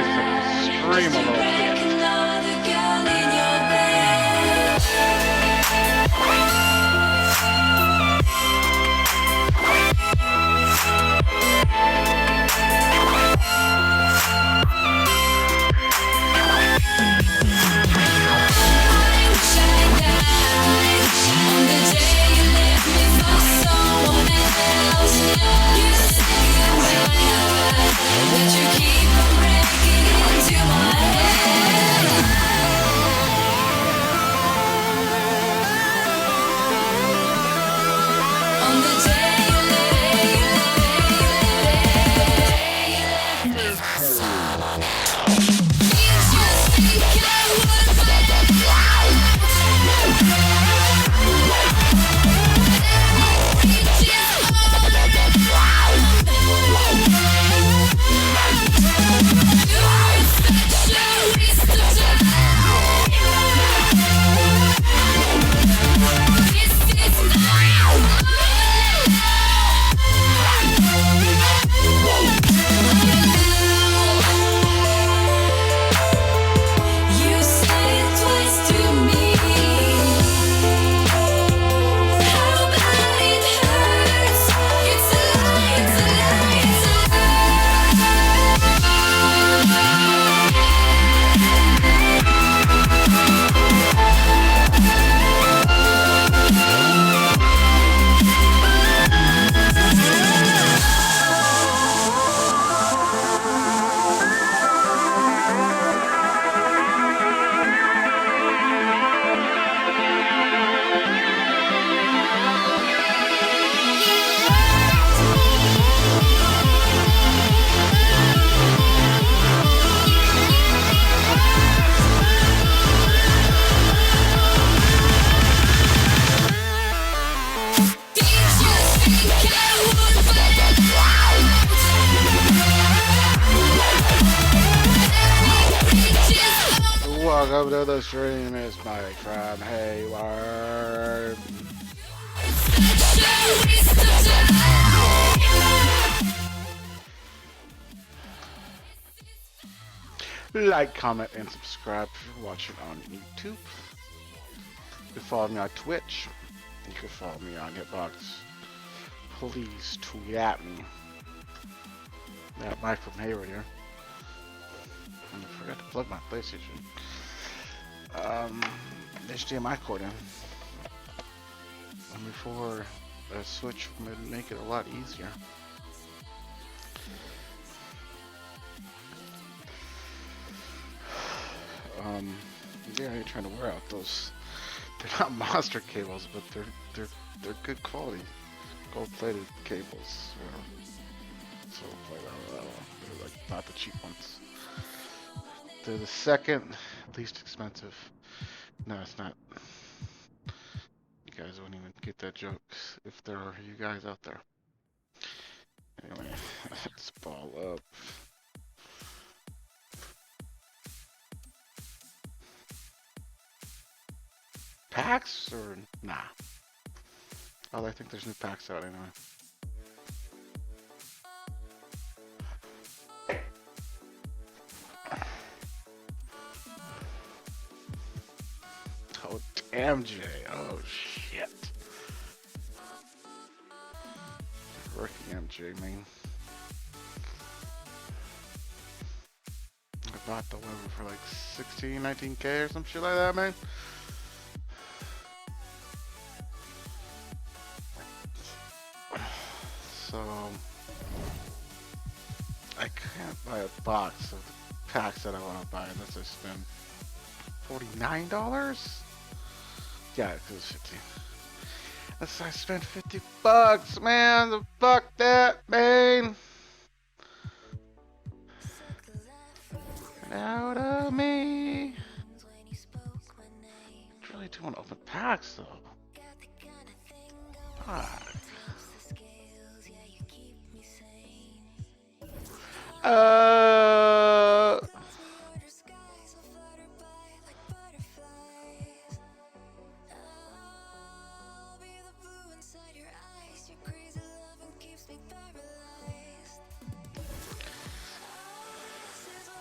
spice up the stream a little bit. Welcome to the stream, it's Mike from Hayward. Like, comment, and subscribe if you're watching on YouTube. You can follow me on Twitch. You can follow me on Hitbox. Please tweet at me. Yeah, Mike from Hayward here. I forgot to plug my PlayStation. HDMI cord in. And before a switch would make it a lot easier. Yeah, you're trying to wear out those. They're not monster cables, but they're good quality, gold-plated cables. So they're like not the cheap ones. They're the second least expensive. No, it's not. You guys won't even get that joke if there are you guys out there. Anyway, let's ball up. Packs or nah? Oh, I think there's new packs out anyway. Oh, damn, Jay. Oh, shit. Rookie MJ, man. I bought the weapon for like 16, 19K or some shit like that, man. So, I can't buy a box of the packs that I want to buy unless I spend $49? Yeah, it was 50. Unless I spend $50, man. Fuck that, man. Out of me. I really do want to open packs, though. Fuck.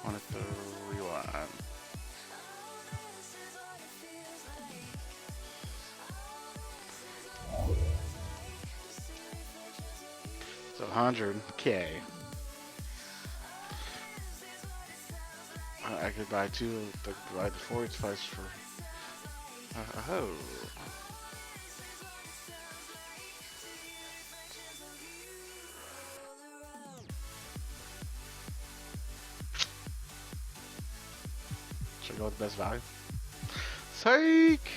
Want it So 100K. I could buy two. I could buy the Forage Spice for. Oh. Should I go with the best value? Psych!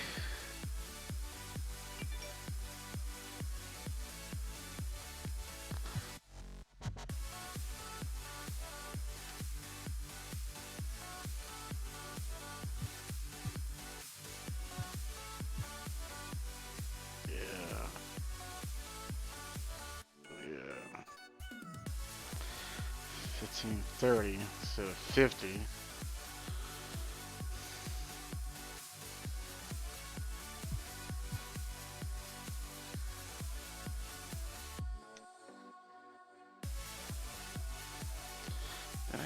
Yeah. Yeah. 1530 instead of 50. And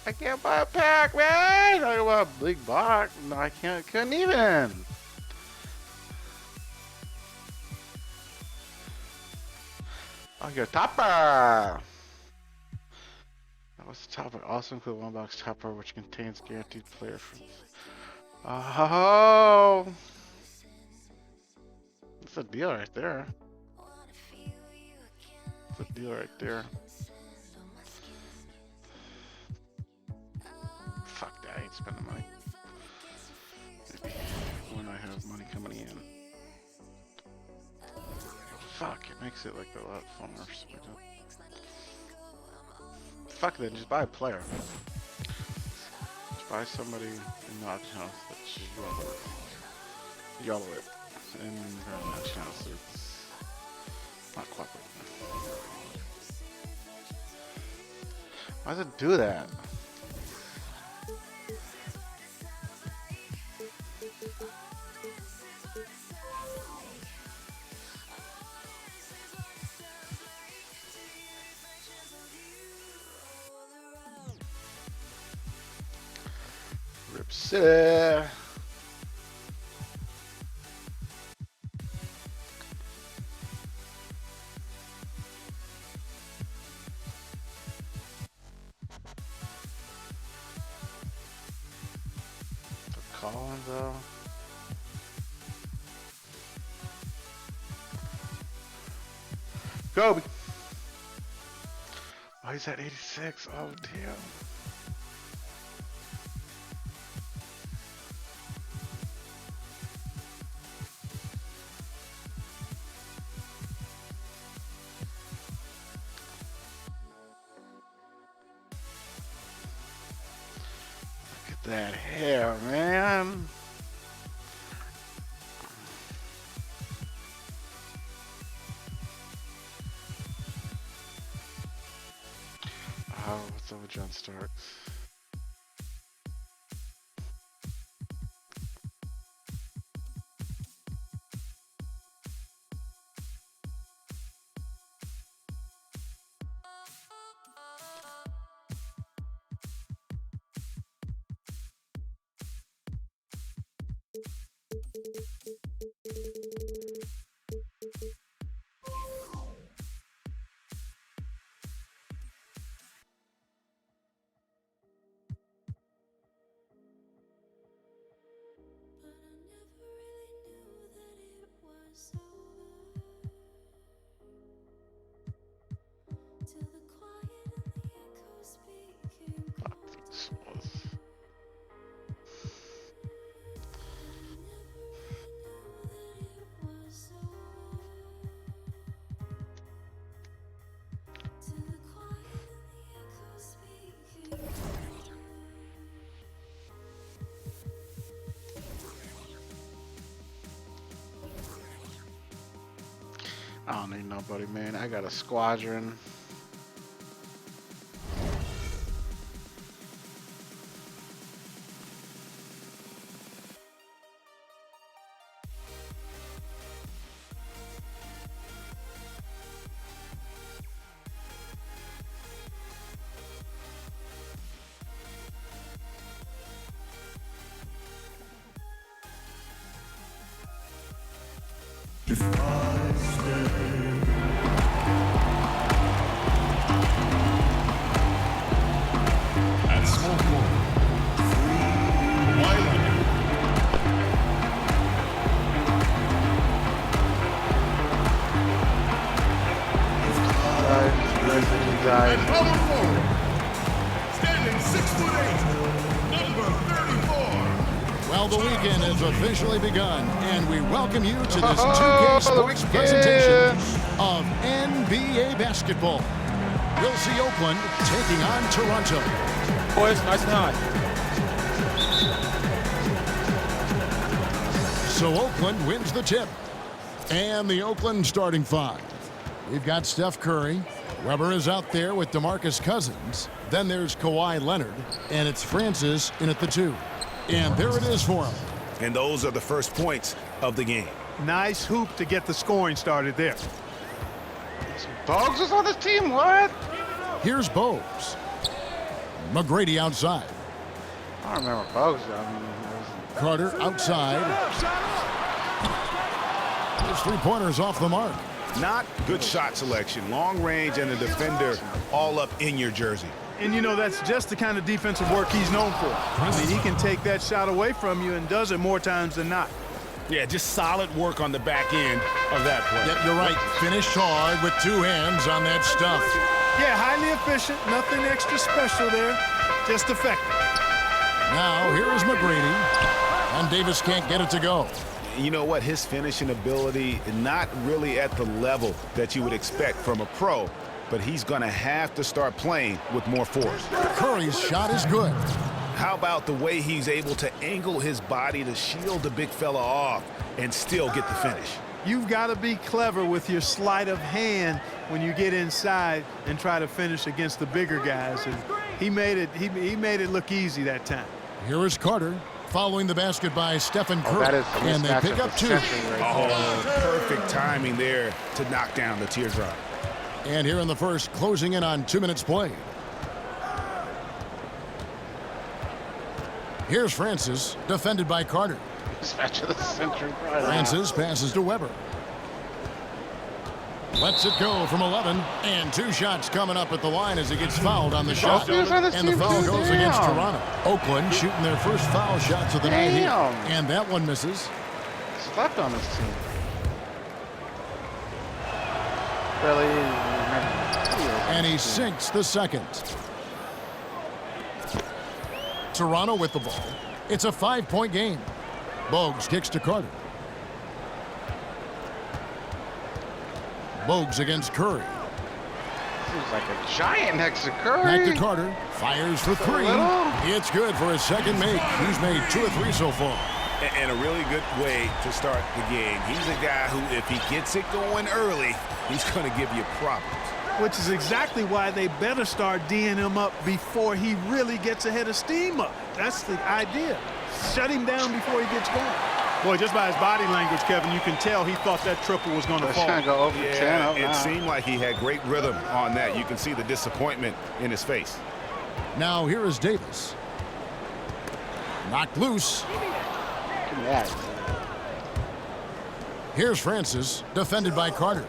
I can't buy a pack, man! I want a big box. No, I couldn't even. Oh, you're a topper! What's the topper? Also include one box topper which contains guaranteed player fruits. Oh! That's a deal right there. That's a deal right there. Fuck that, I ain't spending money. Maybe when I have money coming in. Fuck, it makes it like a lot funner. Fuck that, just buy a player. Just buy somebody in the auction house that you yellow it. And the auction house, it's not cooperating. Why does it do that? Rip City. Collins though. Kobe. Oh, he's at 86. Oh, damn. Look at that hair, man. Oh, what's up with John Starks? I don't need nobody, man. I got a squadron. Died. Standing 6'8", number 34. Well, the weekend has officially begun, and we welcome you to this 2K Sports presentation of NBA basketball. We'll see Oakland taking on Toronto. Boys, nice and hot. So Oakland wins the tip. And the Oakland starting five. We've got Steph Curry. Weber is out there with DeMarcus Cousins. Then there's Kawhi Leonard. And it's Francis in at the 2. And there it is for him. And those are the first points of the game. Nice hoop to get the scoring started there. Boggs is on this team, what? Here's Boggs. McGrady outside. I don't remember Boggs. Carter outside. His three-pointers off the mark. Not good shot selection. Long range and the defender all up in your jersey. And, you know, that's just the kind of defensive work he's known for. I mean, he can take that shot away from you and does it more times than not. Yeah, just solid work on the back end of that play. Yep, you're right. Finished hard with two hands on that stuff. Yeah, highly efficient. Nothing extra special there. Just effective. Now, here is McGrady. And Davis can't get it to go. You know what? His finishing ability is not really at the level that you would expect from a pro, but he's going to have to start playing with more force. Curry's shot is good. How about the way he's able to angle his body to shield the big fella off and still get the finish? You've got to be clever with your sleight of hand when you get inside and try to finish against the bigger guys. And he made it look easy that time. Here is Carter. Following the basket by Stephen Curry, and they pick up 2. Perfect timing there to knock down the teardrop. And here in the first, closing in on 2 minutes played. Here's Francis, defended by Carter. Match of the century. Francis passes to Weber. Lets it go from 11, and 2 shots coming up at the line as he gets fouled on the shot. And the foul goes against Toronto. Oakland shooting their first foul shots of the night here. And that one misses. Slept on this team. Really? And he sinks the second. Toronto with the ball. It's a 5-point game. Boggs kicks to Carter. Boggs against Curry. Seems like a giant next to Curry. Back to Carter. Fires for 3. It's good for his second make. He's made 2 or 3 so far. And a really good way to start the game. He's a guy who, if he gets it going early, he's going to give you problems. Which is exactly why they better start D'ing him up before he really gets ahead of steam up. That's the idea. Shut him down before he gets going. Boy, just by his body language, Kevin, you can tell he thought that triple was going to fall. Trying to go over 10. It seemed like he had great rhythm on that. You can see the disappointment in his face. Now here is Davis. Knocked loose. Here's Francis, defended by Carter.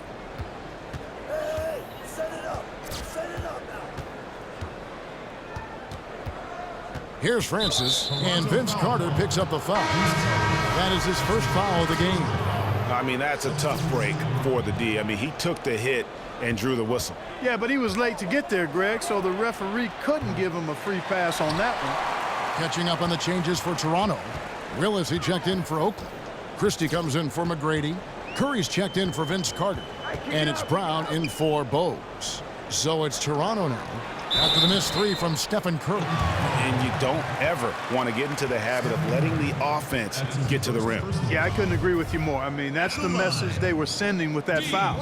Here's Francis, and Vince Carter picks up the foul. That is his first foul of the game. I mean, that's a tough break for the D. I mean, he took the hit and drew the whistle. Yeah, but he was late to get there, Greg, so the referee couldn't give him a free pass on that one. Catching up on the changes for Toronto. Willis, he checked in for Oakland. Christie comes in for McGrady. Curry's checked in for Vince Carter. And it's Brown in for Boggs. So it's Toronto now, after the missed 3 from Stephen Curry. And you don't ever want to get into the habit of letting the offense get to the rim. Yeah, I couldn't agree with you more. I mean, that's the message they were sending with that foul.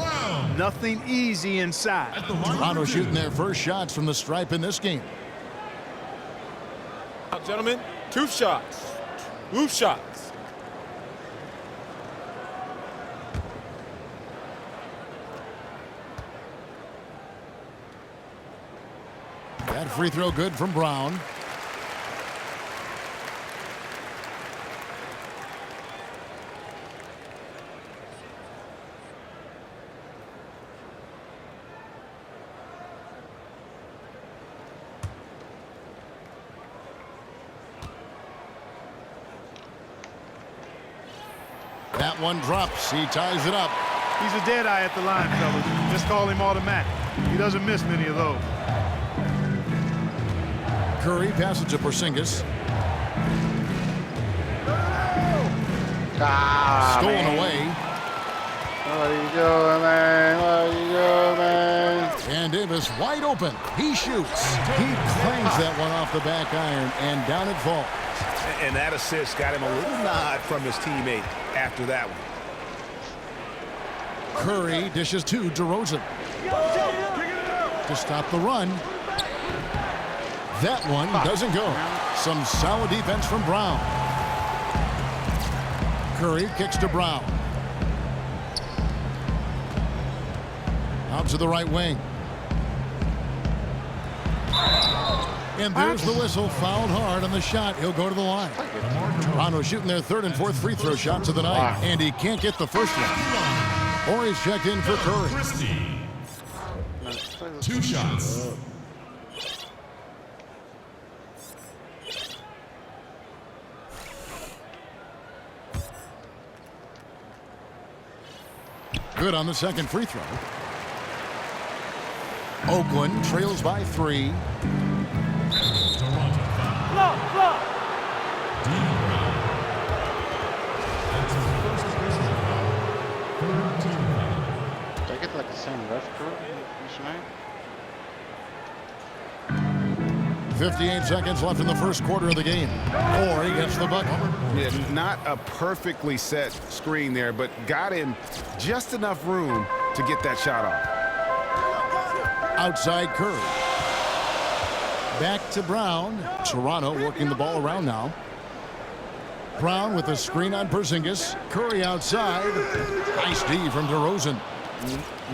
Nothing easy inside. Toronto shooting their first shots from the stripe in this game. Gentlemen, 2 shots. 2 shots. That free throw good from Brown. That one drops. He ties it up. He's a dead eye at the line, fellas. Just call him automatic. He doesn't miss many of those. Curry passes to Porzingis. Stolen away. What are you doing, man? What are you doing, man? And Davis wide open. He shoots. He clangs that one off the back iron, and down it falls. And that assist got him a little nod from his teammate after that one. Curry dishes to DeRozan to stop the run. That one doesn't go. Some solid defense from Brown. Curry kicks to Brown. Out to the right wing. And there's the whistle. Fouled hard on the shot. He'll go to the line. Toronto shooting their third and fourth free throw shots of the night. And he can't get the first one. Horry's checked in for Curry. Christie. 2 shots. Good on the second free throw. Oakland trails by 3. Toronto foul. Dean Brown. That's his first personal foul. Third team foul. Did I get like the same ref crew tonight? 58 seconds left in the first quarter of the game. Horry gets the bucket. Yeah, not a perfectly set screen there, but got him just enough room to get that shot off. Outside Curry. Back to Brown. Toronto working the ball around now. Brown with a screen on Porzingis. Curry outside. Nice D from DeRozan.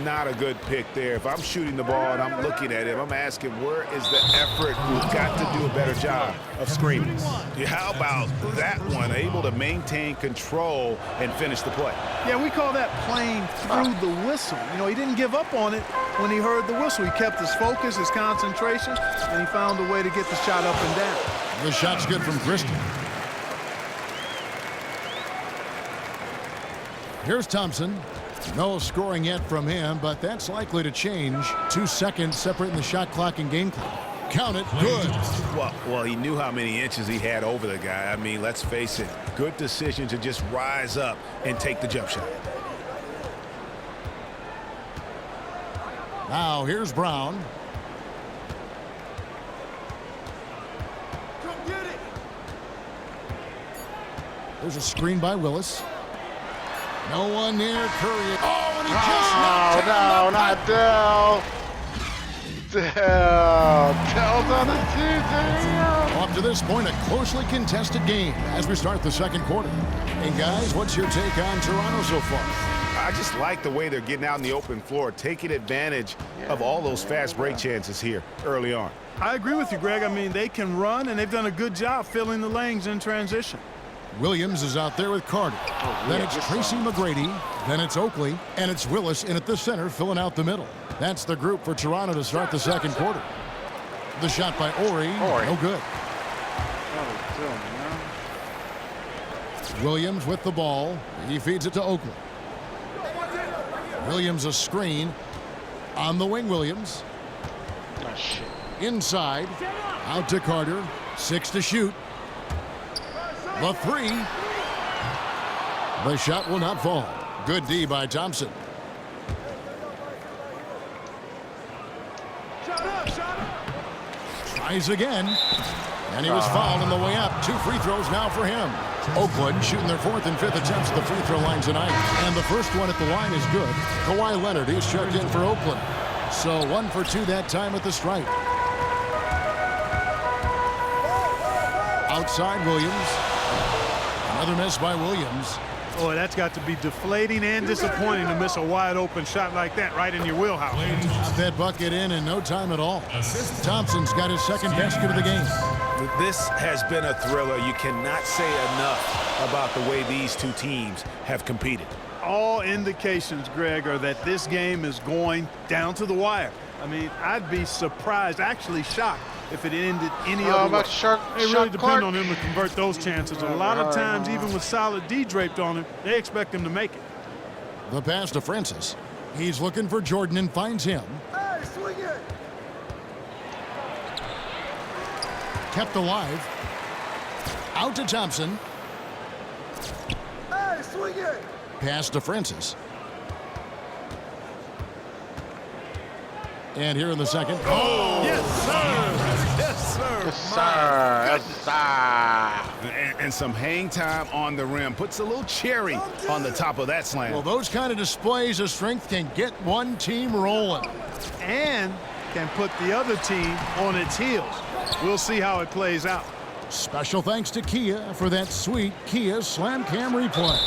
Not a good pick there. If I'm shooting the ball and I'm looking at him, I'm asking, where is the effort? We've got to do a better job of screening. Yeah, how about that one? Able to maintain control and finish the play. Yeah, we call that playing through the whistle. You know, he didn't give up on it when he heard the whistle. He kept his focus, his concentration, and he found a way to get the shot up and down. The shot's good from Christie. Here's Thompson. No scoring yet from him, but that's likely to change. 2 seconds separating the shot clock and game clock. Count it. Good. Well, he knew how many inches he had over the guy. I mean, let's face it. Good decision to just rise up and take the jump shot. Now here's Brown. There's a screen by Willis. No one near Curry. Oh, and he just knocked No, not Dell. Dell's on the 2-0. Up to this point, a closely contested game as we start the second quarter. And guys, what's your take on Toronto so far? I just like the way they're getting out in the open floor, taking advantage of all those fast break chances here early on. I agree with you, Greg. I mean, they can run, and they've done a good job filling the lanes in transition. Williams is out there with Carter. Then it's Tracy McGrady. Then it's Oakley. And it's Willis in at the center, filling out the middle. That's the group for Toronto to start the second quarter. The shot by Horry. No good. Williams with the ball. He feeds it to Oakley. Williams a screen. On the wing, Williams. Oh, shit. Inside. Out to Carter. 6 to shoot. The 3. The shot will not fall. Good D by Thompson. Tries again. And he was fouled on the way up. 2 free throws now for him. Oakland shooting their 4th and 5th attempts at the free throw line tonight. And the first one at the line is good. Kawhi Leonard, he's checked in for Oakland. So 1 for 2 that time at the stripe. Outside Williams. Another miss by Williams. Boy, that's got to be deflating and disappointing to miss a wide-open shot like that right in your wheelhouse. Got that bucket in no time at all. Thompson's got his second basket of the game. This has been a thriller. You cannot say enough about the way these two teams have competed. All indications, Greg, are that this game is going down to the wire. I mean, I'd be surprised, actually shocked, if it ended any other way. They really depend on him to convert those chances. A lot of times, even with solid D draped on him, they expect him to make it. The pass to Francis. He's looking for Jordan and finds him. Hey, swing it! Kept alive. Out to Thompson. Hey, swing it! Pass to Francis. And here in the second. Oh! Yes, sir. Yes, sir. Yes, sir. Yes, sir. And some hang time on the rim. Puts a little cherry on the top of that slam. Well, those kind of displays of strength can get one team rolling. And can put the other team on its heels. We'll see how it plays out. Special thanks to Kia for that sweet Kia Slam Cam replay.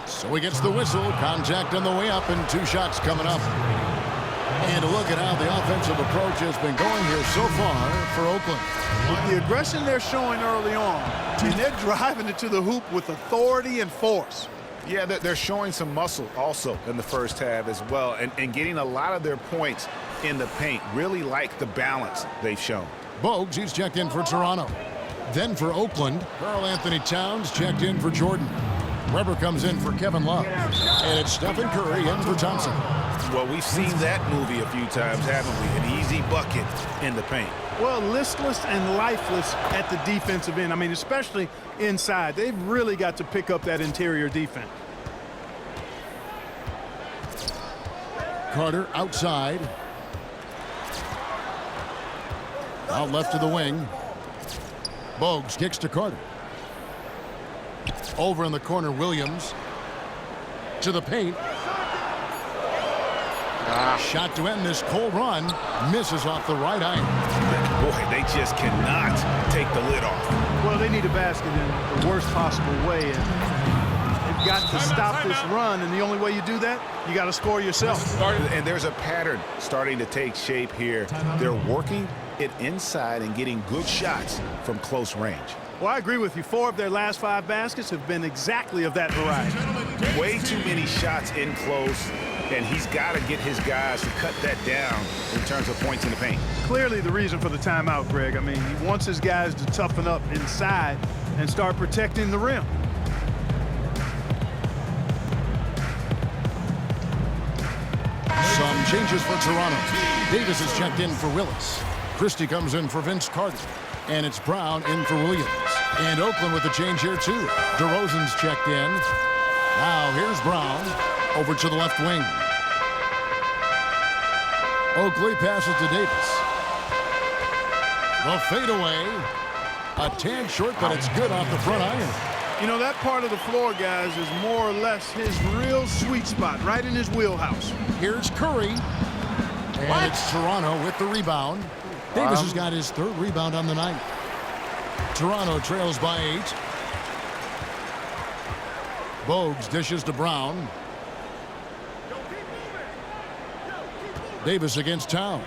So he gets the whistle. Contact on the way up and 2 shots coming up. And a look at how the offensive approach has been going here so far for Oakland. With the aggression they're showing early on, and they're driving it to the hoop with authority and force. Yeah, they're showing some muscle also in the first half as well, and getting a lot of their points in the paint. Really like the balance they've shown. Bogues, he's checked in for Toronto. Then for Oakland, Karl Anthony Towns checked in for Jordan. Weber comes in for Kevin Love. And it's Stephen Curry in for Thompson. Well, we've seen that movie a few times, haven't we? An easy bucket in the paint. Well, listless and lifeless at the defensive end. I mean, especially inside. They've really got to pick up that interior defense. Carter outside. Out left to the wing. Bogues kicks to Carter. Over in the corner, Williams. To the paint. Shot to end this cold run. Misses off the right iron. Boy, they just cannot take the lid off. Well, they need a basket in the worst possible way. And they've got to stop this run. And the only way you do that, you got to score yourself. And there's a pattern starting to take shape here. They're working it inside and getting good shots from close range. Well, I agree with you. 4 of their last 5 baskets have been exactly of that variety. Way too many shots in close, and he's got to get his guys to cut that down in terms of points in the paint. Clearly the reason for the timeout, Greg. I mean, he wants his guys to toughen up inside and start protecting the rim. Some changes for Toronto. Davis is checked in for Willis. Christie comes in for Vince Carter. And it's Brown in for Williams. And Oakland with a change here, too. DeRozan's checked in. Now here's Brown over to the left wing. Oakley passes to Davis. The fadeaway. A tad short, but it's good off the front iron. You know, that part of the floor, guys, is more or less his real sweet spot, right in his wheelhouse. Here's Curry. And it's Toronto with the rebound. Davis has got his 3rd rebound on the night. Toronto trails by 8. Bogues dishes to Brown. Davis against Towns.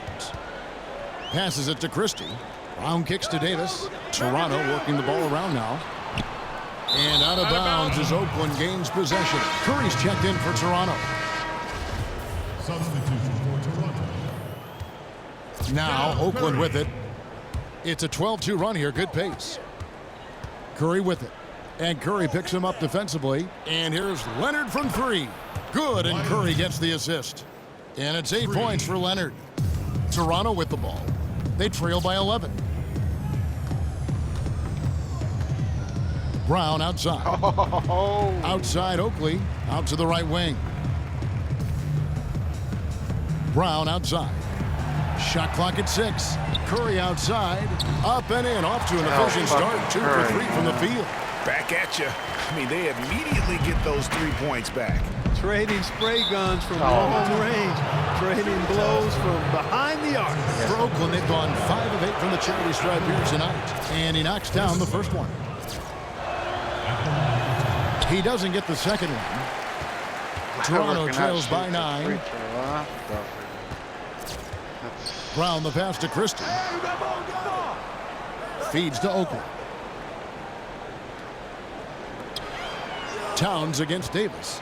Passes it to Christie. Brown kicks to Davis. Toronto working the ball around now. And out of bounds as Oakland gains possession. Curry's checked in for Toronto. Substitution for Toronto. Now Oakland with it. It's a 12-2 run here. Good pace. Curry with it. And Curry picks him up defensively. And here's Leonard from 3. Good, and Curry gets the assist. And it's 8 points for Leonard. Toronto with the ball. They trail by 11. Brown outside. Outside Oakley. Out to the right wing. Brown outside. Shot clock at 6. Curry outside. Up and in. Off to an efficient start. 2 for 3 from the field. Back at you. I mean, they immediately get those 3 points back. Trading spray guns from long range. Trading blows from behind the arc. For Oakland, they've gone 5 of 8 from the charity stripe here tonight. And he knocks down the first one. He doesn't get the second one. Toronto trails by 9. Brown the pass to Christie. Feeds to Oakland. Towns against Davis.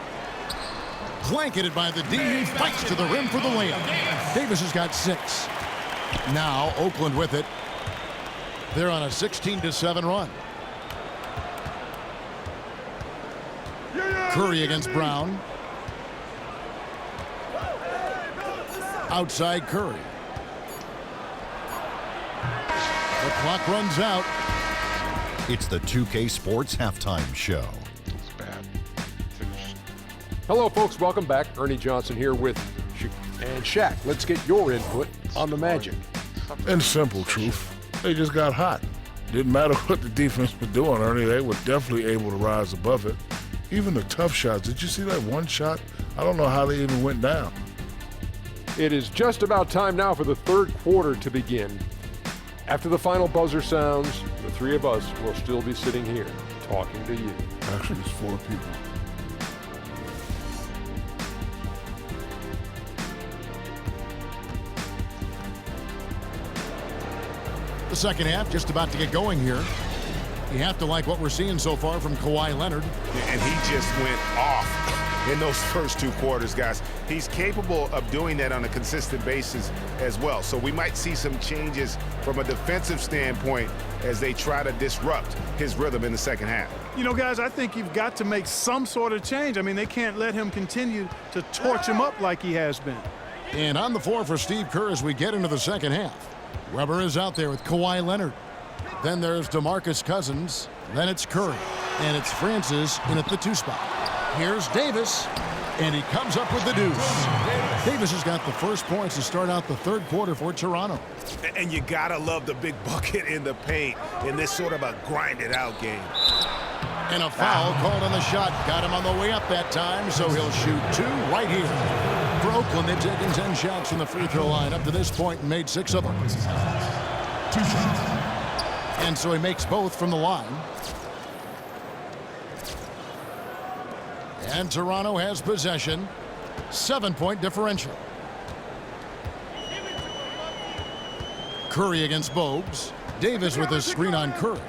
Blanketed by the D. He fights to the rim for the layup. Davis has got 6. Now Oakland with it. They're on a 16-7 run. Curry against Brown. Outside Curry. The clock runs out. It's the 2K Sports Halftime Show. It's bad. Finish. Hello, folks. Welcome back. Ernie Johnson here with and Shaq. Let's get your input on the Magic. In simple truth, they just got hot. Didn't matter what the defense was doing, Ernie. They were definitely able to rise above it. Even the tough shots. Did you see that one shot? I don't know how they even went down. It is just about time now for the third quarter to begin. After the final buzzer sounds, the three of us will still be sitting here talking to you. Actually, it's 4 people. The second half just about to get going here. You have to like what we're seeing so far from Kawhi Leonard. And he just went off in those first 2 quarters, guys. He's capable of doing that on a consistent basis as well. So we might see some changes from a defensive standpoint as they try to disrupt his rhythm in the second half. You know, guys, I think you've got to make some sort of change. I mean, they can't let him continue to torch him up like he has been. And on the floor for Steve Kerr as we get into the second half. Weber is out there with Kawhi Leonard. Then there's DeMarcus Cousins. Then it's Curry. And it's Francis in at the 2 spot. Here's Davis. And he comes up with the deuce. Davis has got the first points to start out the third quarter for Toronto. And you gotta love the big bucket in the paint in this sort of a grinded-out game. And a foul called on the shot. Got him on the way up that time, so he'll shoot 2 right here. For Oakland, they've taken 10 shots from the free throw line up to this point and made 6 of them. 2 shots. And so he makes both from the line. And Toronto has possession. 7-point differential. Curry against Bogues. Davis with a screen on Curry.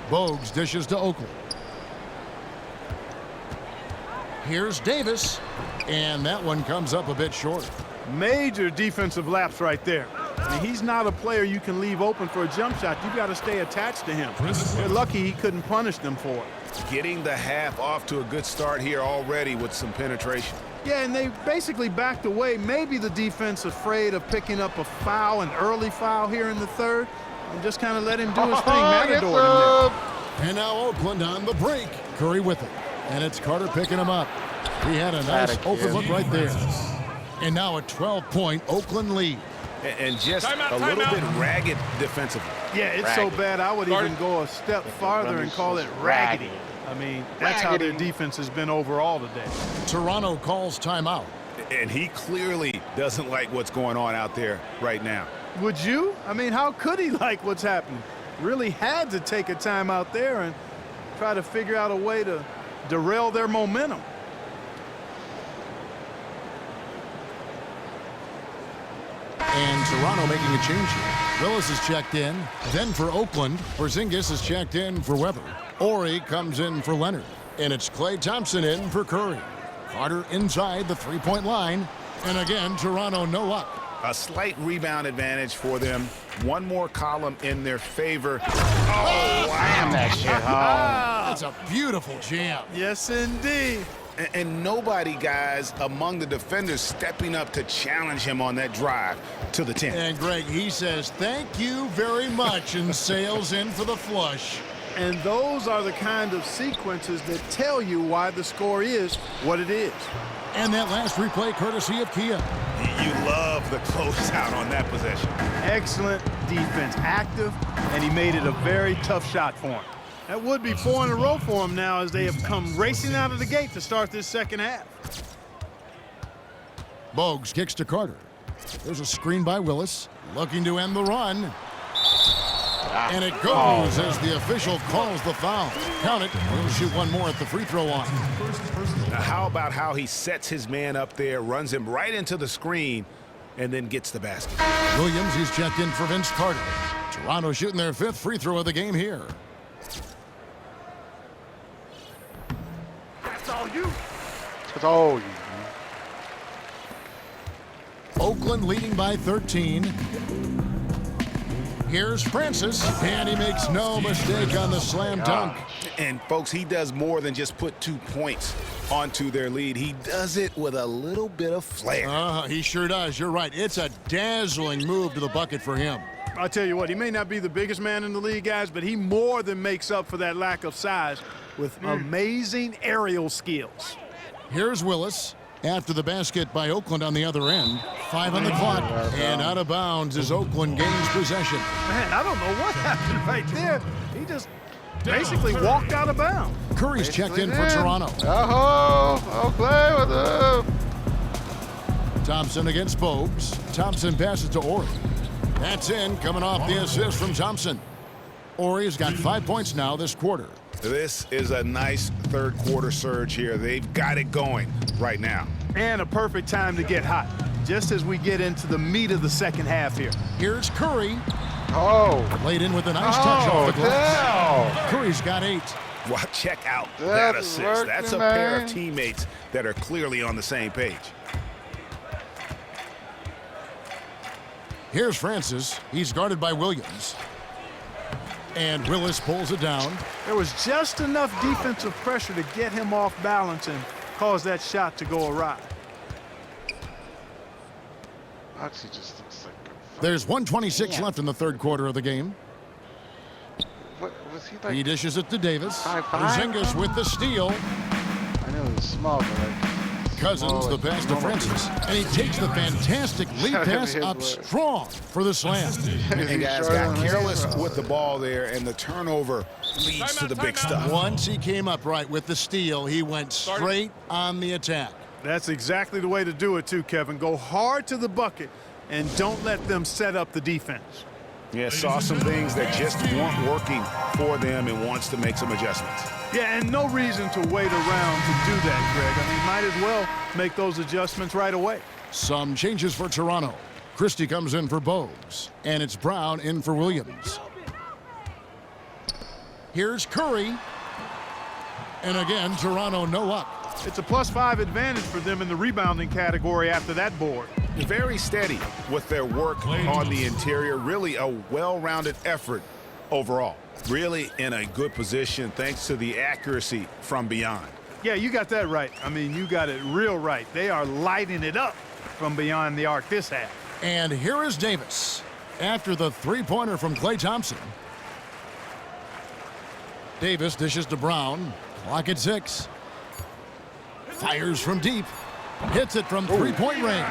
Bogues dishes to Oakland. Here's Davis. And that one comes up a bit short. Major defensive lapse right there. I mean, he's not a player you can leave open for a jump shot. You've got to stay attached to him. They're lucky he couldn't punish them for it. Getting the half off to a good start here already with some penetration. Yeah, and they basically backed away. Maybe the defense afraid of picking up a foul, an early foul here in the third, and just kind of let him do his thing. Matador in there. And now Oakland on the break. Curry with it. And it's Carter picking him up. He had a nice open look right there. And now a 12-point Oakland lead. And just a little bit ragged defensively. Yeah, it's so bad I would even go a step farther and call it raggedy. I mean, that's how their defense has been overall today. Toronto calls timeout. And he clearly doesn't like what's going on out there right now. Would you? I mean, how could he like what's happening? Really had to take a time out there and try to figure out a way to derail their momentum. And Toronto making a change here. Willis is checked in. Then for Oakland, Porzingis is checked in for Weber. Ori comes in for Leonard. And it's Klay Thompson in for Curry. Carter inside the 3-point line. And again, Toronto no luck. A slight rebound advantage for them. One more column in their favor. Oh, Damn that shit home. That's a beautiful jam. Yes, indeed. And nobody, guys, among the defenders stepping up to challenge him on that drive to the 10. And Greg, he says, thank you very much, and sails in for the flush. And those are the kind of sequences that tell you why the score is what it is. And that last replay courtesy of Kia. You love the closeout on that possession. Excellent defense, active, and he made it a very tough shot for him. That would be 4 in a row for him now as they have come racing out of the gate to start this second half. Bogues kicks to Carter. There's a screen by Willis, looking to end the run. And it goes as the official calls the foul. Count it. He'll shoot one more at the free throw line. Now, how about how he sets his man up there, runs him right into the screen, and then gets the basket. Williams, he's checked in for Vince Carter. Toronto shooting their 5th free throw of the game here. It's all you. Oakland leading by 13. Here's Francis, and he makes no mistake on the slam dunk. And, folks, he does more than just put 2 points onto their lead. He does it with a little bit of flair. He sure does. You're right. It's a dazzling move to the bucket for him. I'll tell you what, he may not be the biggest man in the league, guys, but he more than makes up for that lack of size with amazing aerial skills. Here's Willis. After the basket by Oakland on the other end. 5 on the clock, and out of bounds as Oakland gains possession. Man, I don't know what happened right there. He just basically walked out of bounds. Curry's checked in for Toronto. I'll play with him. Thompson against Bogues. Thompson passes to Ori. That's in, coming off the assist from Thompson. Ori's got 5 points now this quarter. This is a nice third quarter surge here. They've got it going right now. And a perfect time to get hot, just as we get into the meat of the second half here. Here's Curry. Oh. Laid in with a nice touch off the glass. Damn. Curry's got 8. Well, check out that That's assist. working, That's a pair man. of teammates that are clearly on the same page. Here's Francis. He's guarded by Williams. And Willis pulls it down. There was just enough defensive pressure to get him off balance and cause that shot to go awry. Oxy just looks like a There's 1:26 left in the third quarter of the game. What was he like? He dishes it to Davis. 5'5"? Porzingis with the steal. I know he was small, but like Cousins the pass to Francis. And he takes the fantastic lead pass up strong for the slam. And guys got careless with the ball there, and the turnover leads to the big stuff. Once he came up right with the steal, he went straight on the attack. That's exactly the way to do it too, Kevin. Go hard to the bucket and don't let them set up the defense. Yeah, saw some things that just weren't working for them and wants to make some adjustments. Yeah, and no reason to wait around to do that, Greg. I mean, might as well make those adjustments right away. Some changes for Toronto. Christie comes in for Bogues, and it's Brown in for Williams. Here's Curry. And again, Toronto no up. It's a +5 advantage for them in the rebounding category after that board. Very steady with their work on the interior. Really a well-rounded effort overall. Really in a good position thanks to the accuracy from beyond. Yeah, you got that right. I mean, you got it real right. They are lighting it up from beyond the arc this half. And here is Davis. After the three-pointer from Klay Thompson. Davis dishes to Brown. Clock at 6. Fires from deep. Hits it from three-point range.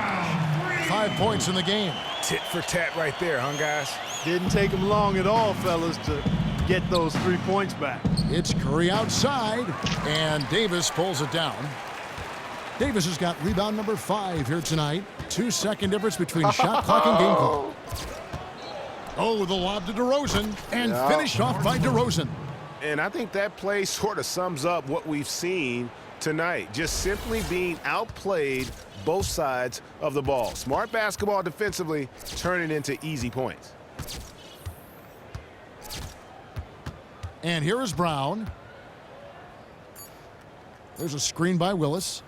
5 points in the game. Tit for tat right there, huh, guys? Didn't take them long at all, fellas, to get those 3 points back. It's Curry outside, and Davis pulls it down. Davis has got rebound number 5 here tonight. 2-second difference between shot clock and game clock. Oh, the lob to DeRozan, and finished off by DeRozan. And I think that play sort of sums up what we've seen tonight. Just simply being outplayed both sides of the ball. Smart basketball defensively, turning into easy points. And here is Brown. There's a screen by Willis.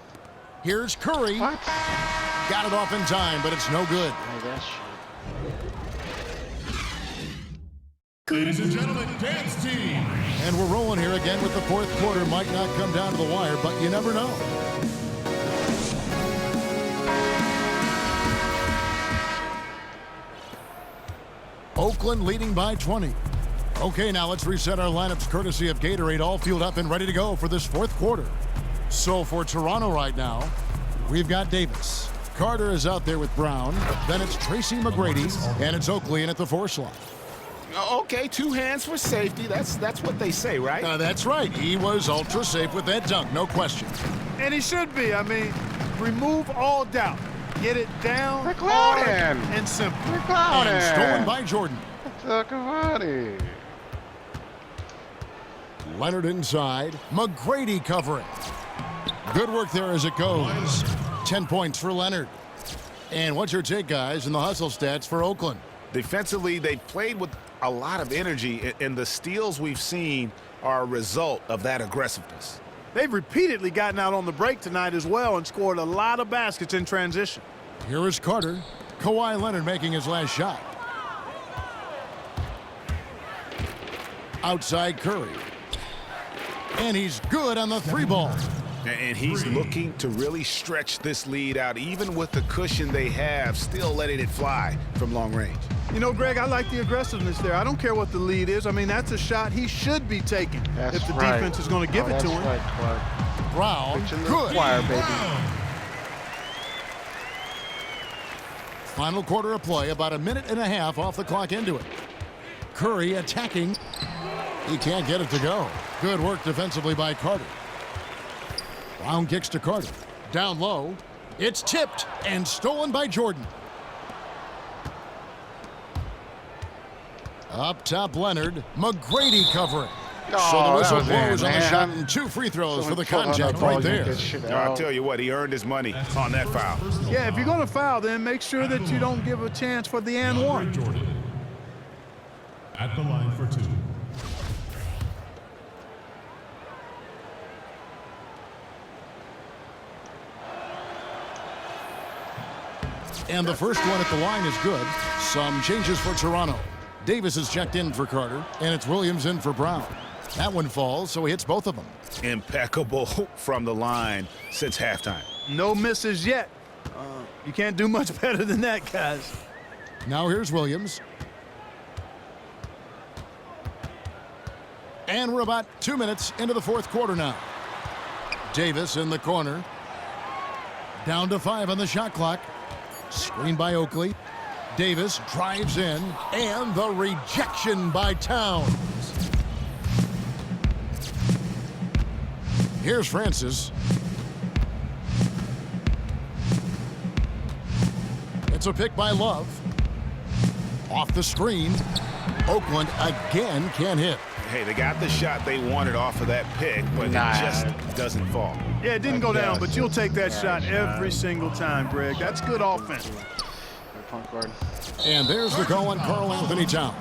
Here's Curry. What? Got it off in time, but it's no good. Oh, that's shit. Ladies and gentlemen, dance team. And we're rolling here again with the fourth quarter. Might not come down to the wire, but you never know. Oakland leading by 20. Okay, now let's reset our lineups courtesy of Gatorade, all fueled up and ready to go for this fourth quarter. So for Toronto right now, we've got Davis. Carter is out there with Brown. Then it's Tracy McGrady, and it's Oakley in at the 4 slot. Okay, 2 hands for safety. That's what they say, right? That's right. He was ultra safe with that dunk, no question. And he should be. I mean, remove all doubt. Get it down, They're hard, clowning. and simple. We're clowning. And stolen by Jordan. Cavani. Leonard inside. McGrady covering. Good work there as it goes. 10 points for Leonard. And what's your take, guys, in the hustle stats for Oakland? Defensively, they've played with a lot of energy, and the steals we've seen are a result of that aggressiveness. They've repeatedly gotten out on the break tonight as well and scored a lot of baskets in transition. Here is Carter. Kawhi Leonard making his last shot. Outside Curry. And he's good on the 3-ball. And he's looking to really stretch this lead out, even with the cushion they have, still letting it fly from long range. You know, Greg, I like the aggressiveness there. I don't care what the lead is. I mean, that's a shot he should be taking if the defense is going to give it to him. Right, Clark. Brown, good. Choir, baby. Final quarter of play, about a minute and a half off the clock into it. Curry attacking. He can't get it to go. Good work defensively by Carter. Brown kicks to Carter. Down low. It's tipped and stolen by Jordan. Up top, Leonard. McGrady covering. So the whistle blows on the shot and 2 free throws for the contact right there. I'll tell you what, he earned his money on that foul. Yeah, if you're going to foul, then make sure that you don't give a chance for the and one. Jordan at the line for 2. And the first one at the line is good. Some changes for Toronto. Davis is checked in for Carter, and it's Williams in for Brown. That one falls, so he hits both of them. Impeccable from the line since halftime. No misses yet. You can't do much better than that, guys. Now here's Williams. And we're about 2 minutes into the fourth quarter now. Davis in the corner. Down to 5 on the shot clock. Screen by Oakley. Davis drives in, and the rejection by Towns. Here's Francis. It's a pick by Love. Off the screen. Oakland again can't hit. Hey, they got the shot they wanted off of that pick, but it just doesn't fall. Yeah, it didn't go down, but you'll take that shot every single time, Greg. That's good offense. And there's the call on Karl Anthony Towns.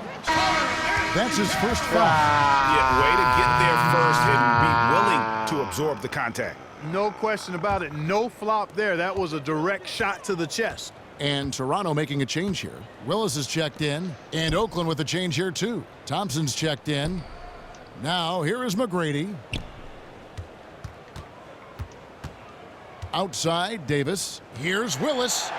That's his first foul. Yeah, way to get there first and be willing to absorb the contact. No question about it. No flop there. That was a direct shot to the chest. And Toronto making a change here. Willis is checked in, and Oakland with a change here too. Thompson's checked in. Now here is McGrady. Outside, Davis. Here's Willis.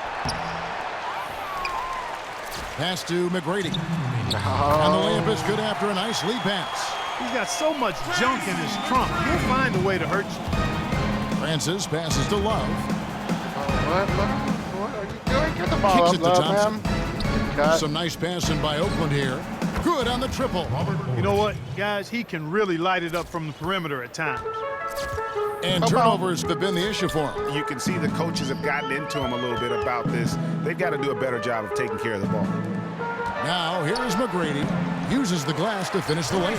Pass to McGrady. And the layup is good after a nice lead pass. He's got so much junk in his trunk. He'll find a way to hurt you. Francis passes to Love. What are you doing? Get the ball Kicks up, it to Love, Thompson. man. Some nice passing by Oakland here. Good on the triple. You know what, guys? He can really light it up from the perimeter at times. And turnovers have been the issue for him. You can see the coaches have gotten into him a little bit about this. They've got to do a better job of taking care of the ball. Now here is McGrady. Uses the glass to finish the layup.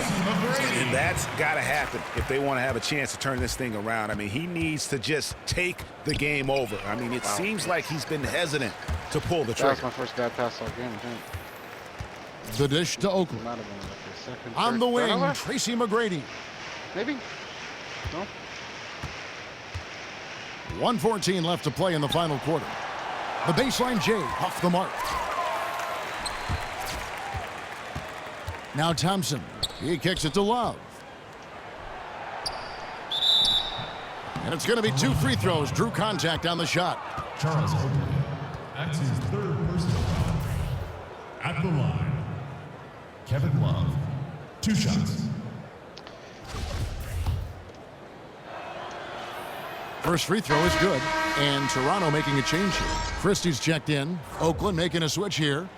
And that's got to happen if they want to have a chance to turn this thing around. I mean, he needs to just take the game over. I mean, it seems like he's been hesitant to pull the trigger. That was my first bad pass all game, I think. The dish to Oakland. Might have been like the second, On third, the wing, turnover? Tracy McGrady. Maybe. No. 1:14 left to play in the final quarter. The baseline J off the mark. Now Thompson. He kicks it to Love. And it's going to be 2 free throws. Drew contact on the shot. Charles Oakley. That's his 3rd personal foul. At the line, Kevin Love. 2 shots. First free throw is good. And Toronto making a change here. Christie's checked in. Oakland making a switch here.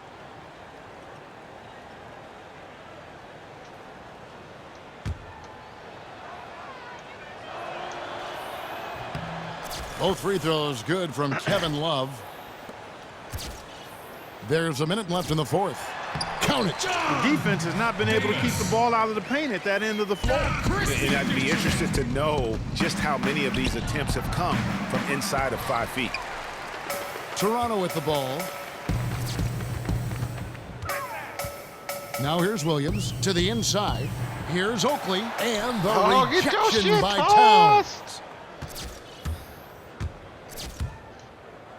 Both free throws good from Kevin Love. There's a minute left in the fourth. Count it. The defense has not been able to keep the ball out of the paint at that end of the floor. And I'd be interested to know just how many of these attempts have come from inside of 5 feet. Toronto with the ball. Now here's Williams to the inside. Here's Oakley and the rejection by Towns.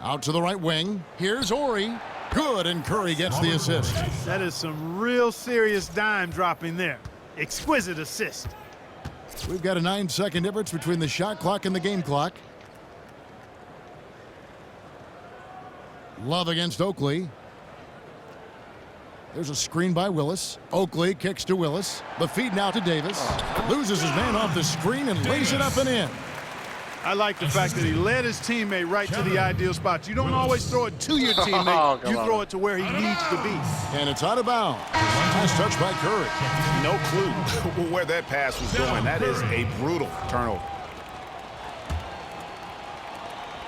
Out to the right wing. Here's Ori. Good, and Curry gets the assist. That is some real serious dime dropping there. Exquisite assist. We've got a 9-second difference between the shot clock and the game clock. Love against Oakley. There's a screen by Willis. Oakley kicks to Willis. The feed now to Davis. Loses his man off the screen and lays it up and in. I like the fact that he led his teammate right to the ideal spots. You don't always throw it to your teammate. You throw it to where he needs to be. And it's out of bounds. Nice touch by Curry. No clue where that pass was going. That is a brutal turnover.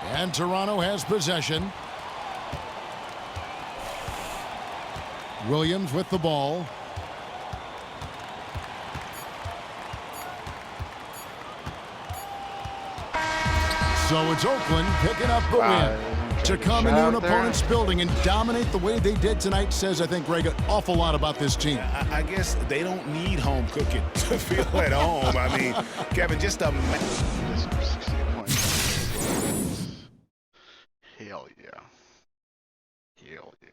And Toronto has possession. Williams with the ball. So it's Oakland picking up the win. To come into an opponent's building and dominate the way they did tonight says, I think, Greg, an awful lot about this team. I guess they don't need home cooking to feel at home. I mean, Kevin, just a... 68 points. Hell yeah. Hell yeah.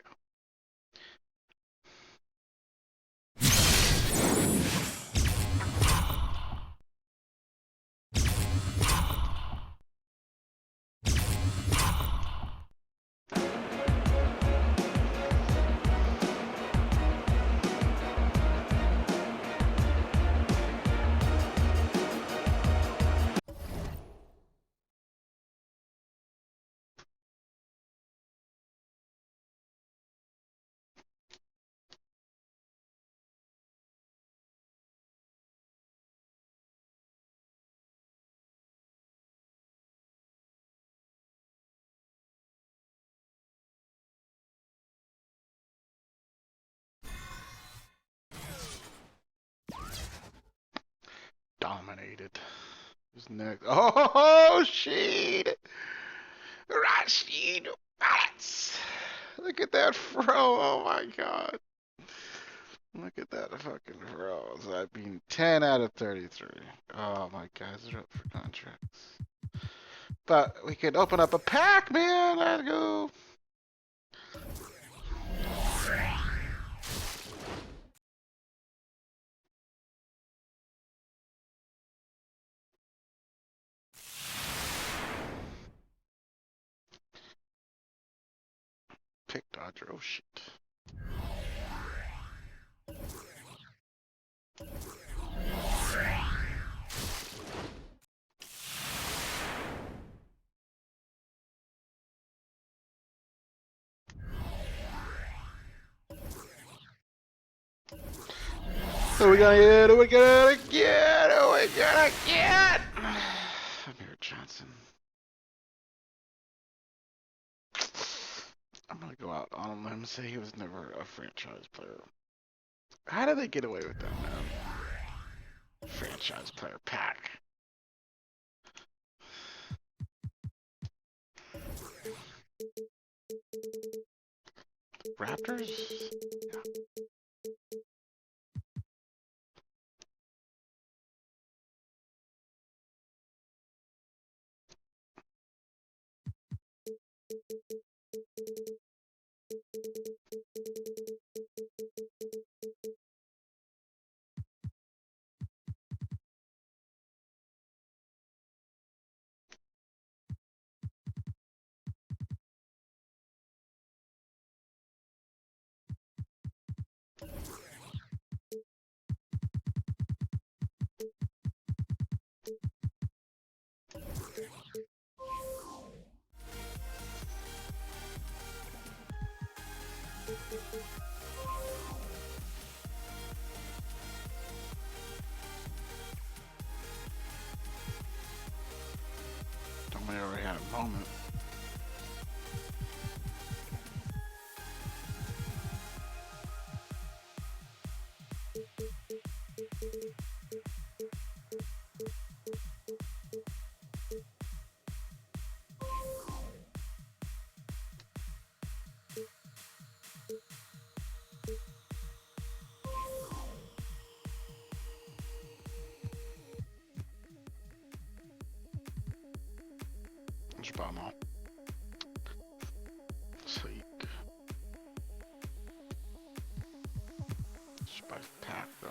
Dominated. Who's next? Oh, Rashid! Rashid Wallace! Look at that fro. Oh my god. Look at that fucking fro. So I've been 10 out of 33. Oh my guys are up for contracts. But we could open up a pack, man. Let's go. Pick Dodger. Oh shit. Who we gonna get? Who we gonna get? Who we gonna get? Amir Johnson. I'm gonna go out on him and say he was never a franchise player. How did they get away with that, man? Franchise player pack. Raptors? Yeah. Somebody already had a moment. Spannend. Sweet. Spice pack though.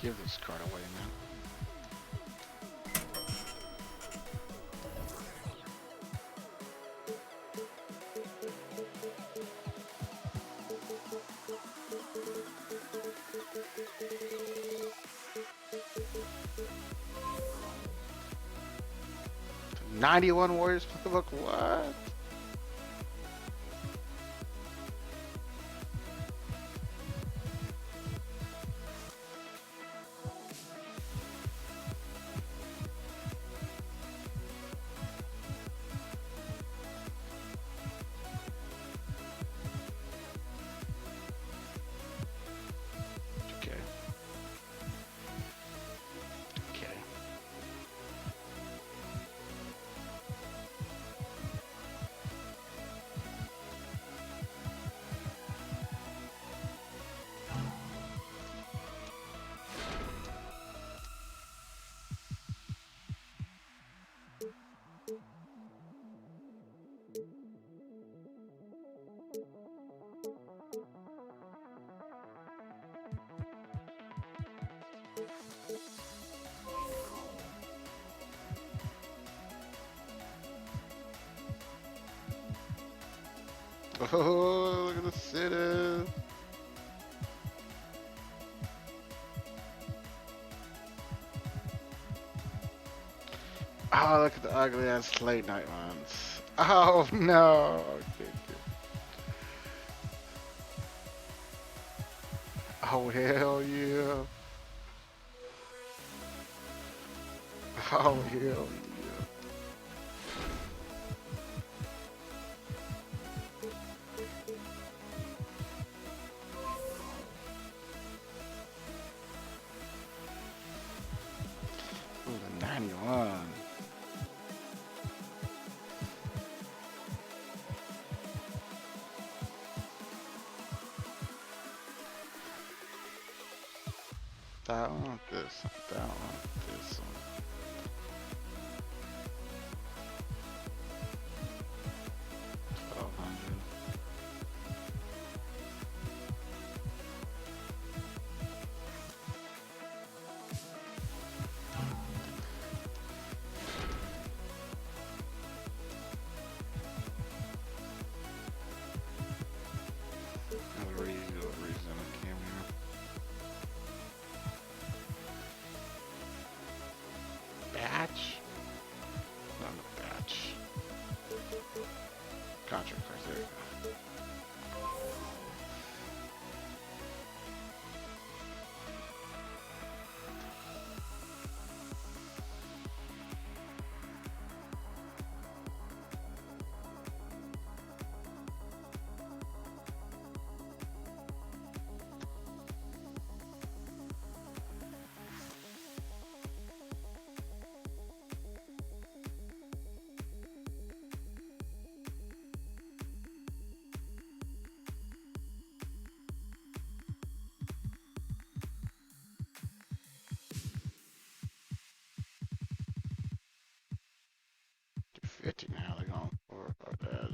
Give this card away, man. '91 Warriors playbook. What? Okay. Okay. Oh, look at the city. Oh, look at the ugly ass late night ones. Oh no. Okay, good. Oh hell yeah. Oh hell yeah. Ooh, the 91. That one, this one, that one, this one. Reason I came here. Batch? Not a batch. Contract cards, there you go. $50 now, they're going for that.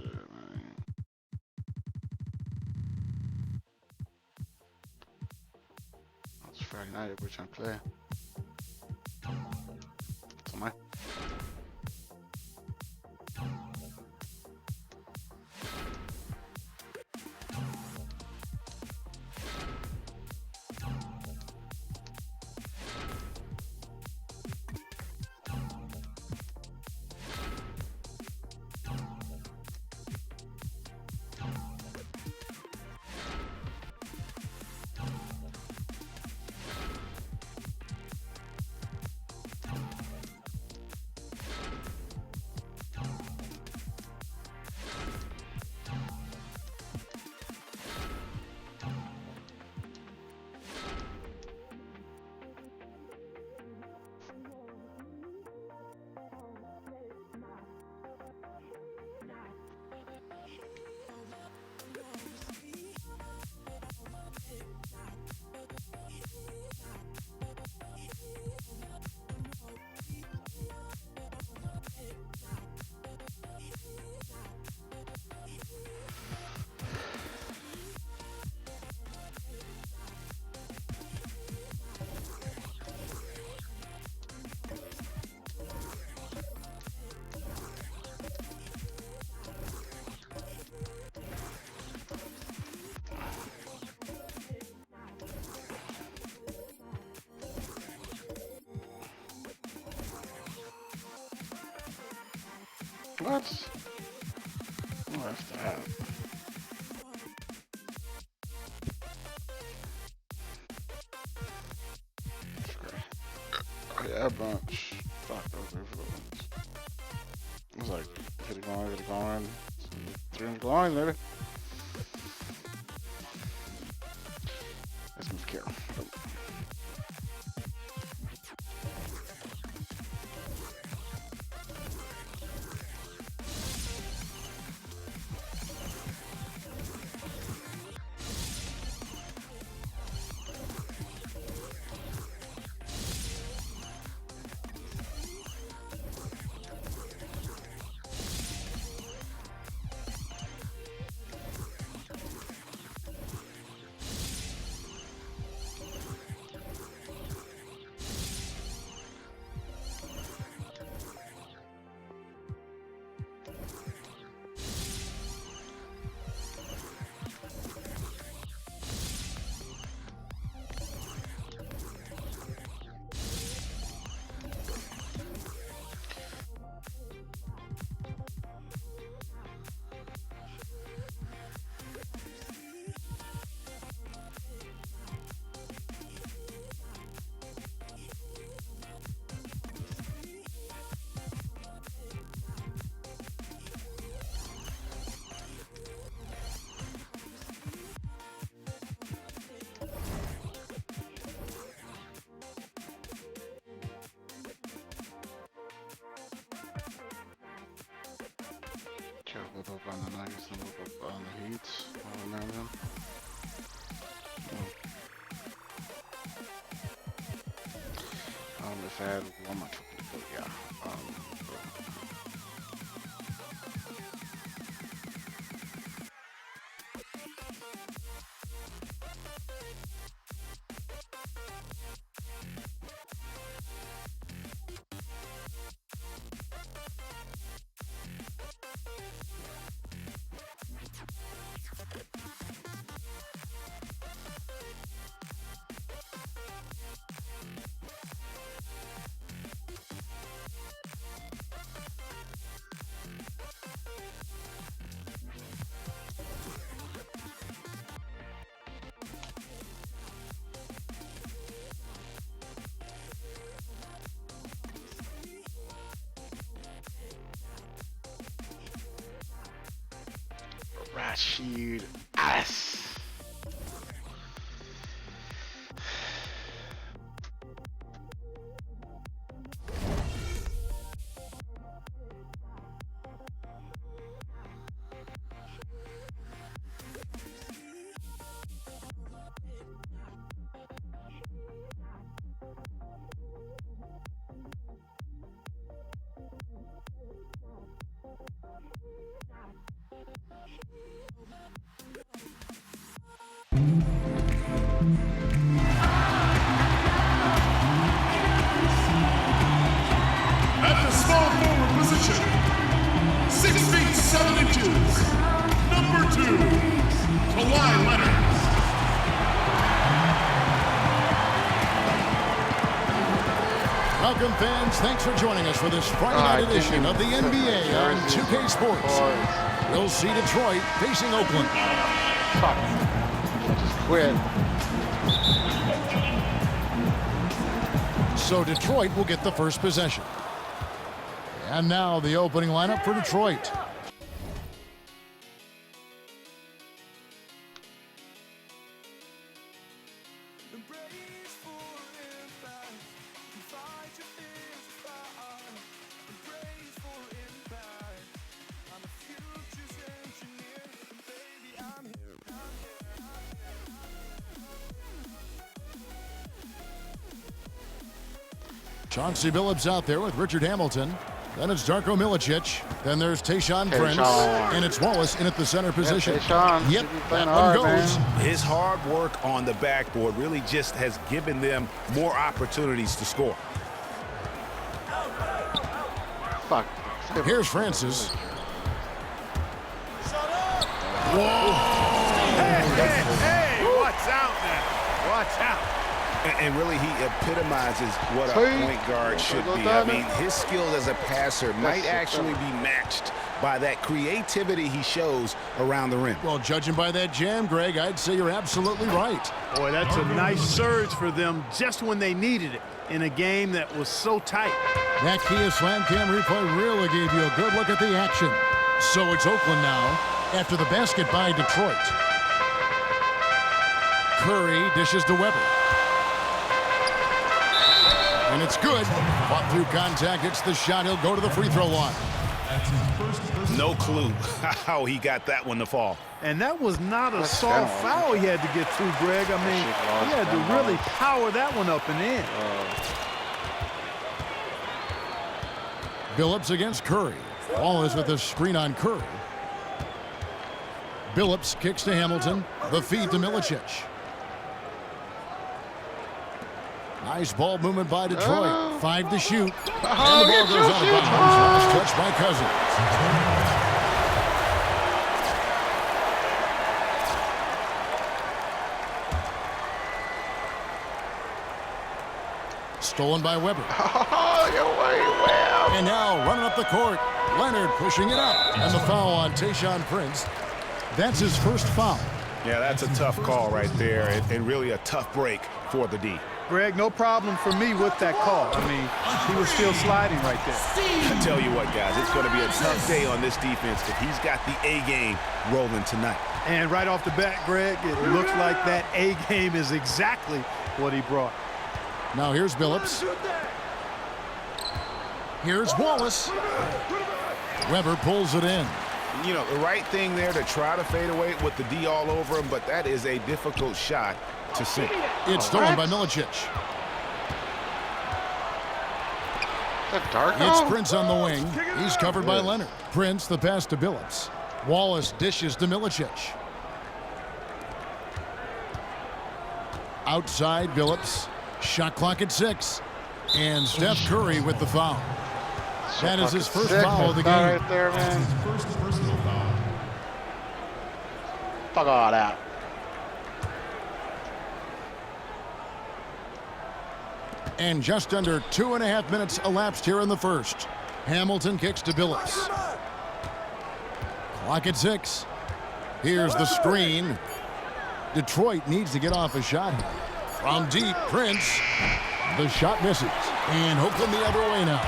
It's Friday night, we're trying to play. So my What? Oh, after that. Oh, yeah, bunch. Fuck, that was very for the ones. I was like, get it going. 3 going, baby. Let's move Carol. Whip up on the Nuggets and whip up on the Heat. I remember. If I had one more triple, but yeah. Rashid ass. At the small forward position, 6 feet 7 inches, number 2, Kawhi Leonard. Welcome, fans. Thanks for joining us for this Friday night edition of the NBA on 2K Sports. We'll see Detroit facing Oakland. Fuck. Just quit. So Detroit will get the first possession. And now the opening lineup for Detroit. Chauncey Billups out there with Richard Hamilton. Then it's Darko Milicic. Then there's Tayshaun Prince. And it's Wallace in at the center position. Yep, that one goes. His hard work on the backboard really just has given them more opportunities to score. Fuck. Here's Francis. Whoa. Hey, watch out now. Watch out. And really, he epitomizes what a point guard should be. I mean, his skills as a passer might actually be matched by that creativity he shows around the rim. Well, judging by that jam, Greg, I'd say you're absolutely right. Boy, that's a nice surge for them just when they needed it in a game that was so tight. That Kia Slam Cam replay really gave you a good look at the action. So it's Oakland now after the basket by Detroit. Curry dishes to Weber. And it's good. Fought through contact. It's the shot. He'll go to the free throw line. No clue how he got that one to fall. And that was not a soft foul he had to get through, Greg. I mean, he had to really power that one up and in. Billups against Curry. Wallace with a screen on Curry. Billups kicks to Hamilton. The feed to Milicic. Nice ball movement by Detroit. 5 to shoot. And the ball goes out of bounds. Last touch by Cousins. Stolen by Weber. And now running up the court. Leonard pushing it up. And the foul on Tayshaun Prince. That's his first foul. Yeah, that's a tough call right there, and really a tough break for the D. Greg, no problem for me with that call. I mean, he was still sliding right there. I tell you what, guys, it's going to be a tough day on this defense if he's got the A game rolling tonight. And right off the bat, Greg, it looks like that A game is exactly what he brought. Now here's Billups. Here's Wallace. Weber pulls it in. You know, the right thing there to try to fade away with the D all over him, but that is a difficult shot to sink. It's stolen by Milicic. It's Prince on the wing. He's covered by Leonard. Prince, the pass to Billups. Wallace dishes to Milicic. Outside, Billups. Shot clock at 6. And Steph Curry with the foul. That is his first foul of the game. Right there, man. His first personal foul. Fuck all that. And just under 2.5 minutes elapsed here in the first. Hamilton kicks to Billups. Clock at 6. Here's the screen. Detroit needs to get off a shot here. From deep, Prince. The shot misses. And Oakland the other way now.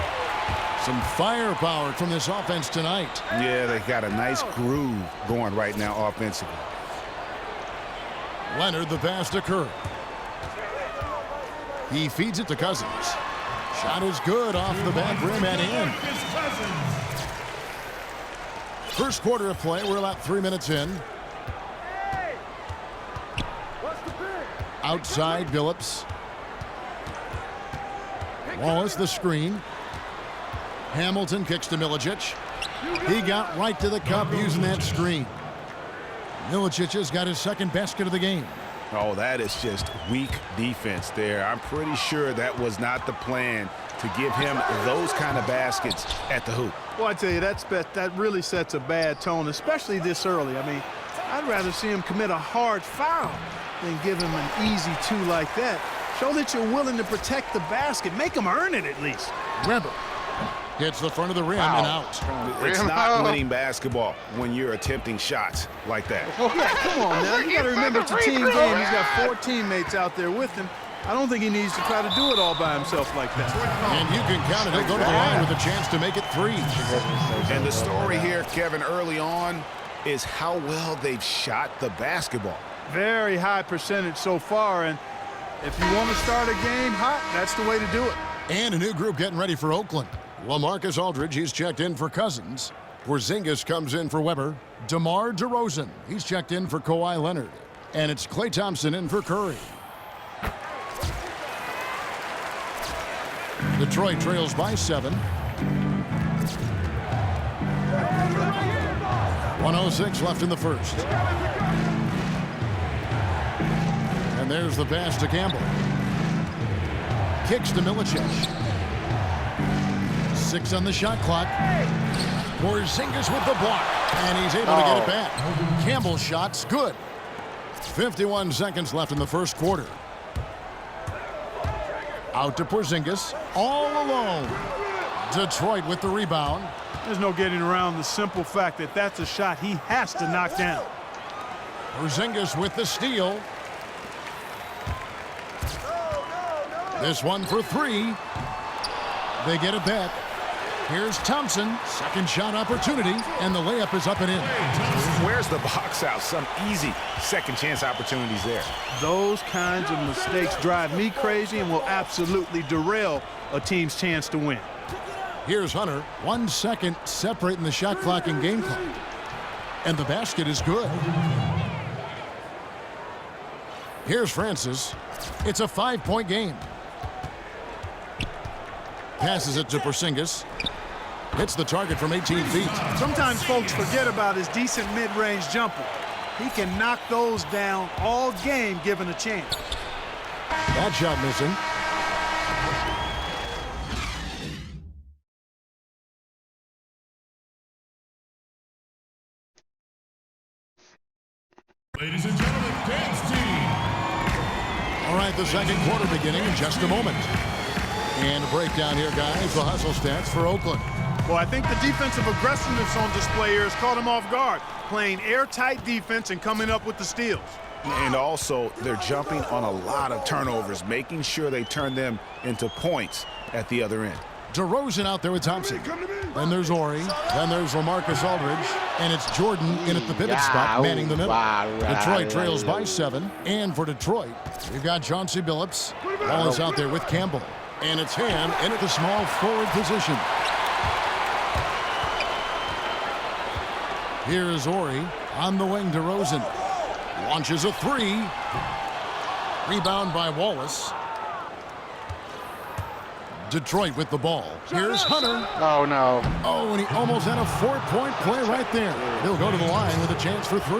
Some firepower from this offense tonight. Yeah, they got a nice groove going right now offensively. Leonard, the pass to Curry. He feeds it to Cousins. Shot is good off the back rim and in. First quarter of play. We're about 3 minutes in. Outside, Billups. Wallace, the screen. Hamilton kicks to Milicic. He got right to the cup using that screen. Milicic has got his second basket of the game. Oh, that is just weak defense there. I'm pretty sure that was not the plan to give him those kind of baskets at the hoop. Well, I tell you, that really sets a bad tone, especially this early. I mean, I'd rather see him commit a hard foul than give him an easy 2 like that. Show that you're willing to protect the basket. Make him earn it at least. Weber hits the front of the rim and out. It's not winning basketball when you're attempting shots like that. Yeah, come on now. You got to remember it's a team game. He's got 4 teammates out there with him. I don't think he needs to try to do it all by himself like that. And you can count it. He'll go to the line with a chance to make it 3. And the story here, Kevin, early on is how well they've shot the basketball. Very high percentage so far, and if you want to start a game hot, that's the way to do it. And a new group getting ready for Oakland. LaMarcus Aldridge, he's checked in for Cousins. Porzingis comes in for Weber. DeMar DeRozan, he's checked in for Kawhi Leonard. And it's Klay Thompson in for Curry. Detroit trails by 7. 1:06 left in the first. And there's the pass to Campbell. Kicks to Milicic. 6 on the shot clock. Porzingis with the block. And he's able to get it back. Campbell's shot's good. 51 seconds left in the first quarter. Out to Porzingis. All alone. Detroit with the rebound. There's no getting around the simple fact that that's a shot he has to knock down. Porzingis with the steal. This one for three. They get it back. Here's Thompson. Second shot opportunity, and the layup is up and in. Where's the box out? Some easy second chance opportunities there. Those kinds of mistakes drive me crazy and will absolutely derail a team's chance to win. Here's Hunter. 1 second separating the shot clock and game clock. And the basket is good. Here's Francis. It's a 5-point game. Passes it to Porzingis. Hits the target from 18 feet. Sometimes folks forget about his decent mid-range jumper. He can knock those down all game given a chance. That shot missing. Ladies and gentlemen, dance team. All right, the second quarter beginning in just a moment. And a breakdown here, guys. The hustle stats for Oakland. Well, I think the defensive aggressiveness on display here has caught him off guard, playing airtight defense and coming up with the steals. And also, they're jumping on a lot of turnovers, making sure they turn them into points at the other end. DeRozan out there with Thompson. Then there's Ori. Then there's LaMarcus Aldridge. And it's Jordan in at the pivot spot, manning the middle. Detroit trails by 7. And for Detroit, we've got Chauncey Billups. Wallace out there with Campbell. And it's Ham in at the small forward position. Here is Ori on the wing. DeRozan launches a 3. Rebound by Wallace. Detroit with the ball. Here's Hunter. Oh, no. Oh, and he almost had a 4-point play right there. He'll go to the line with a chance for 3.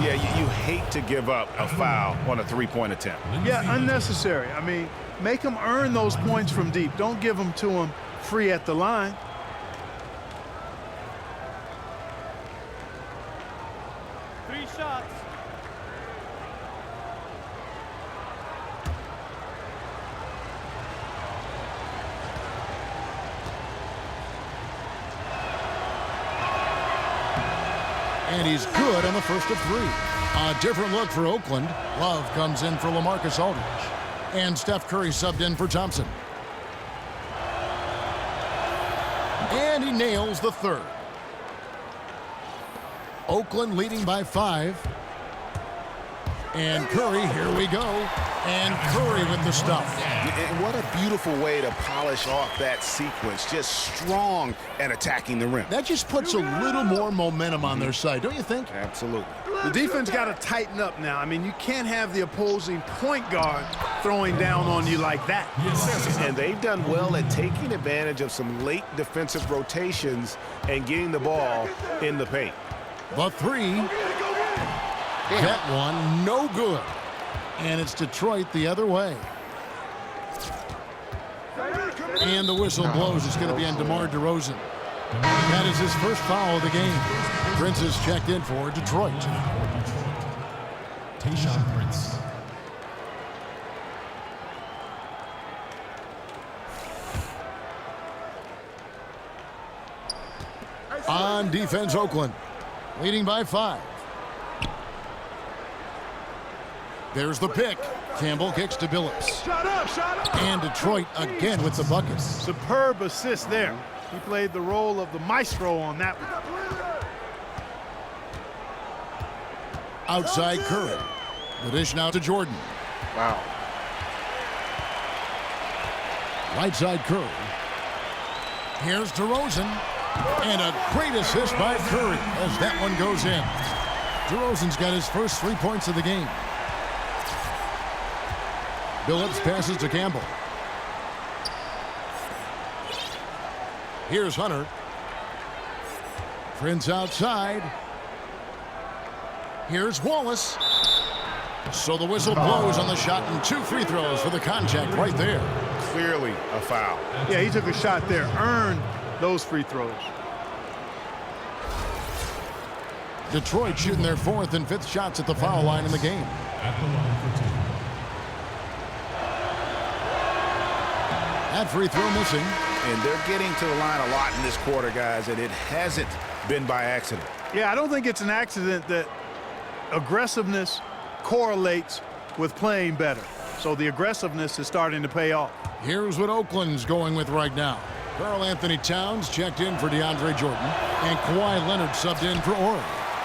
Yeah, you hate to give up a foul on a 3-point attempt. Yeah, unnecessary. I mean, make them earn those points from deep. Don't give them to them free at the line. And he's good on the first of 3. A different look for Oakland. Love comes in for LaMarcus Aldridge. And Steph Curry subbed in for Thompson. And he nails the third. Oakland leading by 5. And Curry, here we go. And Curry with the stuff. And what a beautiful way to polish off that sequence. Just strong and attacking the rim. That just puts a little more momentum on their side, don't you think? Absolutely. The defense got to tighten up now. I mean, you can't have the opposing point guard throwing down on you like that. And they've done well at taking advantage of some late defensive rotations and getting the ball in the paint. The 3. That one, no good. And it's Detroit the other way. And the whistle blows. It's going to be on DeMar DeRozan. That is his first foul of the game. Prince is checked in for Detroit. Tayshaun Prince. On defense, Oakland leading by 5. There's the pick. Campbell kicks to Billups. And Detroit again with the buckets. Superb assist there. He played the role of the maestro on that one. Outside Curry. The dish now to Jordan. Wow. Right side Curry. Here's DeRozan. And a great assist by Curry as that one goes in. DeRozan's got his first 3 points of the game. Billups passes to Campbell. Here's Hunter. Prince outside. Here's Wallace. So the whistle blows on the shot and 2 free throws for the contact right there. Clearly a foul. Yeah, he took a shot there, earned those free throws. Detroit shooting their 4th and 5th shots at the foul line in the game. At the line for 2. That free throw missing. And they're getting to the line a lot in this quarter, guys, and it hasn't been by accident. Yeah, I don't think it's an accident that aggressiveness correlates with playing better. So the aggressiveness is starting to pay off. Here's what Oakland's going with right now. Karl Anthony Towns checked in for DeAndre Jordan, and Kawhi Leonard subbed in for Ori.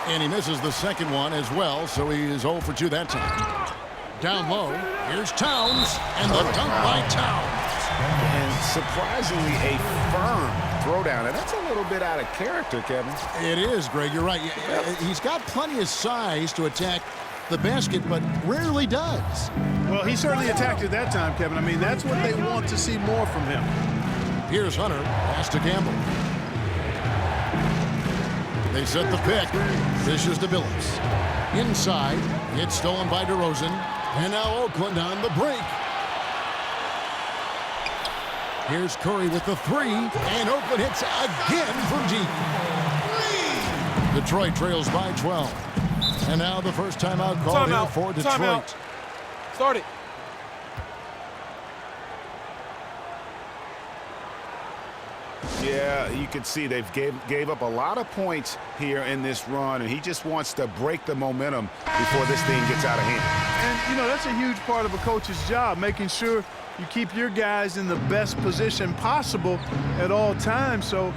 And he misses the second one as well, so he is 0 for 2 that time. Down low, here's Towns, and the dunk by Towns. And surprisingly, a firm throwdown, and that's a little bit out of character, Kevin. It is, Greg. You're right. He's got plenty of size to attack the basket, but rarely does. Well, he certainly attacked it that time, Kevin. I mean, that's what they want to see more from him. Here's Hunter, pass to Campbell. They set the pick. Dishes to Billups. Inside, it's stolen by DeRozan. And now Oakland on the break. Here's Curry with the three, and Oakland hits again from deep. Detroit trails by 12. And now the first timeout called here for Detroit. Start it. Yeah, you can see they've gave up a lot of points here in this run, and he just wants to break the momentum before this thing gets out of hand. And, you know, that's a huge part of a coach's job, making sure you keep your guys in the best position possible at all times. So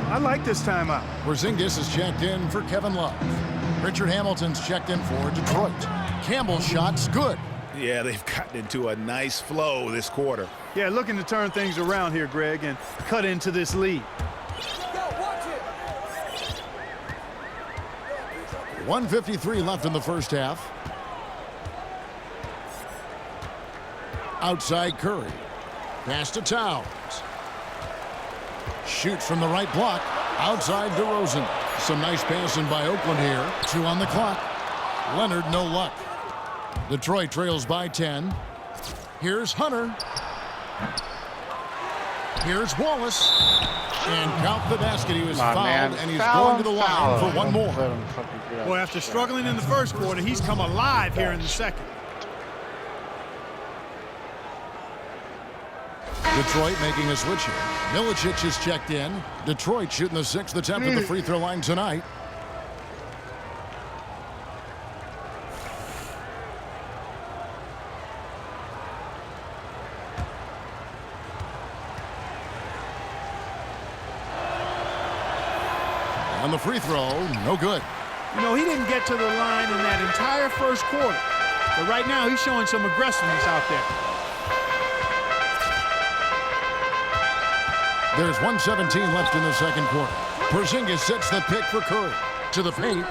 I like this timeout. Porzingis is checked in for Kevin Love. Richard Hamilton's checked in for Detroit. Campbell's shot's good. Yeah, they've gotten into a nice flow this quarter. Yeah, looking to turn things around here, Greg, and cut into this lead. 1:53 left in the first half. Outside Curry. Pass to Towns. Shoots from the right block. Outside DeRozan. Some nice passing by Oakland here. 2 on the clock. Leonard, no luck. Detroit trails by 10. Here's Hunter. Here's Wallace. And count the basket. He was fouled, and he's going to the line for one more. Well, after struggling in the first quarter, he's come alive here in the second. Detroit making a switch here. Milicic is checked in. Detroit shooting the 6th attempt at the free throw line tonight. On the free throw, no good. You know, he didn't get to the line in that entire first quarter. But right now, he's showing some aggressiveness out there. There's 1:17 left in the second quarter. Porzingis sets the pick for Curry. To the paint.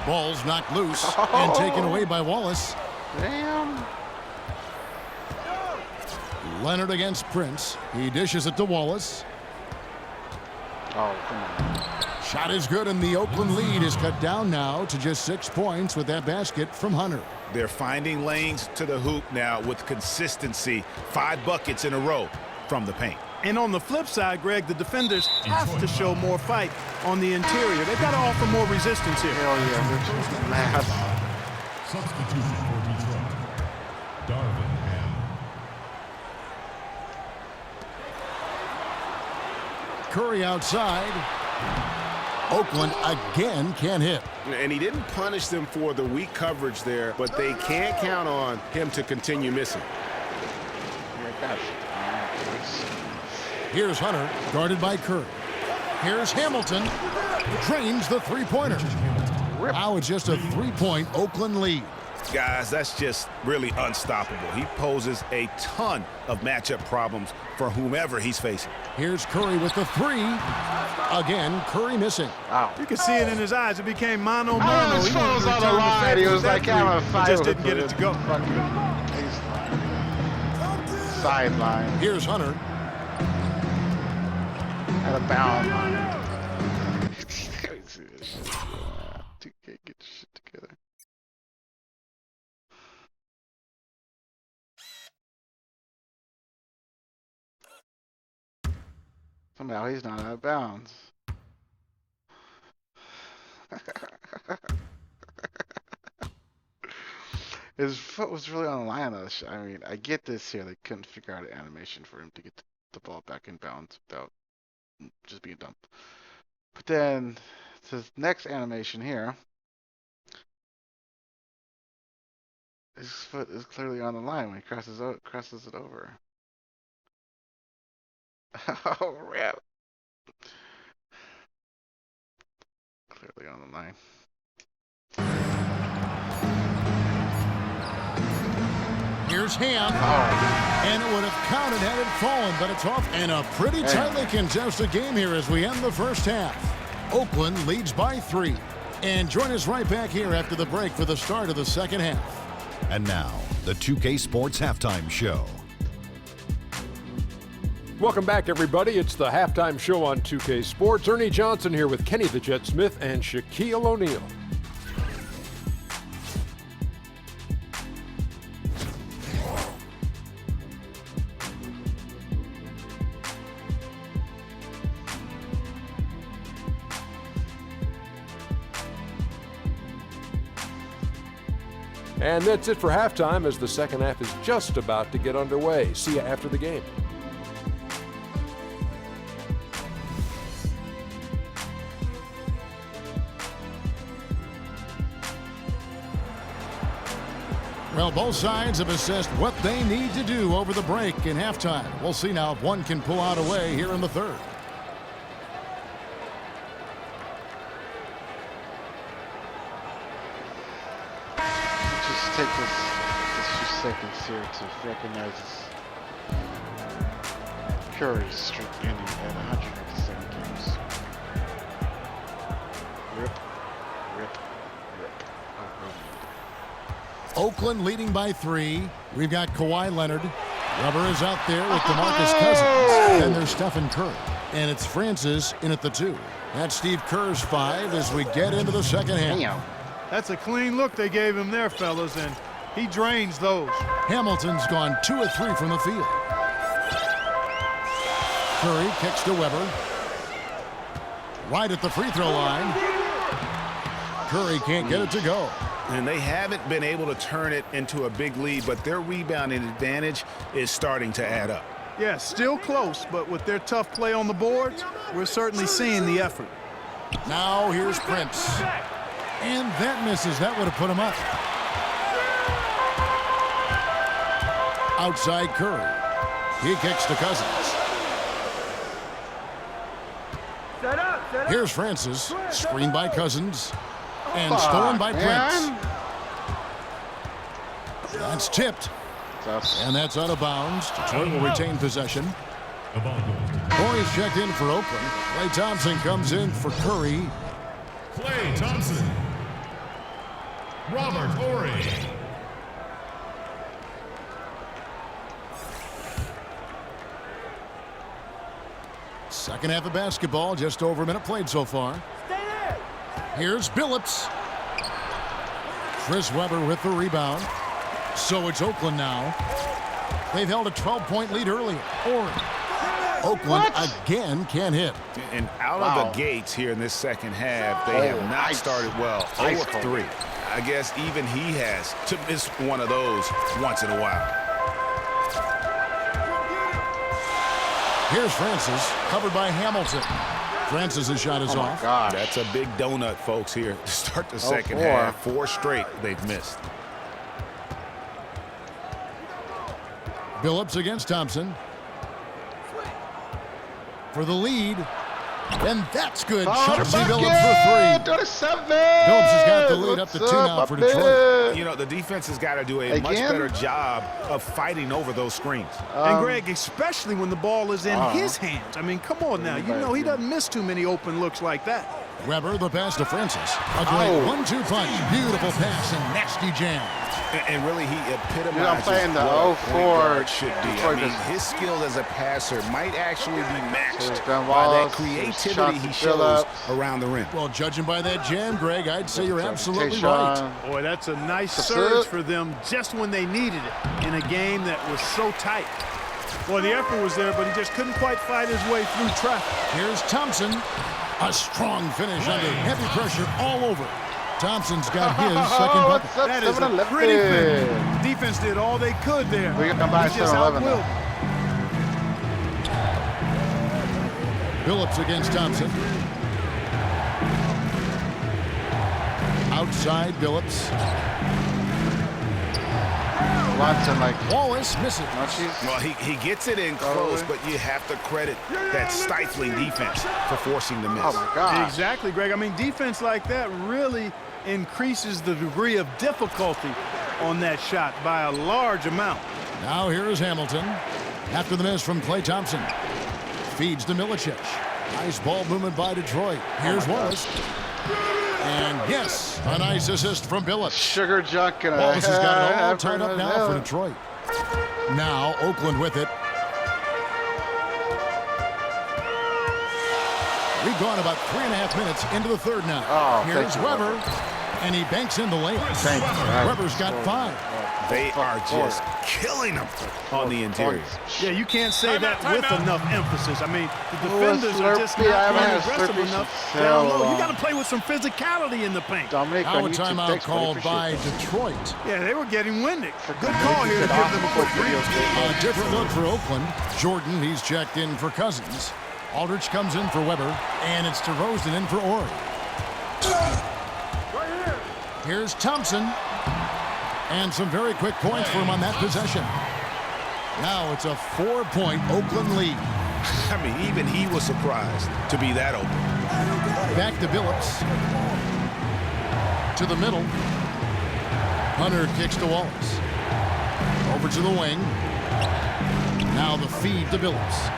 Ball's knocked loose and taken away by Wallace. Damn. Leonard against Prince. He dishes it to Wallace. Oh, come on. Shot is good, and the Oakland lead is cut down now to just 6 points with that basket from Hunter. They're finding lanes to the hoop now with consistency. 5 buckets in a row from the paint. And on the flip side, Greg, the defenders have to show more fight on the interior. They've got to offer more resistance here. Hell yeah, they're just mad. Substitution for Detroit. Darvin Ham. Curry outside. Oakland again can't hit. And he didn't punish them for the weak coverage there, but they can't count on him to continue missing. Here's Hunter, guarded by Curry. Here's Hamilton. Drains the three-pointer. Now it's just a 3-point Oakland lead. Guys, that's just really unstoppable. He poses a ton of matchup problems for whomever he's facing. Here's Curry with the 3. Again, Curry missing. Wow. You can see it in his eyes. It became mano-mano. His phone's on the line. He was like, I'm a fight. Just didn't get it to go. Sideline. Here's Hunter. At a bound line. 2K, get your shit together. Somehow he's not out of bounds. His foot was really on the line though. I mean, I get this here. They couldn't figure out an animation for him to get the ball back in bounds without just being dumb. But then the next animation here, his foot is clearly on the line when he crosses it over. Oh, rip. Clearly on the line. Here's Ham. And it would have counted had it fallen, but it's off. And a pretty tightly contested game here as we end the first half. Oakland leads by 3. And join us right back here after the break for the start of the second half. And now, the 2K Sports Halftime Show. Welcome back, everybody. It's the halftime show on 2K Sports. Ernie Johnson here with Kenny the Jet Smith and Shaquille O'Neal. And that's it for halftime as the second half is just about to get underway. See you after the game. Well, both sides have assessed what they need to do over the break in halftime. We'll see now if one can pull out a way here in the third. Just take this few seconds here to recognize this Curry's streak ending at 157 games. Rip. Oakland leading by 3. We've got Kawhi Leonard. Rubber is out there with DeMarcus Cousins. And there's Stephen Curry. And it's Francis in at the 2. That's Steve Kerr's 5 as we get into the second half. That's a clean look they gave him there, fellas, and he drains those. Hamilton's gone 2 of 3 from the field. Curry kicks to Weber. Right at the free throw line. Curry can't get it to go. And they haven't been able to turn it into a big lead, but their rebounding advantage is starting to add up. Yeah, still close, but with their tough play on the boards, we're certainly seeing the effort. Now here's Prince. And that misses. That would have put him up. Outside Curry. He kicks to Cousins. Here's Francis. Screened by Cousins. And stolen by Prince. That's tipped. And that's out of bounds. Detroit will retain possession. Corey's checked in for Oakland. Klay Thompson comes in for Curry. Klay Thompson. Robert Horry. Second half of basketball, just over a minute played so far. Here's Billups. Chris Webber with the rebound. So it's Oakland now. They've held a 12-point lead earlier. Oakland again can't hit. And out of the gates here in this second half, they have not started well. 0 of 3. I guess even he has to miss one of those once in a while. Here's Francis, covered by Hamilton. Francis' shot is off. That's a big donut, folks, here to start the second half. 4 straight they've missed. Billups against Thompson. For the lead. And that's good. Chauncey Billups for 3. Billups has got the lead up to 2 now for Detroit. You know, the defense has got to do a much better job of fighting over those screens. And Greg, especially when the ball is in his hands. I mean, come on now. You know he doesn't miss too many open looks like that. Weber, the pass to Francis. A great 1-2 punch. Beautiful pass and nasty jam. And really, he epitomizes what a point guard should be. I mean, his skills as a passer might actually be matched by that creativity he shows around the rim. Well, judging by that jam, Greg, I'd say you're absolutely right. Boy, that's a nice surge for them just when they needed it in a game that was so tight. Boy, the effort was there, but he just couldn't quite fight his way through traffic. Here's Thompson. A strong finish under heavy pressure all over. Thompson's got his second bucket. That is a pretty finish. Defense did all they could there. We got by 7-11. Billups against Thompson. Outside Billups. Watson, like, Wallace misses. Well, he gets it in close, but you have to credit that stifling defense for forcing the miss. Oh, my God. Exactly, Greg. I mean, defense like that really increases the degree of difficulty on that shot by a large amount. Now here is Hamilton. After the miss from Klay Thompson. Feeds to Milicic. Nice ball movement by Detroit. Here's Wallace. And yes, a nice assist from Billups. Sugar junk and Wallace has got it all tied up now for Detroit. Now Oakland with it. We've gone about 3.5 minutes into the third now. Oh, here's Weber, and he banks in the layup. Weber's got 5. They are just killing them on the interior. Yeah, you can't say that with enough emphasis. I mean, the defenders are just not being aggressive enough down low. You got to play with some physicality in the paint. Dominic, now a timeout called by Detroit. Yeah, they were getting winded. Good call here to give them a quick break. A different look for Oakland. Jordan, he's checked in for Cousins. Aldridge comes in for Weber, and it's DeRozan in for Ori. Here's Thompson. And some very quick points for him on that possession. Now it's a 4-point Oakland lead. I mean, even he was surprised to be that open. Back to Billups. To the middle. Hunter kicks to Wallace. Over to the wing. Now the feed to Billups.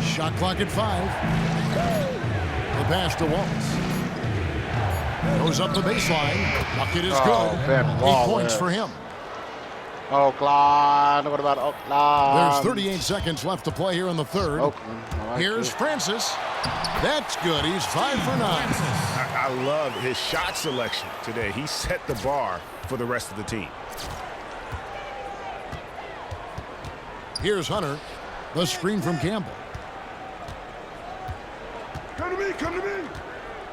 Shot clock at 5. The pass to Wallace. Goes up the baseline. Bucket is good. 8 points for him. Oakland. What about Oakland? There's 38 seconds left to play here in the third. Oakland. Here's Francis. That's good. He's 5 for 9. I love his shot selection today. He set the bar for the rest of the team. Here's Hunter. The screen from Campbell. Come to me, come to me.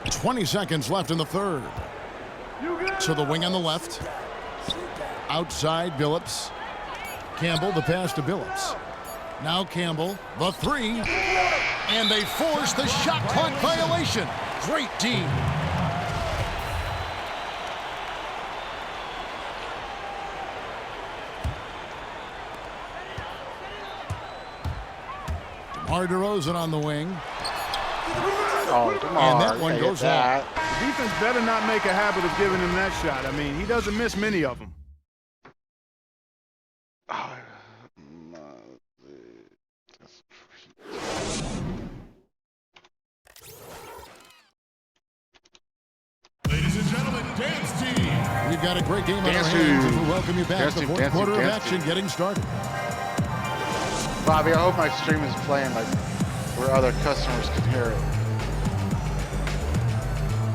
20 seconds left in the third. To the wing on the left. Outside Billups. Campbell, the pass to Billups. Now Campbell, the 3. And they force the shot clock violation. Great team. DeMar DeRozan on the wing. Oh, and that one goes out. The defense better not make a habit of giving him that shot. I mean, he doesn't miss many of them. Ladies and gentlemen, dance team. We've got a great game on our hands, and we welcome you back to the fourth quarter of action getting started. Bobby, I hope my stream is playing like where other customers can hear it.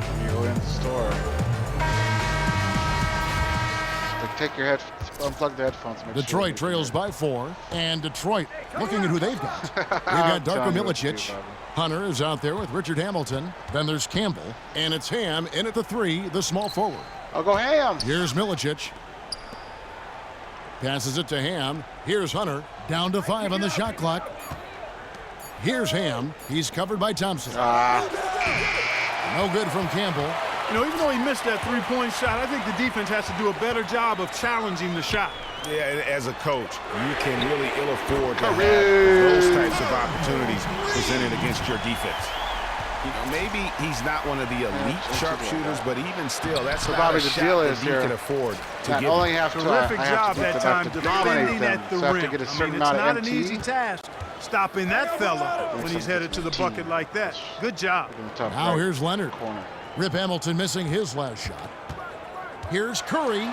When you go in the store. Like, take your unplug the headphones. Detroit trails by 4, and Detroit looking at who they've got. They've got Darko Milicic. Hunter is out there with Richard Hamilton. Then there's Campbell, and it's Ham in at the 3, the small forward. I'll go Ham. Here's Milicic. Passes it to Ham. Here's Hunter. Down to 5 on the shot clock. Here's Ham. He's covered by Thompson. No good from Campbell. You know, even though he missed that 3-point shot, I think the defense has to do a better job of challenging the shot. Yeah, as a coach, you can really ill afford to have those types of opportunities presented against your defense. You know, maybe he's not one of the elite sharpshooters, but even still, that's not a shot that he can afford to get. Only have to, terrific job that time defending at the rim. I mean, it's not an easy task stopping that fella when he's headed to the bucket like that. Good job. Now here's Leonard. Rip Hamilton missing his last shot. Here's Curry.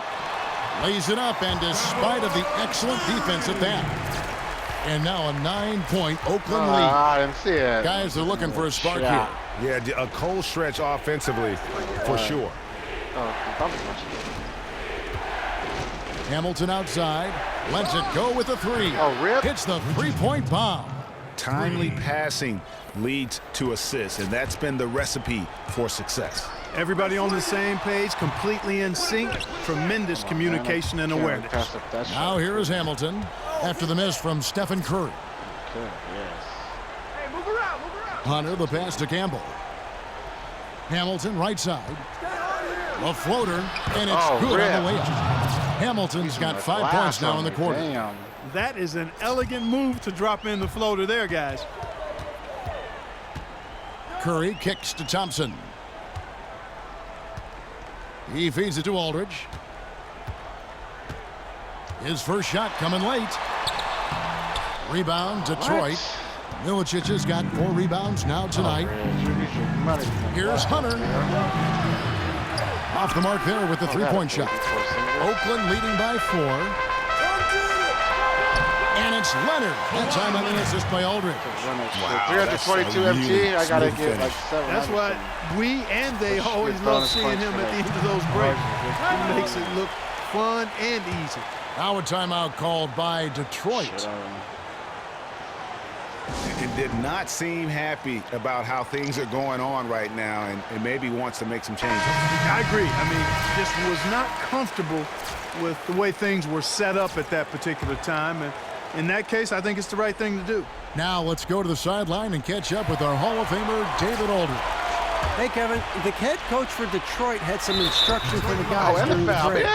Lays it up, and despite of the excellent defense at that. And now a 9-point Oakland lead. I didn't see it. Guys are looking for a spark here. Yeah, a cold stretch offensively, for sure. Hamilton outside. Lets it go with the 3. Rip. Hits the 3-point bomb. Timely passing leads to assists, and that's been the recipe for success. Everybody on the same page, completely in sync. Tremendous communication and awareness. Now here is Hamilton after the miss from Stephen Curry. Hey, move around, move around. Hunter, the pass to Campbell. Hamilton, right side. A floater, and it's good on the layup. Hamilton's got 5 points now in the quarter. Damn. That is an elegant move to drop in the floater there, guys. Curry kicks to Thompson. He feeds it to Aldridge. His first shot coming late. Rebound, Detroit. Milicic has got 4 rebounds now tonight. Here's Hunter. Off the mark there with the three-point shot. Oakland leading by 4. And it's Leonard. That time on the assist by Aldridge. Wow, 322 MT. I gotta get like 7. That's why we and they always love seeing him at the end of those breaks. He makes it look fun and easy. Now a timeout called by Detroit. And did not seem happy about how things are going on right now, and maybe wants to make some changes. I agree. I mean, just was not comfortable with the way things were set up at that particular time. And in that case, I think it's the right thing to do. Now let's go to the sideline and catch up with our Hall of Famer, David Aldridge. Hey, Kevin, the head coach for Detroit had some instruction for the guys during the break.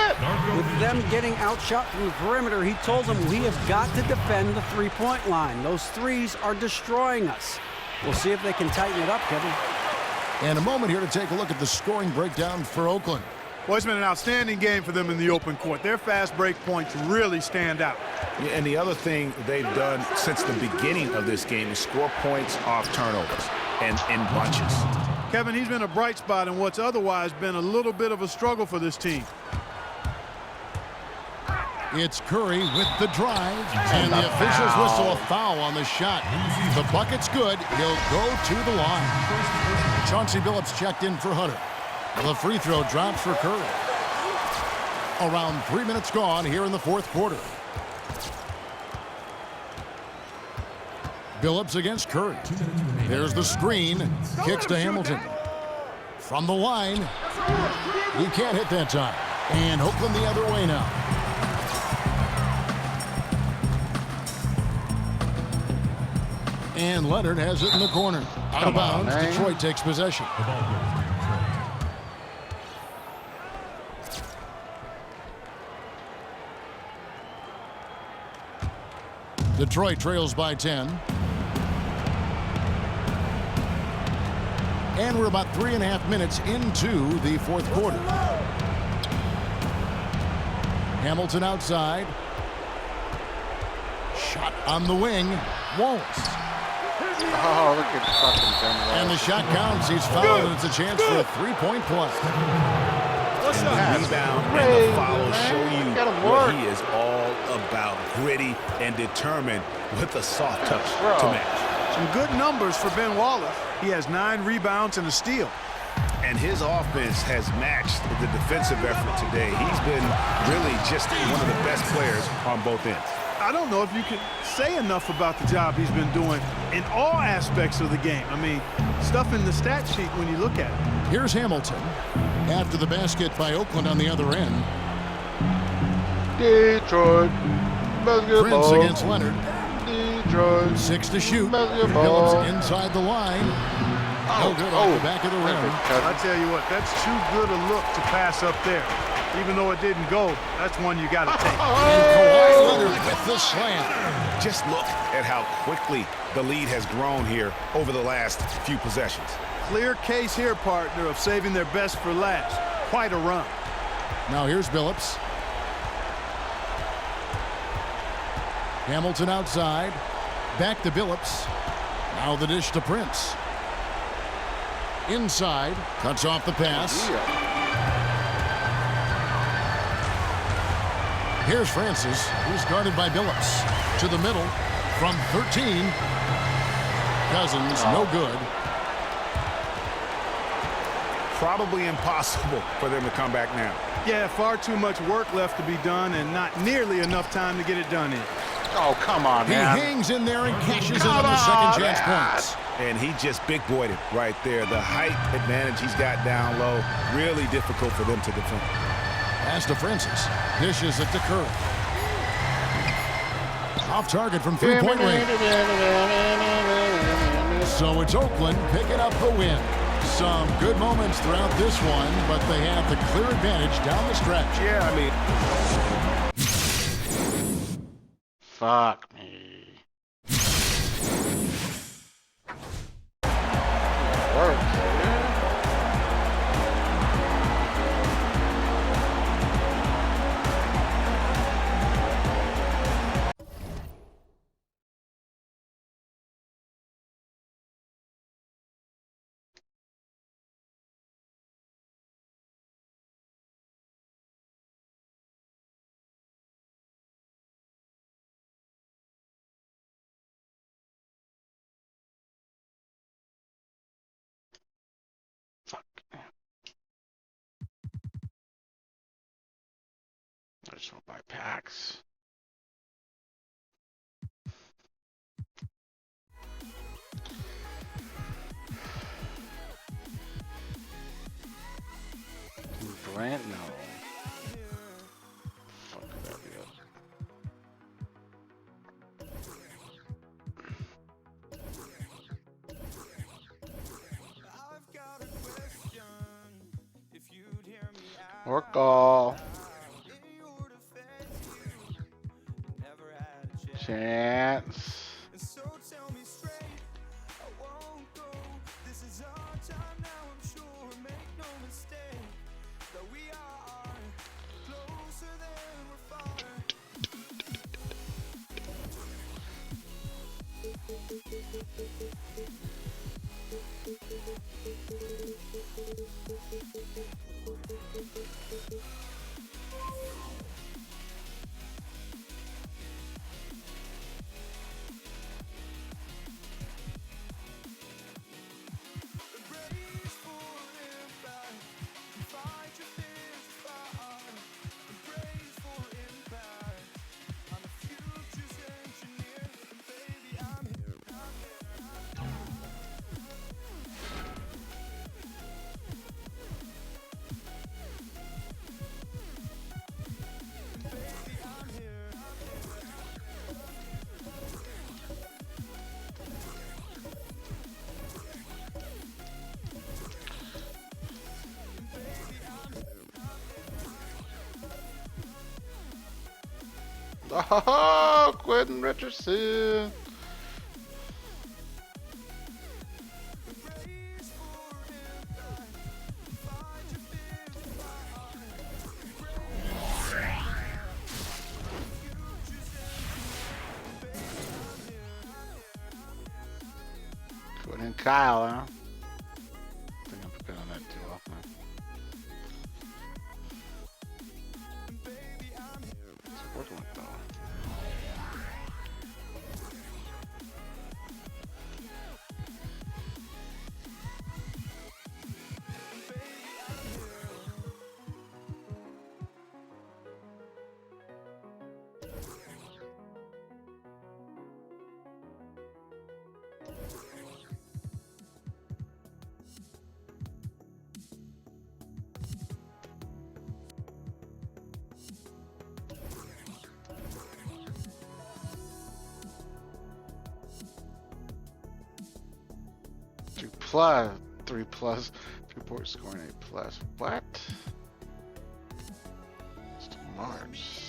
With them getting outshot from the perimeter, he told them we have got to defend the three-point line. Those threes are destroying us. We'll see if they can tighten it up, Kevin. And a moment here to take a look at the scoring breakdown for Oakland. Well, it's been an outstanding game for them in the open court. Their fast break points really stand out. Yeah, and the other thing they've done since the beginning of this game is score points off turnovers and in bunches. Kevin, he's been a bright spot in what's otherwise been a little bit of a struggle for this team. It's Curry with the drive, and the officials whistle a foul on the shot. The bucket's good. He'll go to the line. Chauncey Billups checked in for Hunter. The free throw drops for Curry. Around 3 minutes gone here in the fourth quarter. Billups against Curry. There's the screen. Kicks to Hamilton. From the line. He can't hit that time. And Oakland the other way now. And Leonard has it in the corner. Out of bounds. Detroit takes possession. Detroit trails by 10. And we're about 3.5 minutes into the fourth quarter. Hamilton outside. Shot on the wing. Won't. Oh, look at fucking Denver. And the shot counts. He's fouled, and it's a chance for a three-point play. The rebound and the foul show you what he is all about. Gritty and determined with a soft touch to match. Some good numbers for Ben Wallace. He has 9 rebounds and a steal. And his offense has matched the defensive effort today. He's been really just one of the best players on both ends. I don't know if you can say enough about the job he's been doing in all aspects of the game. I mean, stuff in the stat sheet when you look at it. Here's Hamilton. After the basket by Oakland on the other end. Detroit. Prince against Leonard. Detroit. 6 to shoot. Basketball. Phillips inside the line. No good off the back of the rim. I tell you what, that's too good a look to pass up there. Even though it didn't go, that's one you got to take. And Kawhi Leonard with the slam. Just look at how quickly the lead has grown here over the last few possessions. Clear case here, partner, of saving their best for last. Quite a run. Now here's Billups. Hamilton outside. Back to Billups. Now the dish to Prince. Inside. Cuts off the pass. Here's Francis, who's guarded by Billups. To the middle. From 13. Cousins, no good. Probably impossible for them to come back now. Yeah, far too much work left to be done and not nearly enough time to get it done in. Oh, come on, man. He hangs in there and cashes in on the second chance points. And he just big boyed it right there. The height advantage he's got down low, really difficult for them to defend. Pass to Francis. Dishes it to Curry. Off target from three-point range. So it's Oakland picking up the win. Some good moments throughout this one, but they have the clear advantage down the stretch. Yeah, I mean, Fuck me. Works, yeah. Fuck. I just want to buy packs. Brand? No. Fuck that be up. Work all. Chance. Oh, Quentin Richardson. Quentin Kyle, huh? I think I'm picking on that too often. It's working with though. Three plus, 3 points scoring A plus. What? It's too much.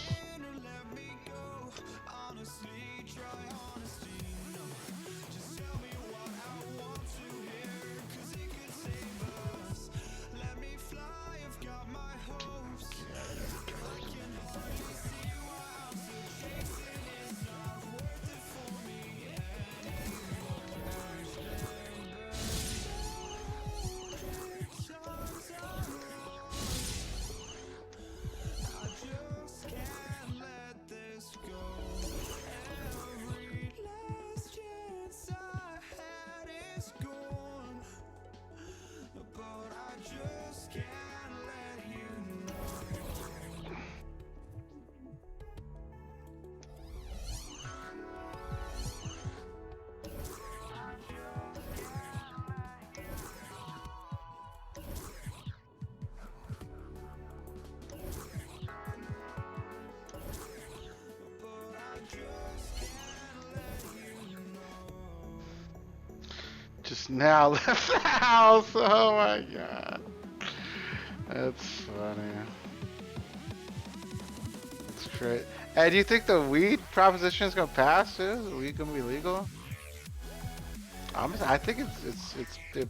just now left the house. Oh my god. That's funny. That's great. Hey, do you think the weed proposition is gonna pass too? Is weed gonna be legal? I think it,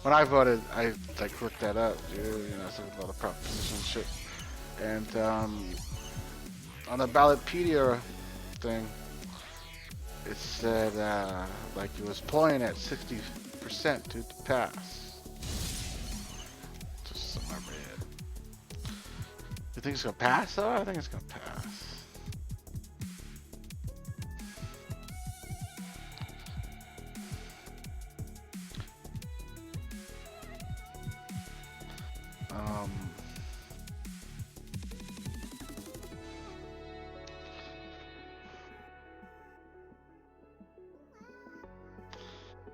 when I voted, I like looked that up, dude. You know, I looked at all the proposition shit, and on the Ballotpedia thing, it said like it was pulling at 60% to pass. Just something I read. You think it's gonna pass though? I think it's gonna pass.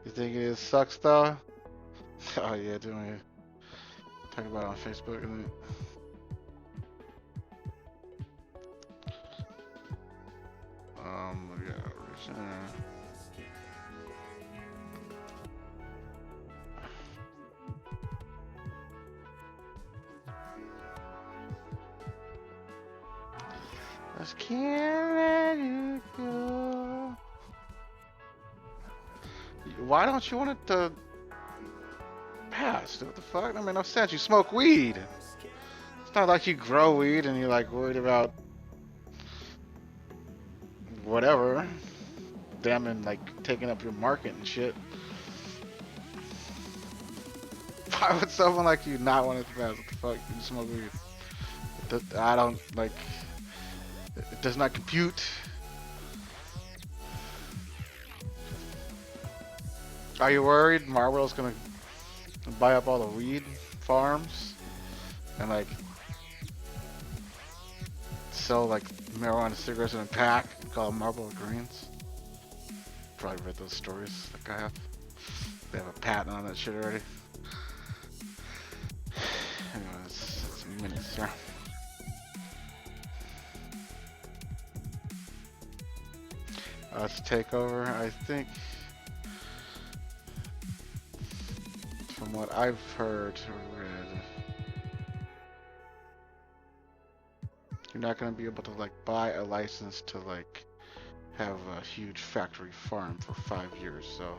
You think it sucks though? Oh yeah, doing it. Talk about it on Facebook, isn't it? Yeah, just can't let you go. Why don't you want it to pass? What the fuck? I mean, no sense. You smoke weed. It's not like you grow weed and you're like worried about whatever. Them and like taking up your market and shit. Why would someone like you not want it to pass? What the fuck? You smoke weed. I don't like. It does not compute. Are you worried Marlboro's gonna buy up all the weed farms and like sell like marijuana cigarettes in a pack and call them Marlboro Greens? Probably read those stories like I have. They have a patent on that shit already. Anyways, it's minutes here. Let's take over. I think from what I've heard or read, you're not going to be able to like buy a license to like have a huge factory farm for 5 years. So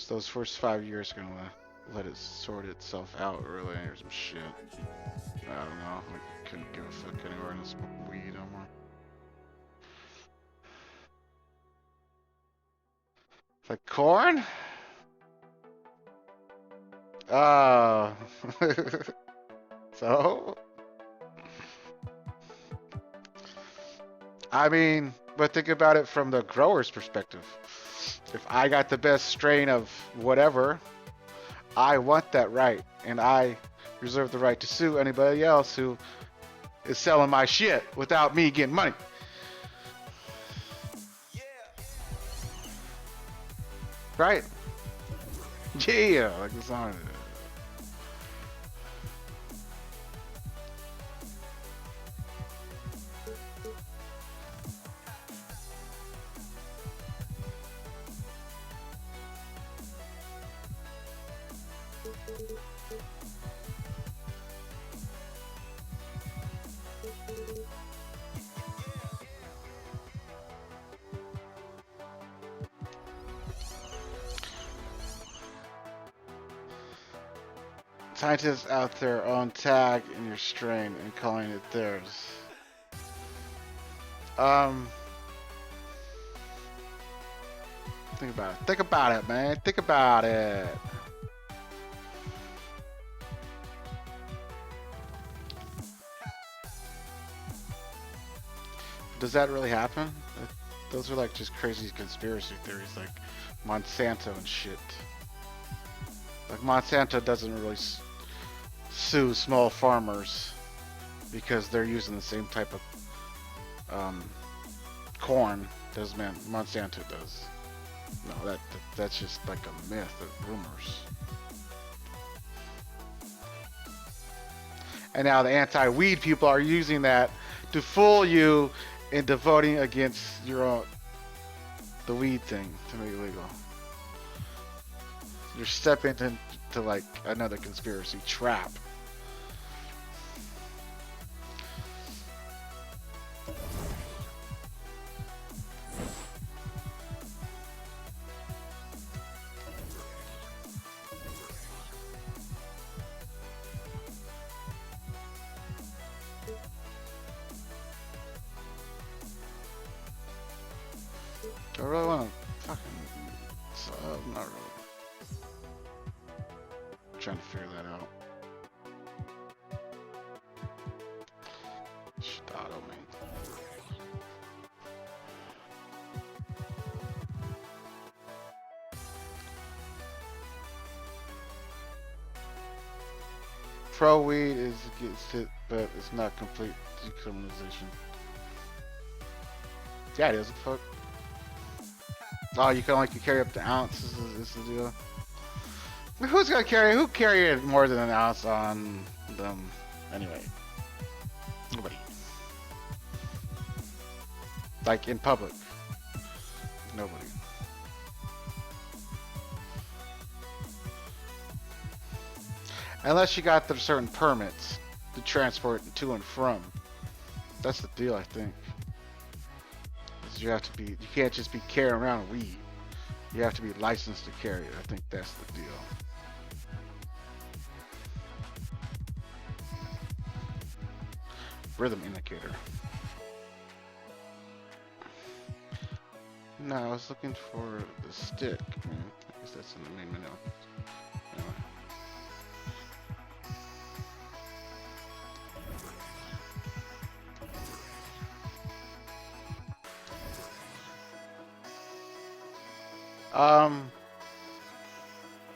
those first 5 years are going to let it sort itself out really, or some shit. I don't know. I couldn't give a fuck anymore and smoke weed no more. Like corn? Oh. So? I mean, but think about it from the grower's perspective. If I got the best strain of whatever, I want that right. And I reserve the right to sue anybody else who is selling my shit without me getting money. Right? Yeah, like the song. Scientists out there own tag in your strain and calling it theirs. Think about it. Think about it, man. Think about it. Does that really happen? Those are like just crazy conspiracy theories, like Monsanto and shit. Like Monsanto doesn't really sue small farmers because they're using the same type of corn as Monsanto does. No, that's just like a myth of rumors. And now the anti-weed people are using that to fool you into voting against your own the weed thing to make it legal. You're stepping into like another conspiracy trap. I really want to fucking. Not really. I'm trying to figure that out. Should auto me. Pro weed is gets it, but it's not complete decriminalization. Yeah, it is. Fuck. Oh, you can only carry up to ounces. Is the deal? Who's gonna carry? Who carried more than an ounce on them? Anyway, nobody. Like in public, nobody. Unless you got the certain permits to transport to and from. That's the deal, I think. You have to be, you can't just be carrying around weed. You have to be licensed to carry it. I think that's the deal. Rhythm indicator. No, I was looking for the stick. I guess that's in the main menu. Anyway.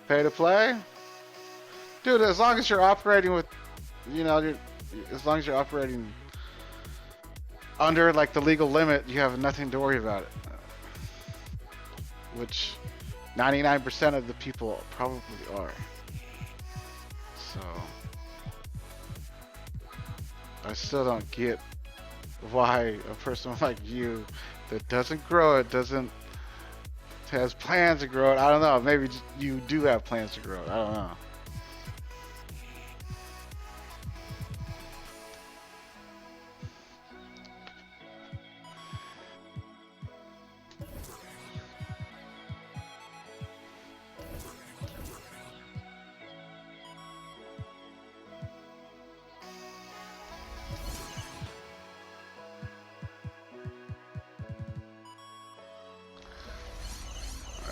Pay to play? Dude, as long as you're operating with, you know, as long as you're operating under like the legal limit, you have nothing to worry about it. Which 99% of the people probably are. So I still don't get why a person like you that doesn't grow it, has plans to grow it. I don't know. Maybe you do have plans to grow it. I don't know.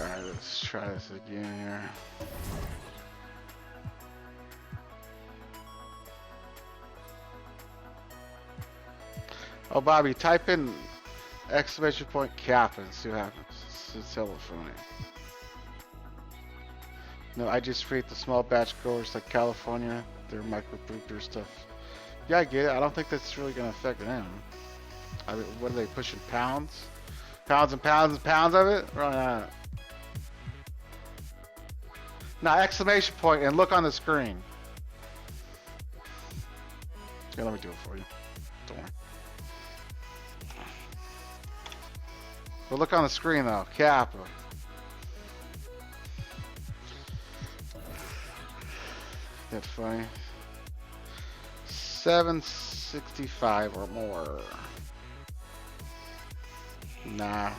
Alright, let's try this again here. Oh, Bobby, type in exclamation point cap and see what happens. It's hella funny. No, I just rate the small batch growers like California, their micro-breeder stuff. Yeah, I get it. I don't think that's really going to affect them. I mean, what are they pushing? Pounds? Pounds and pounds and pounds of it? Right on. Now, exclamation point and look on the screen. Here, let me do it for you. Don't worry. But look on the screen though. Kappa. That's funny. 765 or more. Nah.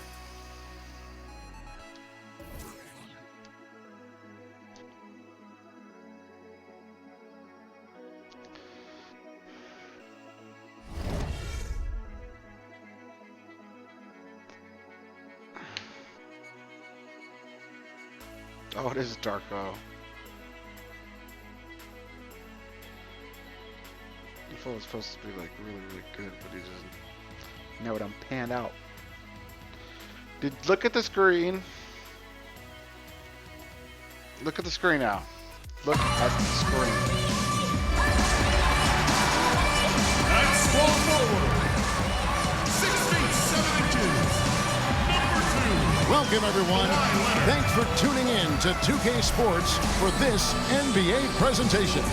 Oh, it is Darko. I thought it was supposed to be like really, really good, but he doesn't. You know what? I'm panned out. Look at the screen. Look at the screen now. Look at the screen. And small forward, 6 feet 7 inches, number 2. Welcome, everyone. Thanks for tuning in to 2K Sports for this NBA presentation.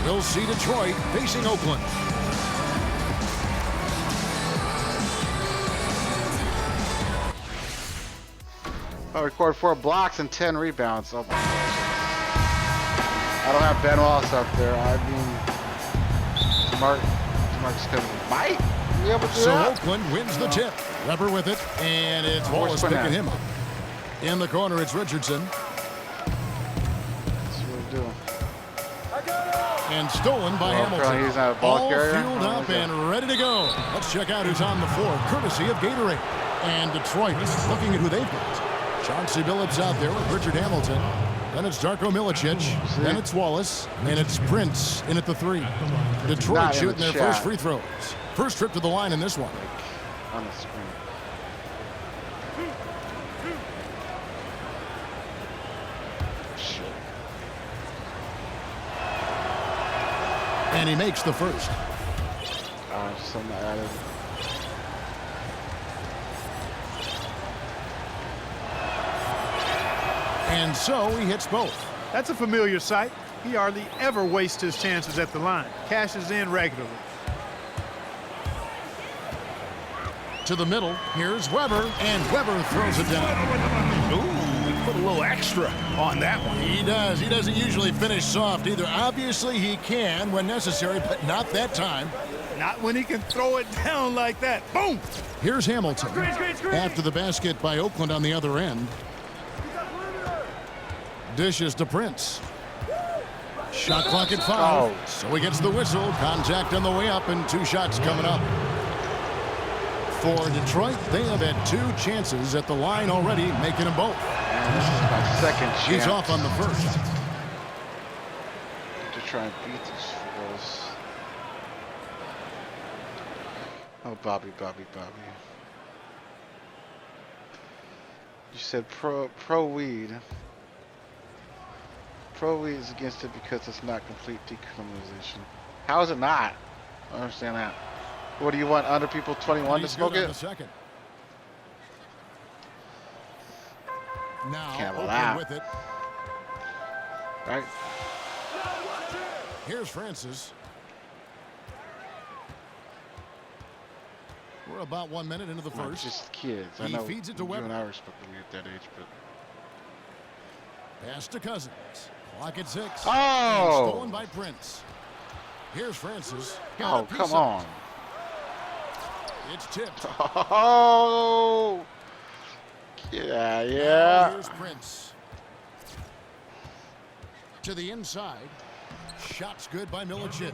We'll see Detroit facing Oakland. I record 4 blocks and 10 rebounds. Oh my gosh. I don't have Ben Wallace up there. I mean, Mark's might be able to do so that. Oakland wins the tip. Weber with it, and it's Wallace picking him up. In the corner, it's Richardson. That's what we're doing. And stolen by Hamilton. He's not a ball all carrier. fueled up and ready to go. Let's check out who's on the floor, courtesy of Gatorade. And Detroit looking at who they've got. Chauncey Billups out there with Richard Hamilton. Then it's Darko Milicic. Then it's Wallace. And it's Prince in at the 3. Detroit shooting their first free throws. First trip to the line in this one. On the screen. Shit. And he makes the first. Something added. And so he hits both. That's a familiar sight. He hardly ever wastes his chances at the line. Cashes in regularly. To the middle, here's Weber, and Weber throws it down. Ooh, he put a little extra on that one. He does. He doesn't usually finish soft either. Obviously, he can when necessary, but not that time. Not when he can throw it down like that. Boom! Here's Hamilton. After the basket by Oakland on the other end. Dishes to Prince. Shot clock at 5. So he gets the whistle. Contact on the way up, and 2 shots coming up. For Detroit, they have had 2 chances at the line already, making them both. And this is my second chance. He's off on the first. To try and beat these fools. Oh, Bobby. You said pro weed. Pro weed is against it because it's not complete decriminalization. How is it not? I don't understand that. What do you want? Under people 21 to smoke it? Now Can't Oakland allow. with it. Right? Here's Francis. We're about 1 minute into the first. Just kids. I He know feeds it to you Weber. and I respect them at that age, but Pass to Cousins. Clock at 6. Oh! And stolen by Prince. Here's Francis. Got a piece come of on. it. It's tipped. Oh! Yeah. Now here's Prince. To the inside. Shots good by Milicic.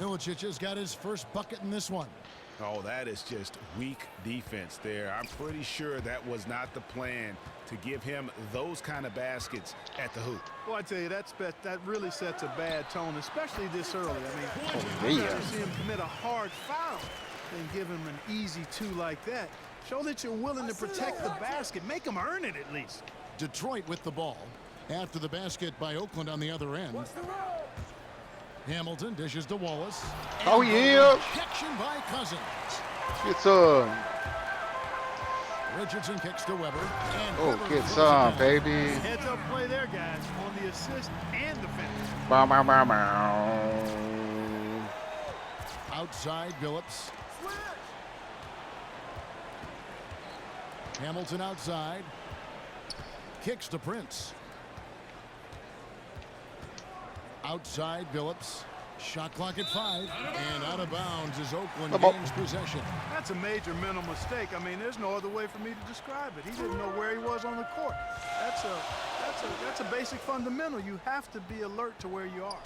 Milicic has got his first bucket in this one. Oh, that is just weak defense there. I'm pretty sure that was not the plan to give him those kind of baskets at the hoop. Well, I tell you, that really sets a bad tone, especially this early. I mean, yeah. I'd rather see him commit a hard foul than give him an easy 2 like that. Show that you're willing to protect the basket. Make him earn it at least. Detroit with the ball. After the basket by Oakland on the other end. Hamilton dishes to Wallace. Oh, yeah. Protection by Cousins. Get some. Richardson kicks to Weber. And Oh, Weber get throws some, it down. baby. Heads up play there, guys, on the assist and the finish. Bow, bow, bow, bow. Outside, Billups. Hamilton outside. Kicks to Prince. Outside, Billups. Shot clock at 5. And out of bounds as Oakland gains possession. That's a major mental mistake. I mean, there's no other way for me to describe it. He didn't know where he was on the court. That's a basic fundamental. You have to be alert to where you are.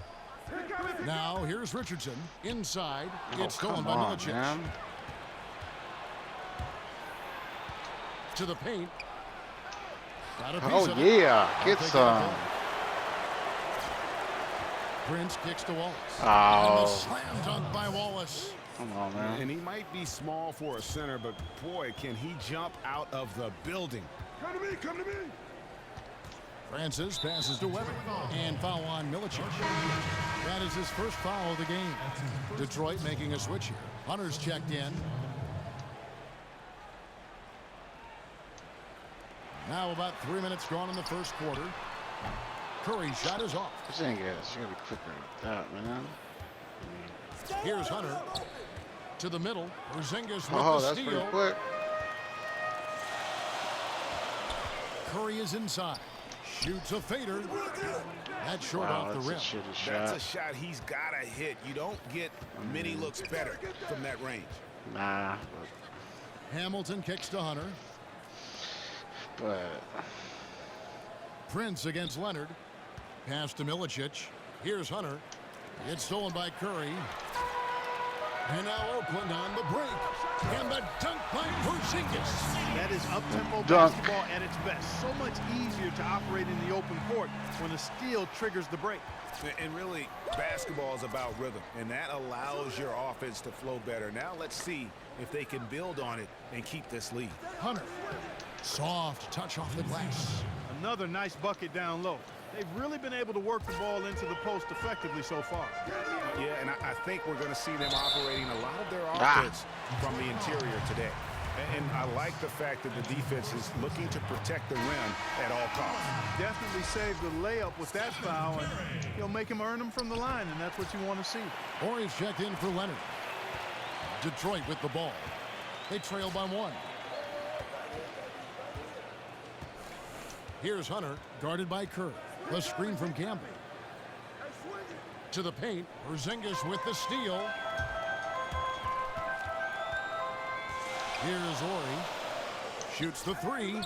Now, here's Richardson. Inside. Oh, It's stolen come by on, Milicic. man. To the paint. Got a piece Oh, of it. yeah. I'll Get take it some. up. Prince kicks to Wallace. And Oh. the slam dunk by Wallace. Come on, man. And he might be small for a center, but boy, can he jump out of the building. Come to me, come to me. Francis passes to Weber. And foul on Milicic. That is his first foul of the game. Detroit making a switch here. Hunter's checked in. Now about 3 minutes gone in the first quarter. Curry's shot is off. This ain't good. It's gonna be quicker than that, man. Here's Hunter. To the middle. Porzingis with Oh, the that's steal. pretty quick. Curry is inside. Shoots a fader. That's short off the rim. That's a shot he's got to hit. You don't get many looks better from that range. Nah. Hamilton kicks to Hunter. But Prince against Leonard. Pass to Milicic. Here's Hunter. It's stolen by Curry. And now Oakland on the break. And the dunk by Porzingis. That is up-tempo basketball at its best. So much easier to operate in the open court when a steal triggers the break. And really, basketball is about rhythm, and that allows your offense to flow better. Now let's see if they can build on it and keep this lead. Hunter. Soft touch off the glass. Another nice bucket down low. They've really been able to work the ball into the post effectively so far. Yeah, and I think we're going to see them operating a lot of their offense from the interior today. And I like the fact that the defense is looking to protect the rim at all costs. Definitely save the layup with that foul, and he'll make him earn them from the line, and that's what you want to see. Horry's checked in for Leonard. Detroit with the ball. They trail by 1. Here's Hunter, guarded by Curry. The screen from Campbell. To the paint, Porzingis with the steal. Here's Horry. Shoots the 3.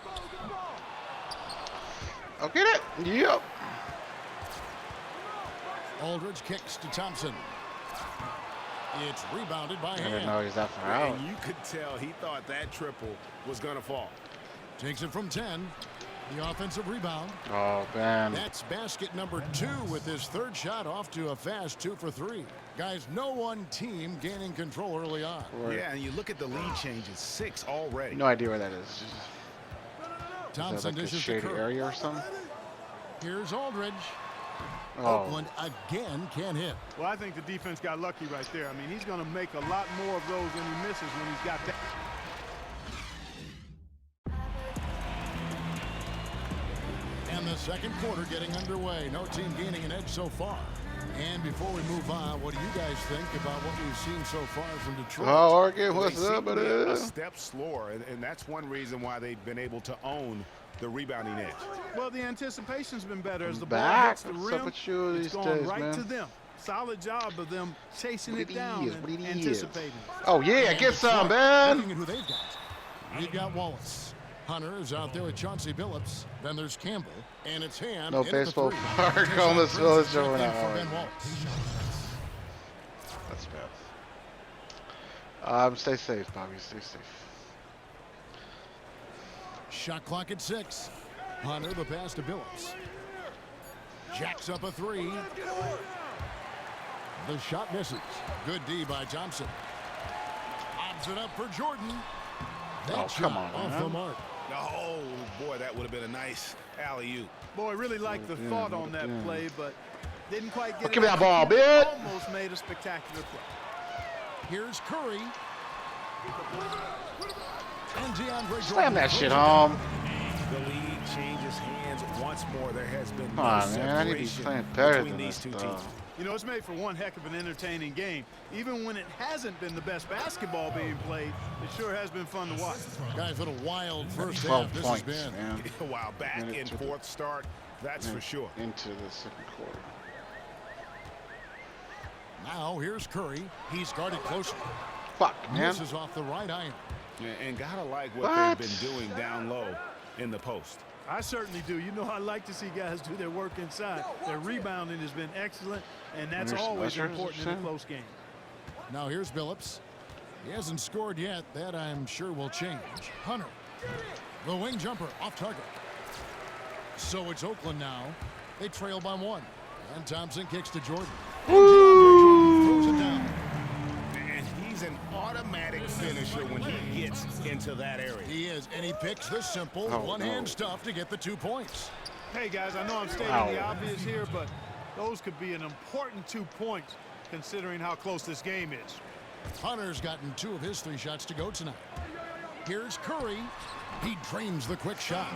I'll get it. Yep. Aldridge kicks to Thompson. It's rebounded by I didn't Hand. know he's that far out. And you could tell he thought that triple was going to fall. Takes it from 10. The offensive rebound. Oh, man. That's basket number 2 with his third shot off to a fast 2 for 3. Guys, no one team gaining control early on. Yeah, and you look at the lead changes, 6 already. No idea where that is. Thompson is that like a dishes to shady Curry. area or something? Here's Aldridge. Oh. Oakland again can't hit. Well, I think the defense got lucky right there. I mean, he's going to make a lot more of those than he misses when he's got that. And the second quarter getting underway. No team gaining an edge so far. And before we move on, what do you guys think about what we've seen so far from Detroit? Oh, Oregon, what's They up, seem to be buddy? a step slower, and that's one reason why they've been able to own the rebounding edge. Well, the anticipation's been better as the Back. ball hits the What's rim. up with you It's these going days, right man? to them. Solid job of them chasing What it it down is, what and it is. anticipating. Oh, yeah, get some, man. Looking at who they've got. We've got Wallace. Hunter is out there with Chauncey Billups. Then there's Campbell. And it's Hand. No in at the baseball 3. park on this village Check in over now. for All Ben right. Wallace. That's bad. Stay safe, Bobby. Stay safe. Shot clock at 6. Hunter, the pass to Billups. Jacks up a 3. The shot misses. Good D by Thompson. Lobs it up for Jordan. That Oh, shot come on, off man. the mark. Oh, boy, that would have been a nice alley-oop. Boy, really liked the thought on that play, but didn't quite get it. Give me that ball, executed. bitch. Almost made a spectacular play. Here's Curry. And DeAndre Slam Jordan that shit throws it home. down. The lead changes hands once more. There has been Come no on, man. I need to be separation playing better between than these this, two though. teams. You know, it's made for one heck of an entertaining game. Even when it hasn't been the best basketball being played, it sure has been fun to watch. Guys, what a wild first 12 half this points, has been. man. Wow, back Minute in to the- fourth start, that's for sure. Into the second quarter. Now here's Curry. He's guarded closely. Fuck, man. Misses off the right iron. And gotta like what What? they've been doing down low in the post. I certainly do. You know, I like to see guys do their work inside. Their rebounding has been excellent, and that's always important in a close game. Now here's Billups. He hasn't scored yet. That I'm sure will change. Hunter. The wing jumper off target. So it's Oakland now. They trail by 1. And Thompson kicks to Jordan. And DeAndre Jordan throws it down. And he's an automatic finisher when he gets into that area. He is, and he picks the simple one-hand stuff to get the 2 points. Hey, guys, I know I'm stating the obvious here, but those could be an important 2 points considering how close this game is. Hunter's gotten 2 of his 3 shots to go tonight. Here's Curry. He drains the quick shot.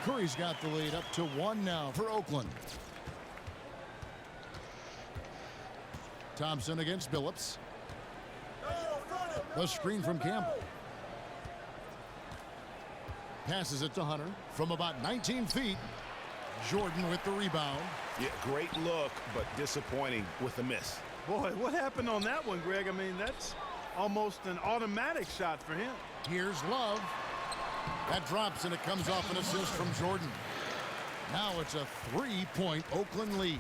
Curry's got the lead up to 1 now for Oakland. Thompson against Billups. The screen from Campbell. Passes it to Hunter from about 19 feet. Jordan with the rebound. Yeah, great look, but disappointing with the miss. Boy, what happened on that one, Greg? I mean, that's almost an automatic shot for him. Here's Love. That drops, and it comes off an assist from Jordan. Now it's a 3-point Oakland lead.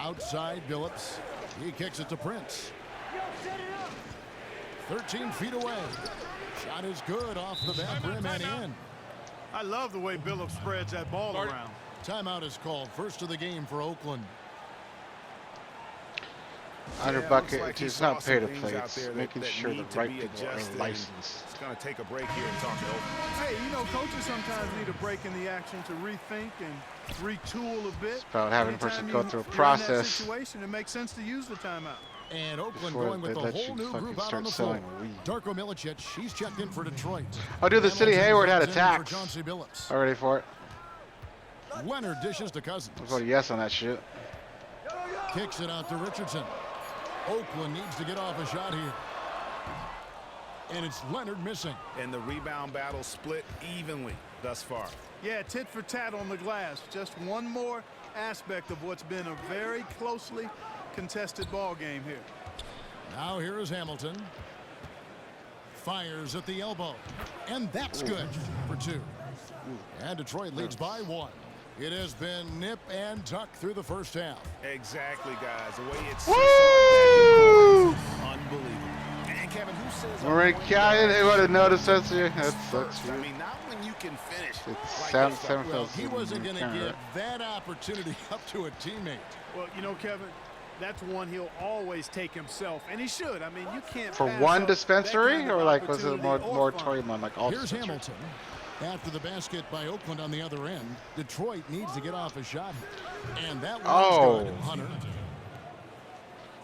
Outside Billups. He kicks it to Prince. 13 feet away. Shot is good off the back rim and in. I love the way Billups spreads that ball around. Timeout is called. First of the game for Oakland. Under bucket, it's not pay to play. It's making sure the right people are licensed. It's going to take a break here and talk it over. Hey, you know, coaches sometimes need a break in the action to rethink and retool a bit. It's about having a person go through a process. In that situation, it makes sense to use the timeout. And Oakland going with the whole new group out on the floor. Darko Milicic, she's checked in for Detroit. Oh, dude, the City Hayward had attacks. I'm ready for it. Leonard dishes to Cousins. I'll vote yes on that shit. Kicks it out to Richardson. Oakland needs to get off a shot here. And it's Leonard missing. And the rebound battle split evenly thus far. Yeah, tit for tat on the glass. Just one more aspect of what's been a very closely contested ball game here. Now here is Hamilton. Fires at the elbow. And that's good for 2. And Detroit leads by 1. It has been nip and tuck through the first half. Exactly, guys. The way it's unbelievable. And Kevin, who says Marin County, they would have noticed us here. That's I mean, not when you can finish. It's well, he wasn't going to give that opportunity up to a teammate. Well, you know, Kevin, that's one he'll always take himself, and he should. I mean, you can't for one dispensary, or like was it a moratorium on like all? Here's Hamilton. After the basket by Oakland on the other end, Detroit needs to get off a shot. And that one's good. Hunter.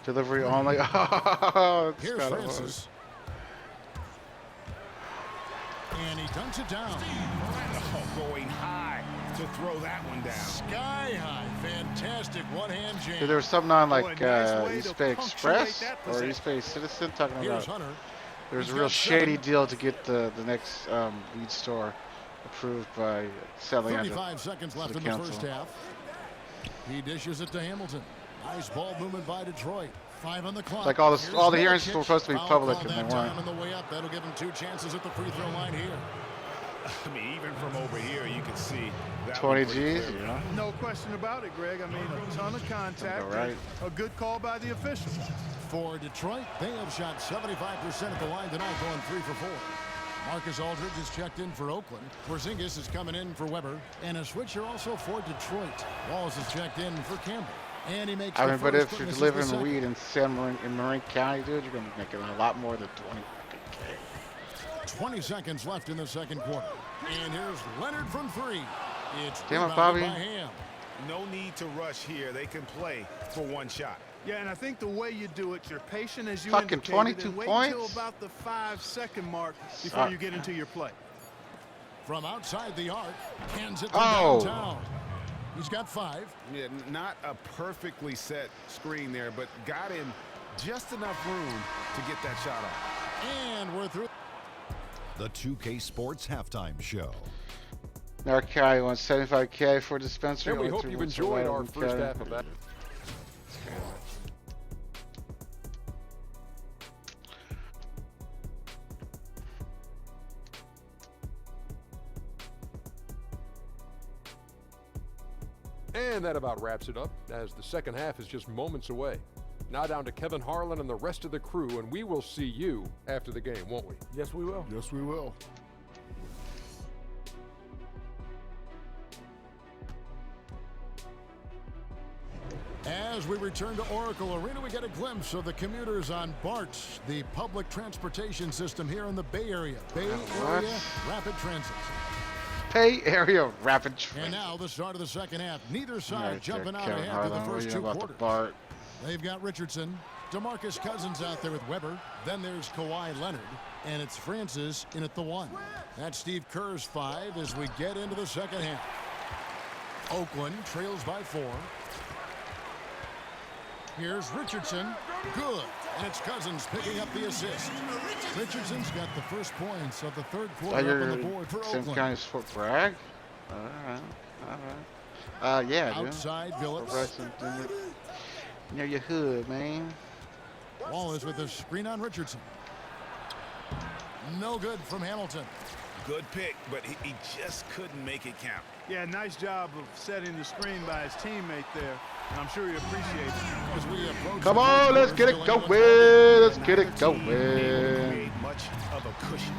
Delivery only. Oh, here's Francis. And he dunks it down. Oh, going high to throw that one down. Sky high. Fantastic one-hand jam. Dude, there was something on like East Bay Express or East Bay Citizen talking about there's a real shady deal to get the next weed store approved by selling. 35 seconds left in the first half. He dishes it to Hamilton. Nice ball movement by Detroit. 5 on the clock. Like all the hearings were supposed to be public, and they weren't. On the way up, that'll give him 2 chances at the free throw line here. I mean, even from over here, you can see that 20 G's. Yeah. No question about it, Greg. I mean, a ton of contact. Right. A good call by the officials. For Detroit, they have shot 75% at the line tonight, going 3 for 4. Marcus Aldridge is checked in for Oakland. Porzingis is coming in for Weber. And a switcher also for Detroit. Walls is checked in for Campbell. And he makes but if you're delivering weed in Marin County, dude, you're going to be making a lot more than 20 seconds left in the second quarter. And here's Leonard from 3. It's damn it, Bobby. By Ham. No need to rush here. They can play for 1 shot. Yeah, and I think the way you do it, you're patient as you fucking indicated, 22 and wait points until about the 5-second mark before you get into your play. From outside the arc, hands it downtown. He's got 5. Yeah, not a perfectly set screen there, but got in just enough room to get that shot off. And we're through. The 2K Sports Halftime Show. Narcotic wants $75K for dispensary. And we hope you've enjoyed our first half of that. And that about wraps it up, as the second half is just moments away. Now down to Kevin Harlan and the rest of the crew, and we will see you after the game, won't we? Yes, we will. Yes, we will. As we return to Oracle Arena, we get a glimpse of the commuters on BART, the public transportation system here in the Bay Area. Bay Area Rapid Transit. Bay Area Rapid Transit. And now the start of the second half. Neither side jumping out ahead through the first 2 quarters. They've got Richardson, DeMarcus Cousins out there with Weber. Then there's Kawhi Leonard. And it's Francis in at the 1. That's Steve Kerr's 5 as we get into the second half. Oakland trails by 4. Here's Richardson. Good. And it's Cousins picking up the assist. Richardson's got the first points of the third quarter up on the board for Same Oakland. kind of sport brag. All right. Yeah, dude. Outside Billups. You know your hood, man. Wallace with a screen on Richardson. No good from Hamilton. Good pick, but he just couldn't make it count. Yeah, nice job of setting the screen by his teammate there. And I'm sure he appreciates it. As we approach Come the on, third let's quarter, get it still going. in Let's get it Able to going. create much of a cushion.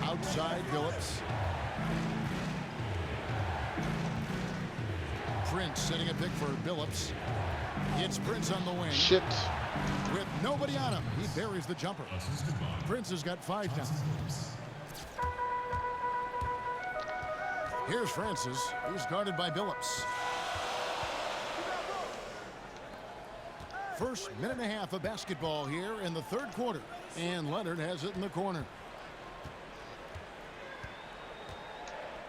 outside Billups. Prince setting a pick for Billups. It's Prince on the wing. Shit. With nobody on him, he buries the jumper. Prince has got 5 now. Here's Francis. He's guarded by Billups. First minute and a half of basketball here in the third quarter. And Leonard has it in the corner.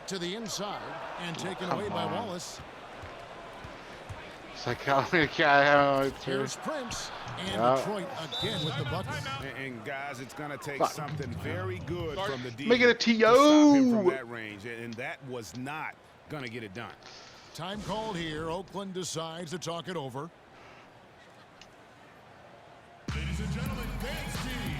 To the inside and taken away by Wallace. It's like how many guys. Here's Prince. And Detroit again with the bucket. And guys, it's going to take something very good from the D. Make it a to TO. stop him from that range, and that was not going to get it done. Time called here. Oakland decides to talk it over. Ladies and gentlemen, dance team.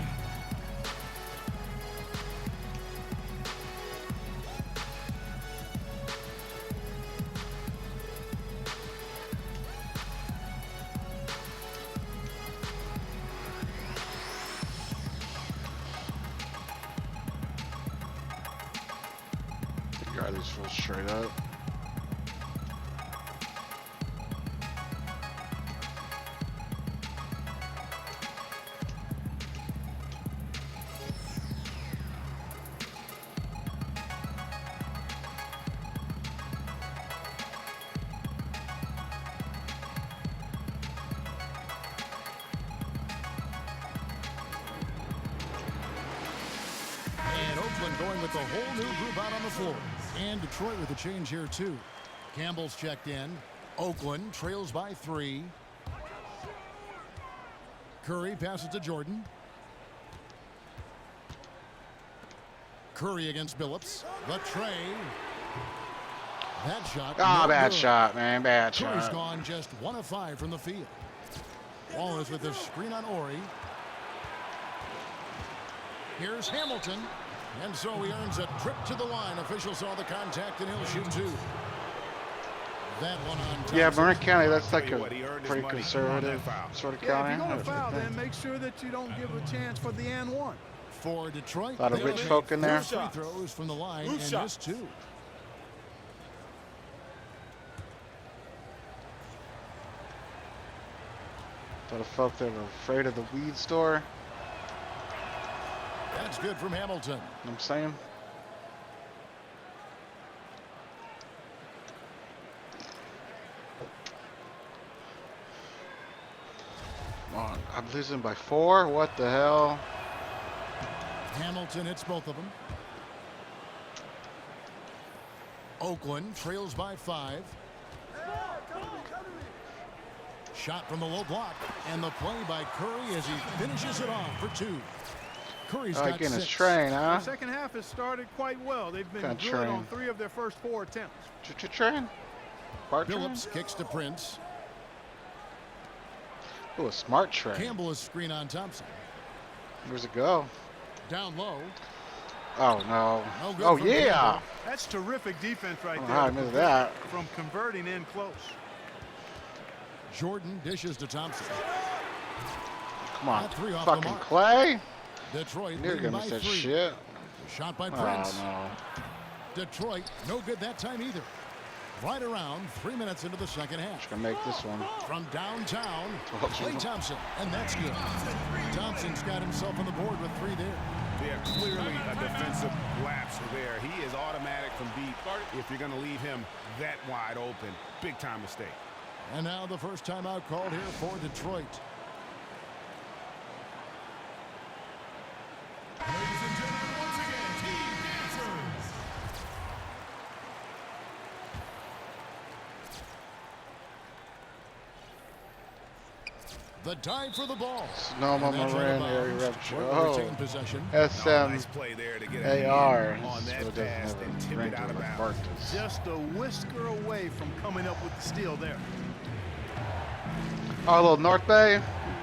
Guard is full straight up. And Oakland going with the whole new group out on the floor. And Detroit with a change here too. Campbell's checked in. Oakland trails by 3. Curry passes to Jordan. Curry against Billups. The tray. That shot. Ah, no bad good. shot, man. Bad Curry's shot. gone just 1 of 5 from the field. Wallace with the screen on Ori. Here's Hamilton. And so he earns a trip to the line. Officials saw the contact and he'll shoot 2. That one on Thompson. Yeah, Marin County, that's like a What, he earned his pretty money conservative on that foul. sort of Yeah, county. if you're going to That's foul, the thing. then make sure that you don't give a chance for the and one. For Detroit, A lot of they rich made folk in there. 4 free throws from the line Roof and shot. missed 2. A lot of folk that are afraid of the weed store. That's good from Hamilton. You know what I'm saying? Come on, I'm losing by 4. What the hell? Hamilton hits both of them. Oakland trails by 5. Shot from the low block. And the play by Curry as he finishes it off for 2. Curry's got Again, 6. it's train, The huh? second half has started quite well. They've been Kinda good on train. 3 of their first 4 attempts. Train? Bart train? Billups kicks to Prince. Ooh, a smart train. Campbell is screen on Thompson. Where's it go? Down low. Oh, no. No good Oh, from yeah. Campbell. That's terrific defense right I don't there. know how I missed that. From converting in close. Jordan dishes to Thompson. Come on. That 3 off the Fucking mark. Clay. Detroit You're leading gonna by miss that 3. shit. Shot by Oh, Prince. no. Detroit, no good that time either. Right around 3 minutes into the second half. Gonna make this one. From downtown, Oh, Klay Thompson, and that's good. Thompson's got himself on the board with 3 there. Yeah, clearly a defensive lapse there. He is automatic from deep if you're going to leave him that wide open. Big time mistake. And now the first timeout called here for Detroit. Ladies and gentlemen, once again, Team Dancers. The dive for the ball. Snowman Moran area rupture. Oh, retain possession. Nice play there to get a AR. hand on that So it doesn't pass have and a tip ring it to out it of like bounds. Bart does. Just a whisker away from coming up with the steal there. Oh, a little North Bay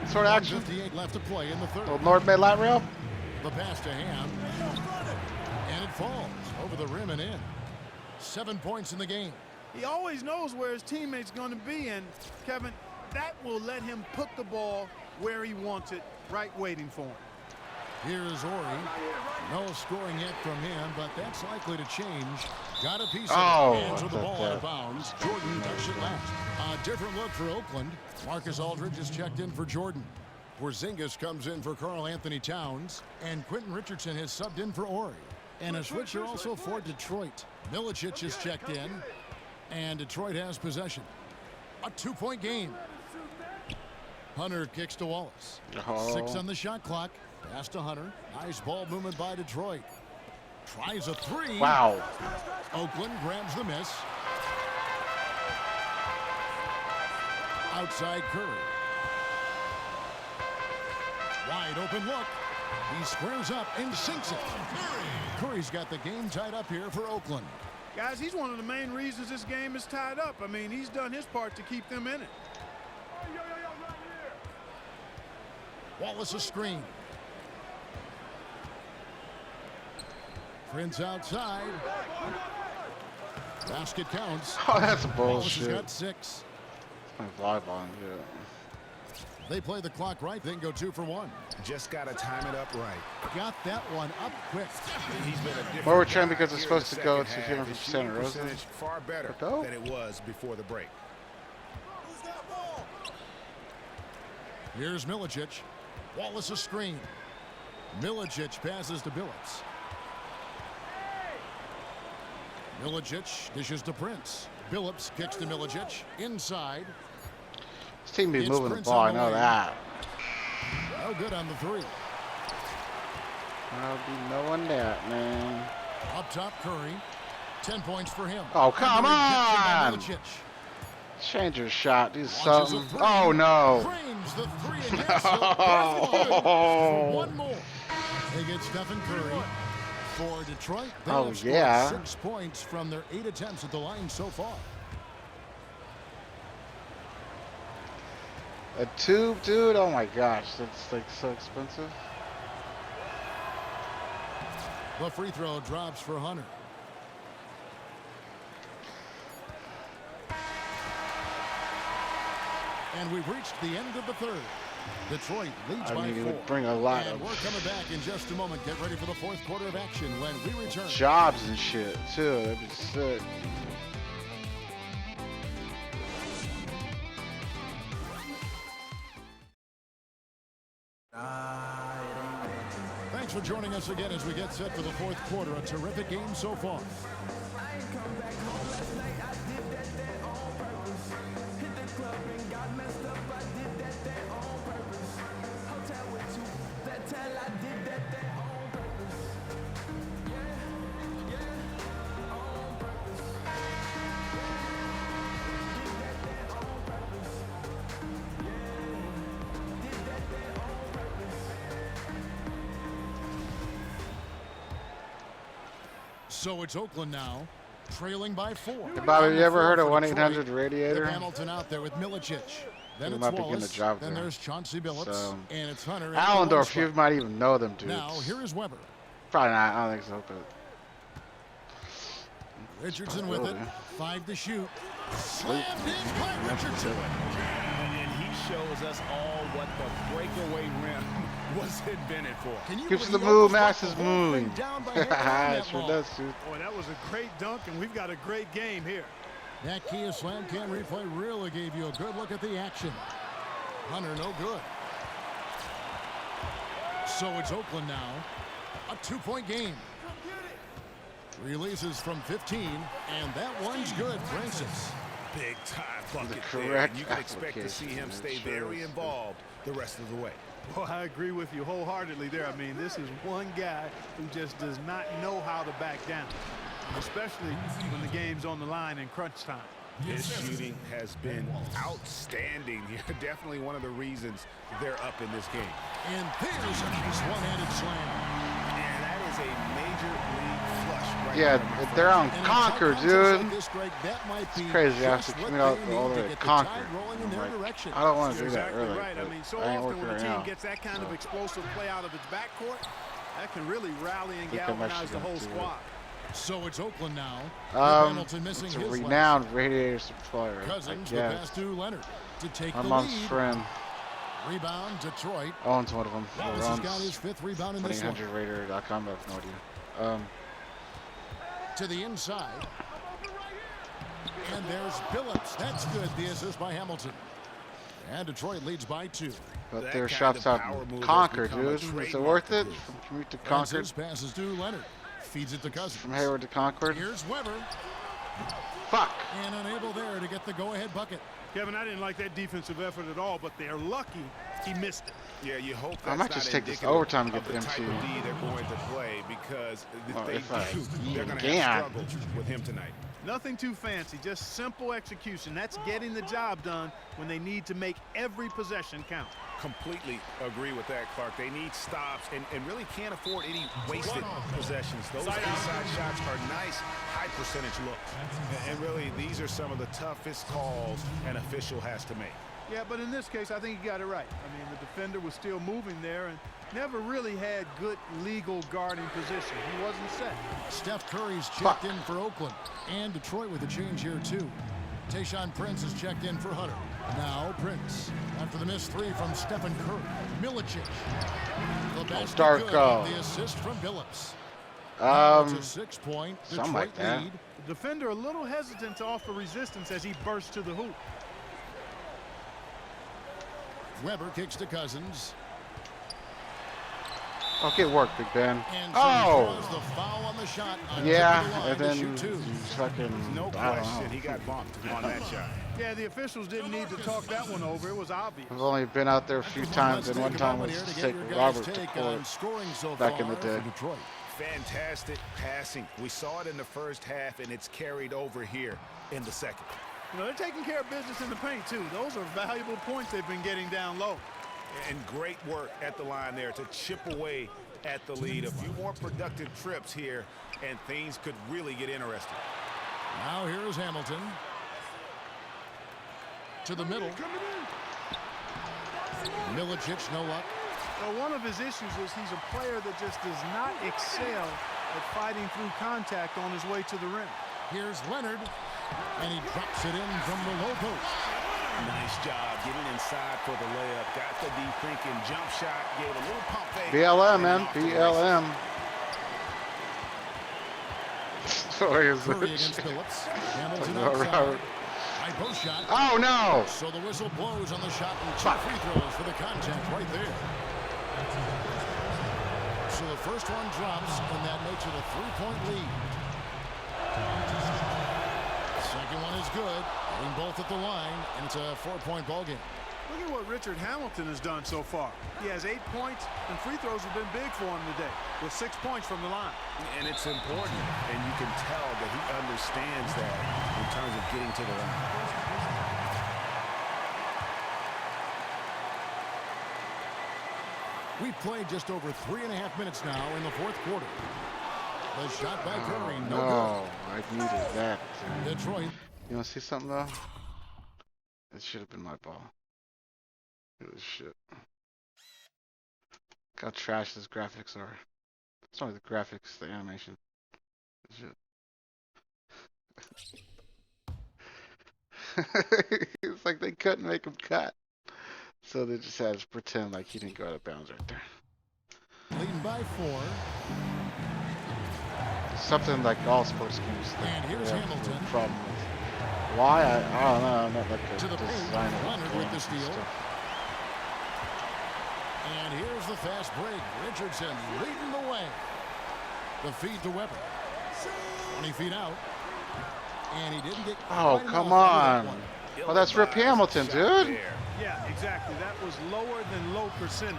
sort of action. 58 left to play in the third. A little North Bay light rail. The pass to Ham. And it falls over the rim and in. 7 points in the game. He always knows where his teammate's going to be, and Kevin, that will let him put the ball where he wants it, right waiting for him. Here is Ori. No scoring yet from him, but that's likely to change. Got a piece of it. Hands with the ball out of bounds. Jordan touched it last. A different look for Oakland. Marcus Aldridge is checked in for Jordan. Porzingis comes in for Karl Anthony Towns. And Quentin Richardson has subbed in for Ori. And a switcher also for Detroit. Milicic is checked in. And Detroit has possession. A 2-point game. Hunter kicks to Wallace. 6 on the shot clock. Pass to Hunter. Nice ball movement by Detroit. Tries a 3. Wow. Oakland grabs the miss. Outside Curry. Wide open look. He squares up and sinks it. Curry's got the game tied up here for Oakland. Guys, he's one of the main reasons this game is tied up. I mean, he's done his part to keep them in it. Wallace a screen. Prince outside. Basket counts. Oh, that's Wallace has bullshit. got 6. Live on, yeah. They play the clock right, then go 2 for 1. Just got to time it up right. Got that one up quick. He's been a different Well, we're trying guy because it's here in supposed the to go second to half. him from His Santa shooting Rosa. percentage far better Go. than it was before the break. Here's Milicic. Wallace a screen. Milicic passes to Billups. Milicic dishes to Prince. Billups kicks to Milicic. Inside. This team be It's moving the Prince ball, I on the know wing. that. No good on the 3. I'll be knowing that, man. Up top, Curry. 10 points for him. Oh, come Curry on! kicks it by Milicic. Change your shot. Do Launches a something. 3. Oh, no. Frames the 3 and hits. He'll pass it good for 1 more. They get Stephen Curry for Detroit. They Oh, have scored yeah. 6 points from their 8 attempts at the line so far. A tube, dude? Oh, my gosh. That's, like, so expensive. The free throw drops for Hunter. And we've reached the end of the third. Detroit leads I by mean, it 4. would bring a lot And of we're coming back in just a moment. Get ready for the 4th quarter of action when we return. jobs and shit, too. That'd be sick. Thanks for joining us again as we get set for the 4th quarter. A terrific game so far. So it's Oakland now, trailing by 4. Hey, Bobby, you ever heard of For Detroit, 1-800 Radiator? Hamilton out there with Milicic. Then He it's might be getting Wallace. a job Then there. there's Chauncey Billups. So, and it's Hunter. Allendorf, you might even know them dudes. Now, here is Weber. Probably not. I don't think so, but Richardson with it. Really? 5 to shoot. Slammed in by Richardson. And he shows us all what the breakaway rim was invented for. Can you keeps the believe move, Oakland Max is brought the whole thing moving. down by half on that It sure ball? does, dude. Boy, that was a great dunk, and we've got a great game here. That Kia Slam Cam replay really gave you a good look at the action. Hunter, no good. So it's Oakland now. A 2-point game. Releases from 15, and that one's good. Francis. Big time bucket there. correct You can expect to see him application. stay It sure very is. involved the rest of the way. Well, I agree with you wholeheartedly there. I mean, this is one guy who just does not know how to back down, especially when the game's on the line in crunch time. His shooting has been outstanding here. Definitely one of the reasons they're up in this game. And there's a nice one-handed slam. And that is a major league flush right Yeah, there. they're on Concord, dude. It's It's crazy. I have to commute out all the way to Concord. I don't want to do that, Exactly really. right. I mean, so I ain't often working when a right team now. gets that kind of explosive play out of its backcourt, that can really rally and think I'm galvanize actually the whole gonna do it. squad. So it's Oakland now. With Hamilton missing It's a his last. renowned radiator supplier. Cousins I the pass guess. to Leonard to take My the mom's lead. friend Rebound, Detroit. owns one of them. Wallace has got his 5th rebound in this one. 1-800-Raider.com. I have no idea. To the inside. And there's Billups. That's good. The assist by Hamilton. And Detroit leads by 2. But That their kind shots of out power move in has Concord, become a dude. Is it trademark worth it? of his. From commute to Concord? Francis passes to Leonard. Feeds it to Cousins. From Hayward to Concord? Here's Weber. Fuck! And unable there to get the go-ahead bucket. Kevin, I didn't like that defensive effort at all, but they're lucky he missed it. Yeah, you hope that's I might not just take this indicative overtime and of get the the type MC. of D they're going to play, because Oh, they're if I going to can. have struggles with him tonight. Nothing too fancy, just simple execution. That's getting the job done when they need to make every possession count. Completely agree with that, Clark. They need stops and really can't afford any wasted possessions. Those inside shots are nice, high percentage looks. And really, these are some of the toughest calls an official has to make. Yeah, but in this case, I think he got it right. I mean, the defender was still moving there and never really had good legal guarding position. He wasn't set. Steph Curry's checked in for Oakland. And Detroit with a change here, too. Tayshaun Prince is checked in for Hunter. Now Prince. After the missed 3 from Stephen Curry. Milicic. The best good with the assist from Billups. It's a 6-point Detroit like that. lead. The defender a little hesitant to offer resistance as he bursts to the hoop. Weber kicks to Cousins. Okay, work, Big Ben. And so he draws the foul on the shot. On the line and to then shoot 2. you fucking, No I don't question, know. he got bumped on that shot. Yeah, the officials didn't need to talk that one over. It was obvious. I've only been out there a few times, and one time was to take Robert to court back in the day. Detroit. Fantastic passing. We saw it in the first half, and it's carried over here in the second. You know, they're taking care of business in the paint, too. Those are valuable points they've been getting down low. And great work at the line there to chip away at the lead. A few more productive trips here, and things could really get interesting. Now here's Hamilton. To the middle. Milicic, no luck. Well, one of his issues is he's a player that just does not excel at fighting through contact on his way to the rim. Here's Leonard, and he drops it in from the low post. Nice job getting inside for the layup. Got the D thinking. Jump shot. Gave a little pump fake. BLM, man. BLM. Sorry, is Curry it? against Billups. Hamilton All outside. right. High post shot. Oh, no. So the whistle blows on the shot and 2 free throws for the contact right there. So the first one drops, and that makes it a 3-point lead. Second one is good. Hitting both at the line, and it's a 4-point ball game. Look at what Richard Hamilton has done so far. He has 8 points, and free throws have been big for him today, with 6 points from the line. And it's important, and you can tell that he understands that in terms of getting to the line. We've played just over 3.5 minutes now in the 4th quarter. The shot by Curry, no No, I needed that. good. Detroit. You want to see something, though? It should have been my ball. It was shit. Look how trash these graphics are. It's only the graphics, the animation. Shit. It's like they couldn't make him cut. So they just had to pretend like he didn't go out of bounds right there. Leading by 4. Something like all sports games. And here's Hamilton. Problem with. Why? I don't know. I'm not like a To the paint, designer. Leonard with the steal. And here's the fast break. Richardson leading the way. The feed to Weber. 20 feet out. And he didn't get. Oh, come on. Oh, that's Rip Hamilton, dude. Yeah, exactly. That was lower than low percentage.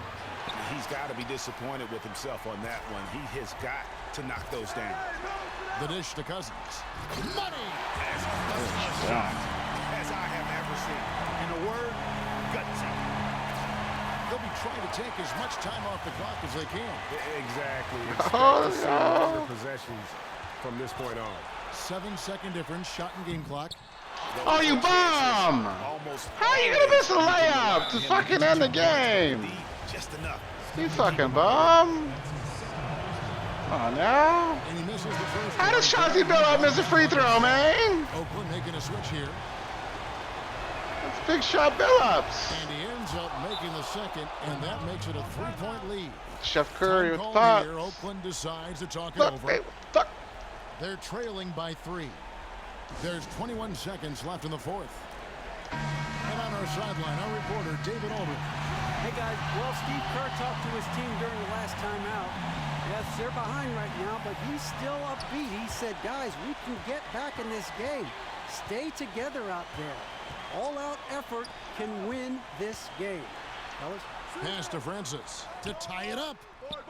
He's got to be disappointed with himself on that one. He has got to knock those down. The dish to Cousins. Money! Yeah. take as much time off the clock as they can. Exactly. Expect to see longer possessions from this point on. 7-second difference, shot and game clock. Oh, you bum! How are you gonna miss a layup to fucking end the game? Just enough. You fucking bum! Come on now. And he misses the first. How does Chauncey Billups miss a free throw, man? Oakland making a switch here. That's big shot Billups. And he ends up making the second, and that makes it a 3-point lead. Chef Curry with Time the call pop. here. Oakland decides to talk it Fuck, over. hey, fuck. They're trailing by 3. There's 21 seconds left in the fourth. And on our sideline, our reporter, David Aldridge. Hey, guys. Well, Steve Kerr talked to his team during the last timeout. Yes, they're behind right now, but he's still upbeat. He said, guys, we can get back in this game. Stay together out there. All-out effort can win this game. Fellas? Pass to Francis to tie it up.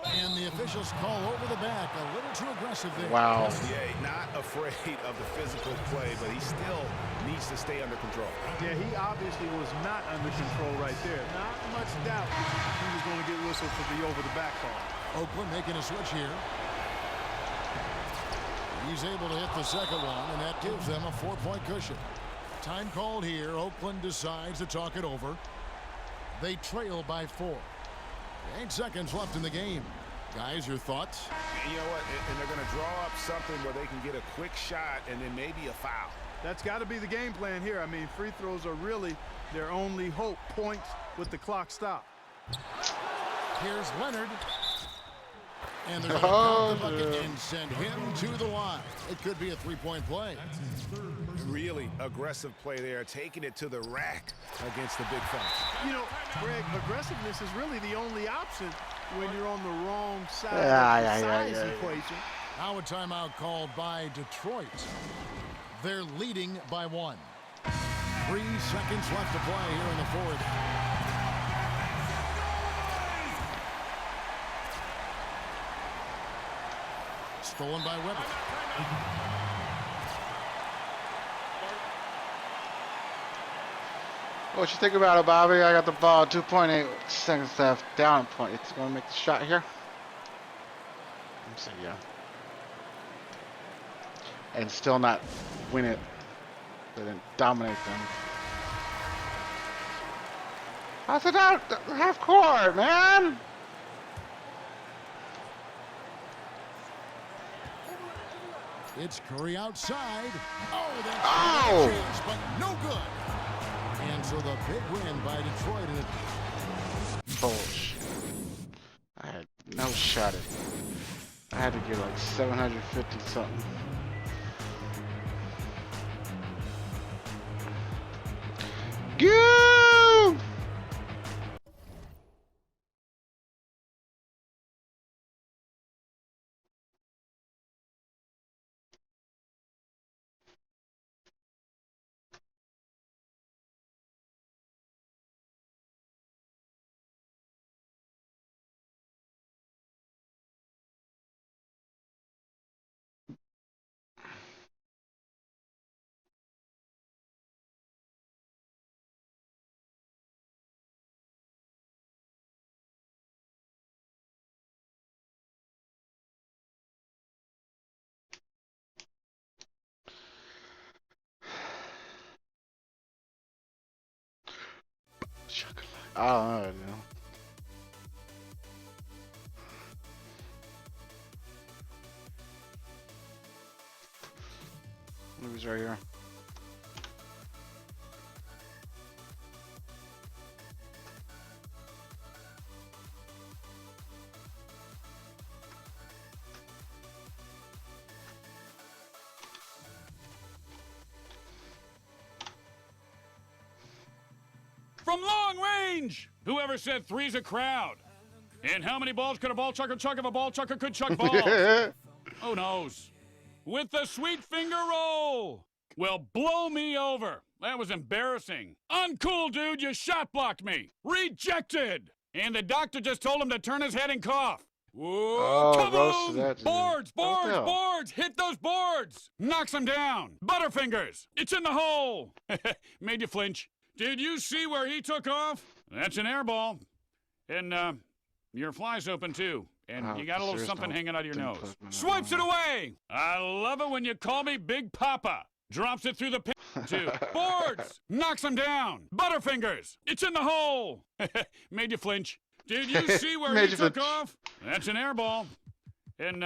And the officials call over the back. A little too aggressive there. Wow. Yeah, not afraid of the physical play, but he still needs to stay under control. Yeah, he obviously was not under control right there. Not much doubt he was going to get whistled for the over-the-back call. Oakland making a switch here. He's able to hit the second one, and that gives them a 4-point cushion. Time called here. Oakland decides to talk it over. They trail by 4. 8 seconds left in the game. Guys, your thoughts? You know what? And they're going to draw up something where they can get a quick shot and then maybe a foul. That's got to be the game plan here. I mean, free throws are really their only hope. Points with the clock stopped. Here's Leonard. And they're going to count the bucket and send him to the line. It could be a 3-point play. Really aggressive play there, taking it to the rack against the big fella. You know, Greg, aggressiveness is really the only option when you're on the wrong side of the size equation. Now a timeout called by Detroit. They're leading by 1. 3 seconds left to play here in the fourth. Stolen by Weber. What you think about it, Bobby? I got the ball, 2.8 seconds left, down a point. It's going to make the shot here. I'm saying yeah. And still not win it, but then dominate them. How's it out? Half court, man! It's Curry outside. Oh, that's Oh! chance, but no good. And so the big win by Detroit. And Bullshit. I had no shot at it. I had to get like 750 something. Go! I don't know, you know. Movie's right here. From long range! Whoever said three's a crowd? And how many balls could a ball chucker chuck if a ball chucker could chuck balls? Who knows? With the sweet finger roll! Well, blow me over. That was embarrassing. Uncool, dude, you shot blocked me. Rejected! And the doctor just told him to turn his head and cough. Whoa, kaboom! Boards, boards, boards! Hit those boards! Knocks them down. Butterfingers! It's in the hole! Made you flinch. Did you see where he took off? That's an air ball. And your fly's open too. And you got a little there's something no hanging out of your thing nose. put in Swipes it away. I love it when you call me Big Papa. Drops it through the pin too. Boards. Knocks him down. Butterfingers. It's in the hole. Made you flinch. Did you see where he took off? That's an air ball. And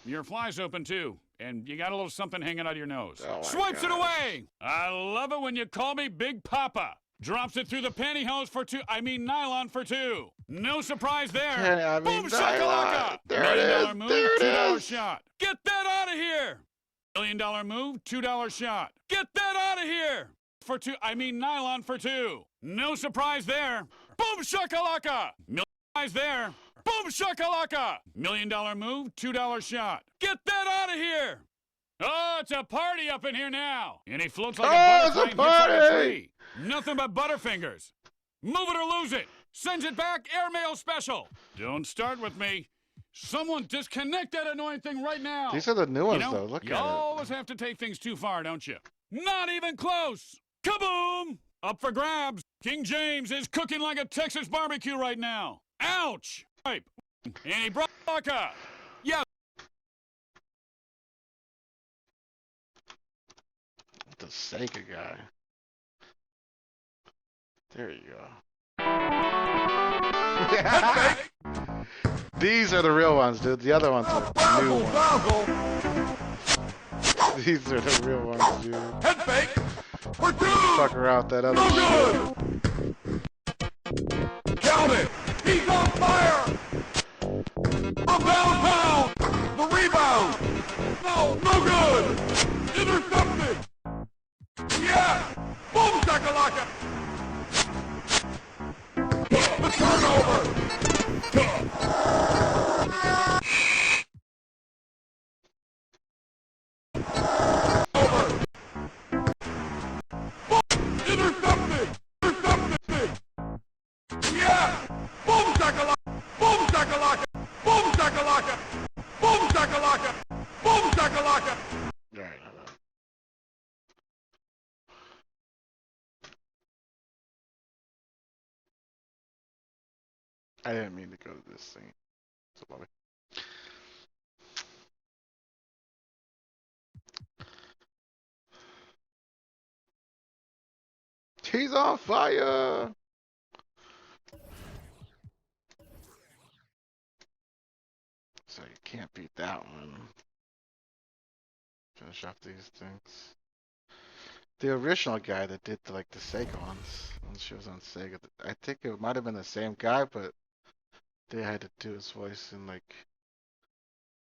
your fly's open too. And you got a little something hanging out of your nose. Swipes it away. I love it when you call me Big Papa. Drops it through the pantyhose for two. I mean nylon for two. No surprise there. Boom shakalaka. There $1 it million is. move, There it $2 is. shot. Get that out of here. $1 million move, $2 shot. Get that out of here. For two. I mean nylon for two. No surprise there. Boom shakalaka. $1 million there. Boom shakalaka. $1 million move, $2 shot. Get that out of here. Oh, it's a party up in here now. And he floats like a butterfly and hits like a tree. Nothing but butterfingers. Move it or lose it. Sends it back, airmail special. Don't start with me. Someone disconnect that annoying thing right now. These are the new ones, you know, though. Look you at it. always have to take things too far, don't you? Not even close. Kaboom! Up for grabs. King James is cooking like a Texas barbecue right now. Ouch! And he brought Baka. Yeah. The Sega guy. There you go. These are the real ones, dude. The other ones are new ones. These are the real ones, dude. Head fake. For two. Fuck around with that other shit. Count it. He's on fire. From downtown. The rebound. No good. Intercepted. Yeah. Boom shakalaka. The turnover. Intercepted. Yeah. Boom shakalaka. Boom shakalaka. Boom shakalaka. Boom shakalaka. Boom shakalaka. Right. I didn't mean to go to this thing. So bobby. He's on fire! So you can't beat that one. Finish off these things. The original guy that did the Sega ones, when she was on Sega, I think it might have been the same guy, but they had to do his voice in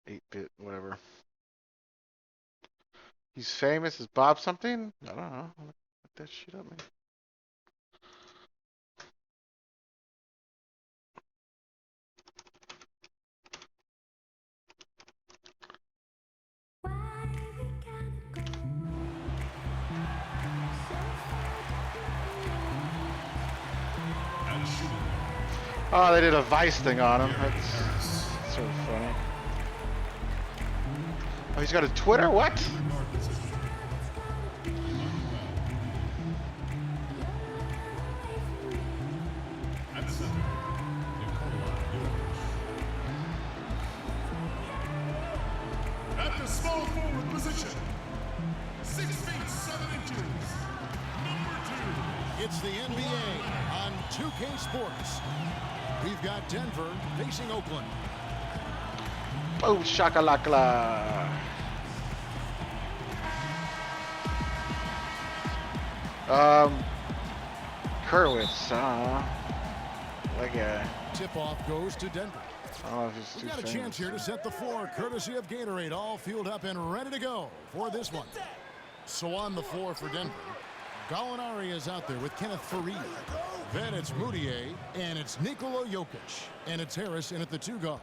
8-bit, whatever. He's famous as Bob something? I don't know. Look that shit up, man. Oh, they did a Vice thing on him. That's sort of funny. Oh, he's got a Twitter? What? At the small forward position, 6 feet 7 inches, number 2. It's the NBA on 2K Sports. We've got Denver facing Oakland. Oh, shakalakla. Kurwitz, that guy. Tip-off goes to Denver. Oh, he's too We've got a famous. chance here to set the floor, courtesy of Gatorade, all fueled up and ready to go for this one. So on the floor for Denver, Gallinari is out there with Kenneth Faried. Then it's Moutier, and it's Nikola Jokic. And it's Harris in at the 2 guard.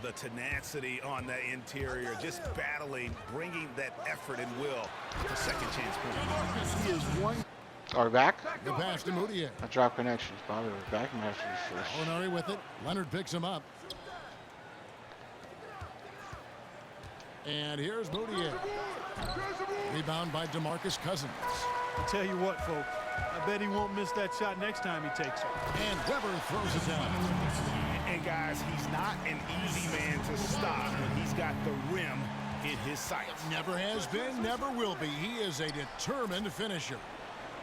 The tenacity on that interior, just battling, bringing that effort and will to second chance point. He is one. Are we back? The pass to Moutier. I dropped connections. Probably we're back. First. Gallinari with it. Leonard picks him up. And here's Moutier. Rebound by DeMarcus Cousins. I'll tell you what, folks. I bet he won't miss that shot next time he takes it. And Weber throws it down. And guys, he's not an easy man to stop when he's got the rim in his sights. Never has been, never will be. He is a determined finisher.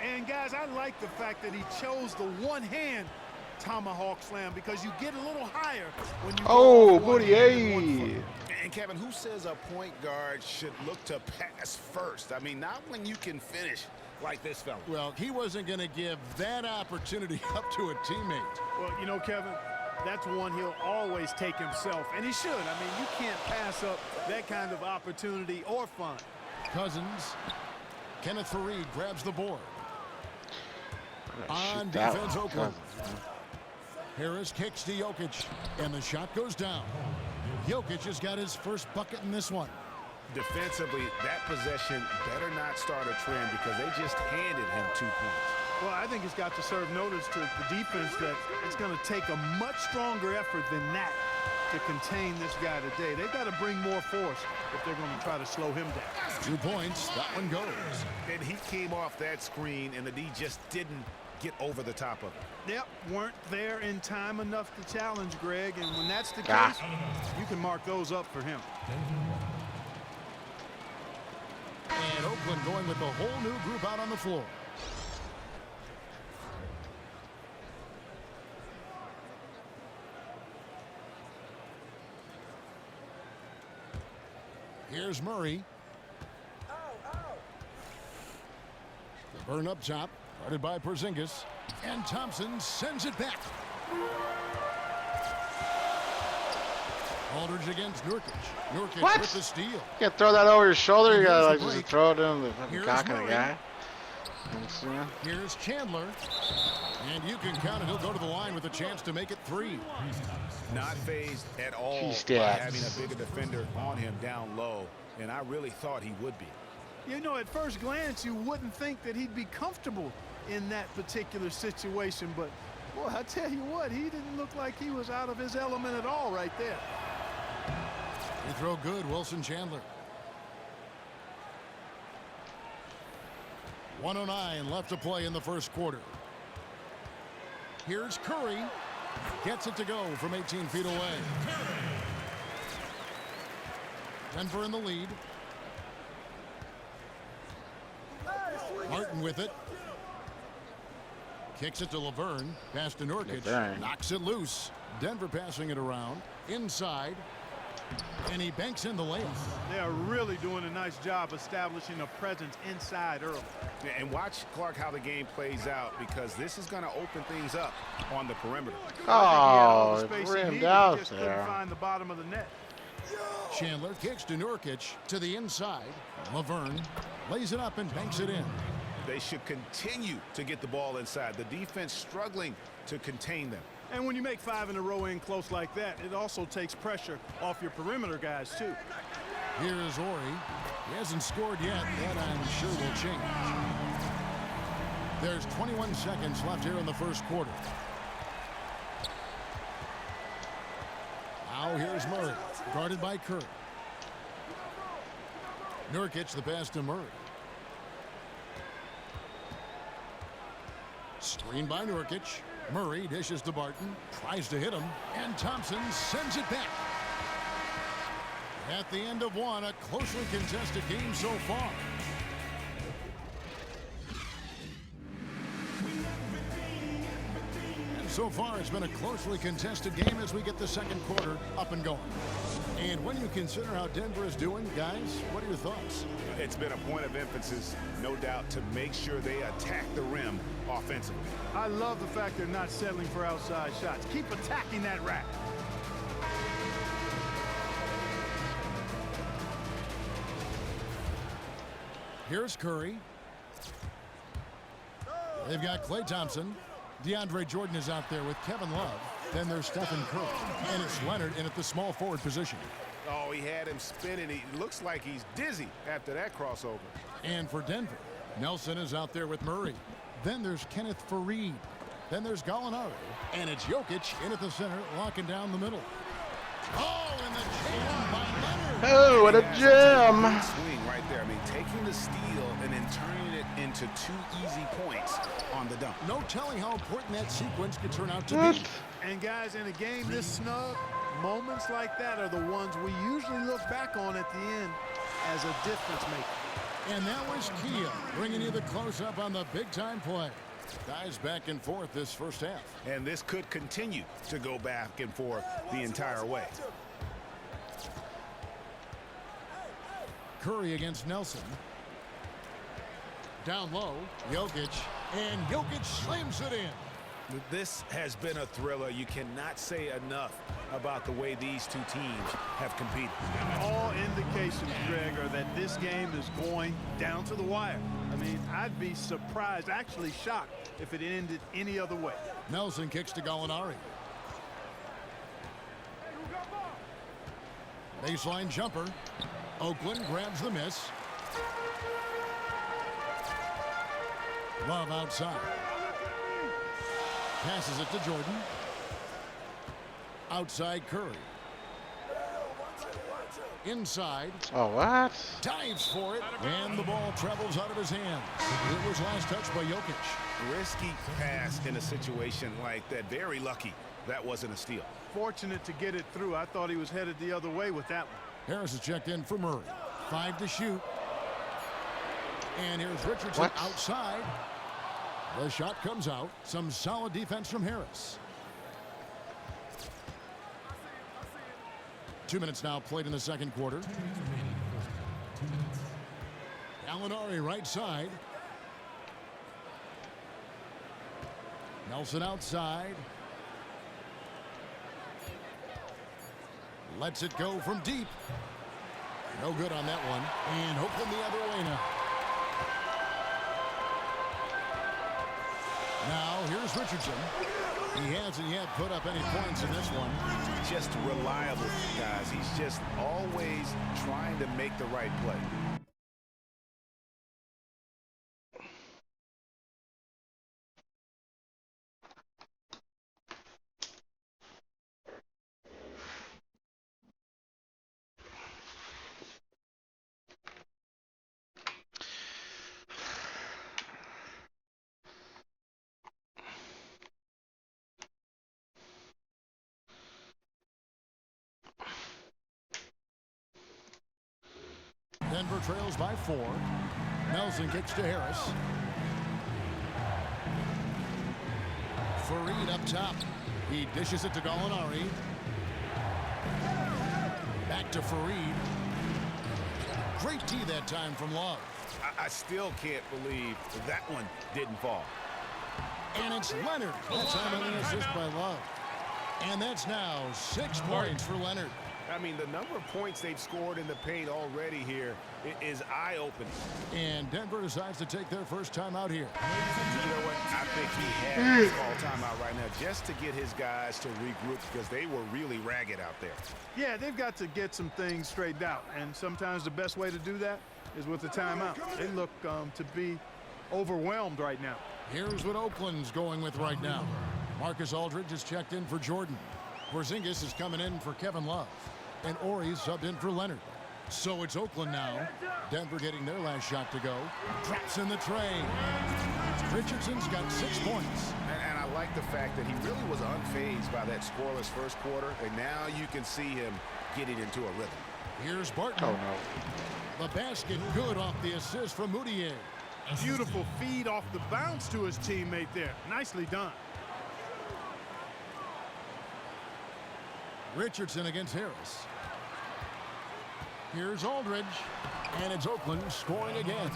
And guys, I like the fact that he chose the one-hand tomahawk slam because you get a little higher when you Oh, booty, hey. And Kevin, who says a point guard should look to pass first? I mean, not when you can finish like this fella. Well, he wasn't going to give that opportunity up to a teammate. Well, you know, Kevin, that's one he'll always take himself, and he should. I mean, you can't pass up that kind of opportunity or fun. Cousins. Kenneth Faried grabs the board. On That defense, one. Oakland. Harris kicks to Jokic, and the shot goes down. Jokic has got his first bucket in this one. Defensively, that possession better not start a trend because they just handed him 2 points. Well, I think he's got to serve notice to the defense that it's going to take a much stronger effort than that to contain this guy today. They've got to bring more force if they're going to try to slow him down. 2 points. That one goes. And he came off that screen, and the D just didn't get over the top of it. Yep, weren't there in time enough to challenge Greg, and when that's the case, you can mark those up for him. And Oakland going with the whole new group out on the floor. Here's Murray. The burn up top, guarded by Porzingis. And Thompson sends it back. Aldridge against Nurkic. Nurkic What? with the steal. You can't throw that over your shoulder. You And gotta like here's the just break. throw it in the fucking Here's cock of the Murray. guy. Here's Chandler. And you can count it. He'll go to the line with a chance to make it 3. Not phased at all He by stats. having a bigger defender on him down low, and I really thought he would be. You know, at first glance, you wouldn't think that he'd be comfortable in that particular situation, but, boy, I tell you what, he didn't look like he was out of his element at all right there. They throw good, Wilson Chandler. 1:09 left to play in the first quarter. Here's Curry. Gets it to go from 18 feet away. Denver in the lead. Martin with it. Kicks it to Laverne. Pass to Nurkic. Laverne. Knocks it loose. Denver passing it around. Inside. And he banks in the layup. They are really doing a nice job establishing a presence inside early. And watch, Clark, how the game plays out, because this is going to open things up on the perimeter. Oh, Space he rimmed needed, out just couldn't there. find the bottom of the net. Chandler kicks to Nurkic to the inside. Laverne lays it up and banks it in. They should continue to get the ball inside. The defense struggling to contain them. And when you make 5 in a row in close like that, it also takes pressure off your perimeter guys, too. Here is Ori. He hasn't scored yet. That I'm sure will change. There's 21 seconds left here in the first quarter. Now here's Murray, guarded by Curry. Nurkic the pass to Murray. Screen by Nurkic. Murray dishes to Barton, tries to hit him, and Thompson sends it back. At the end of one, a closely contested game so far. And so far, it's been a closely contested game as we get the second quarter up and going. And when you consider how Denver is doing, guys, what are your thoughts? It's been a point of emphasis, no doubt, to make sure they attack the rim offensively. I love the fact they're not settling for outside shots. Keep attacking that rack. Here's Curry. They've got Klay Thompson. DeAndre Jordan is out there with Kevin Love. Then there's Stephen Curry. And it's Leonard in at the small forward position. Oh, he had him spinning. He looks like he's dizzy after that crossover. And for Denver, Nelson is out there with Murray. Then there's Kenneth Faried. Then there's Gallinari. And it's Jokic in at the center, locking down the middle. Oh, and the jam by Leonard. Oh, what a gem! Swing right there. I mean, taking the steal and then turning it into 2 easy points on the dunk. No telling how important that sequence could turn out to What? be. And guys, in a game this snug, moments like that are the ones we usually look back on at the end as a difference maker. And that was Kia bringing you the close-up on the big-time play. Guys back and forth this first half. And this could continue to go back and forth the entire way. Curry against Nelson. Down low, Jokic. And Jokic slams it in. This has been a thriller. You cannot say enough about the way these two teams have competed. All indications, Greg, are that this game is going down to the wire. I mean, I'd be surprised, actually shocked, if it ended any other way. Nelson kicks to Gallinari. Baseline jumper. Oakland grabs the miss. Love outside. Passes it to Jordan. Outside Curry. Inside. Oh, what? Dives for it. And the ball travels out of his hands. It was last touched by Jokic. Risky pass in a situation like that. Very lucky that wasn't a steal. Fortunate to get it through. I thought he was headed the other way with that one. Harris is checked in for Murray. 5 to shoot. And here's Richardson What? outside. The shot comes out. Some solid defense from Harris. 2 minutes now played in the second quarter. Gallinari right side. Nelson outside. Lets it go from deep. No good on that one. And Oakland the other way now. Now here's Richardson. He hasn't yet put up any points in this one. Just reliable, guys. He's just always trying to make the right play. Denver trails by 4. Nelson kicks to Harris. Fareed up top. He dishes it to Gallinari. Back to Fareed. Great D that time from Love. I still can't believe that one didn't fall. And it's Leonard. That time on the assist by Love. And that's now 6 points for Leonard. I mean, the number of points they've scored in the paint already here is eye-opening. And Denver decides to take their first time out here. You know what? I think he has to call timeout right now just to get his guys to regroup because they were really ragged out there. Yeah, they've got to get some things straightened out. And sometimes the best way to do that is with the timeout. They look to be overwhelmed right now. Here's what Oakland's going with right now. Marcus Aldridge is checked in for Jordan. Porzingis is coming in for Kevin Love. And Ori's subbed in for Leonard. So it's Oakland now. Denver getting their last shot to go. Drops in the tray. Richardson's got 6 points. And I like the fact that he really was unfazed by that scoreless first quarter. And now you can see him getting into a rhythm. Here's Barton. Oh, no. The basket good off the assist from Moutier. Beautiful feed off the bounce to his teammate there. Nicely done. Richardson against Harris. Here's Aldridge. And it's Oakland scoring again.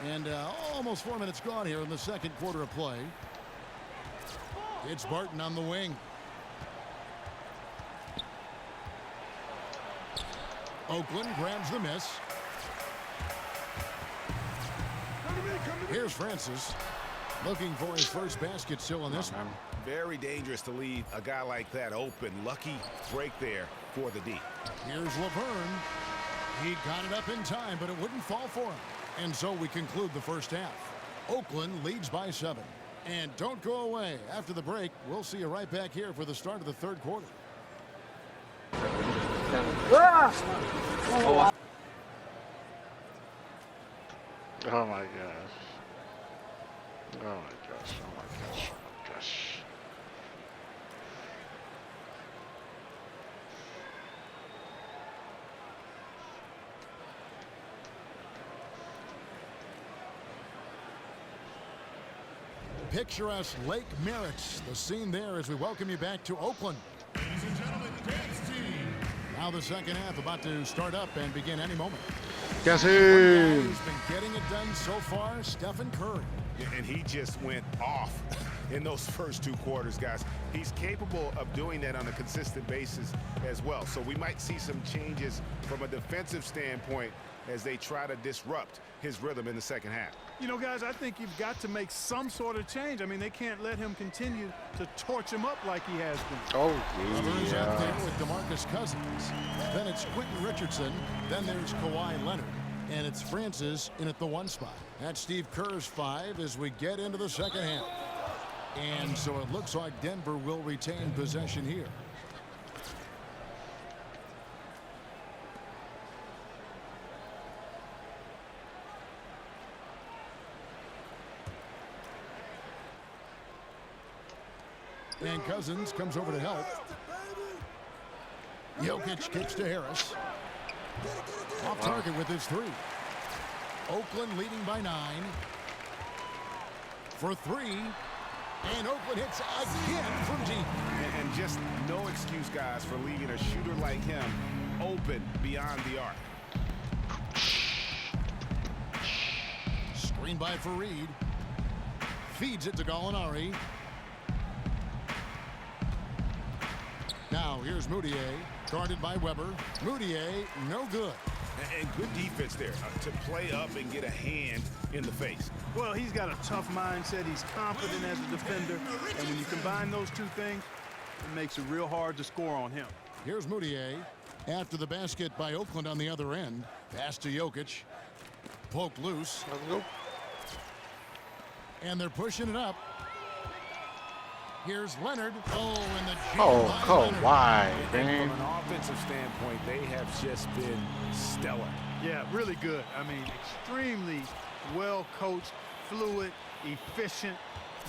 And almost 4 minutes gone here in the second quarter of play. It's Barton on the wing. Oakland grabs the miss. Here's Francis. Looking for his first basket still in this one. Very dangerous to leave a guy like that open. Lucky break there for the D. Here's Laverne. He got it up in time, but it wouldn't fall for him. And so we conclude the first half. Oakland leads by 7. And don't go away. After the break, we'll see you right back here for the start of the third quarter. Oh my gosh. Oh my gosh. Oh my gosh. Oh my gosh. Picturesque Lake Merritt's the scene there as we welcome you back to Oakland. Ladies and gentlemen, dance team. Now the second half about to start up and begin any moment. Guess One guy who? who's been getting it done so far, Stephen Curry. And he just went off in those first 2 quarters, guys. He's capable of doing that on a consistent basis as well. So we might see some changes from a defensive standpoint as they try to disrupt his rhythm in the second half. You know, guys, I think you've got to make some sort of change. I mean, they can't let him continue to torch him up like he has been. Oh, Others out there yeah. with DeMarcus Cousins. Then it's Quentin Richardson. Then there's Kawhi Leonard. And it's Francis in at the 1 spot. That's Steve Kerr's 5 as we get into the second half. And so it looks like Denver will retain possession here. And Cousins comes over to help. Jokic kicks to Harris. Off target with his 3. Oakland leading by 9. For 3. And Oakland hits again from deep. And just no excuse, guys, for leaving a shooter like him open beyond the arc. Screen by Fareed. Feeds it to Gallinari. Now here's Moutier, guarded by Weber. Moutier, no good. And good defense there to play up and get a hand in the face. Well, he's got a tough mindset. He's confident as a defender. And when you combine those 2 things, it makes it real hard to score on him. Here's Moutier. After the basket by Oakland on the other end. Pass to Jokic. Poked loose. And they're pushing it up. Here's Leonard. Oh, and the Kawhi, man. From an offensive standpoint, they have just been stellar. Yeah, really good. I mean, extremely well coached, fluid, efficient.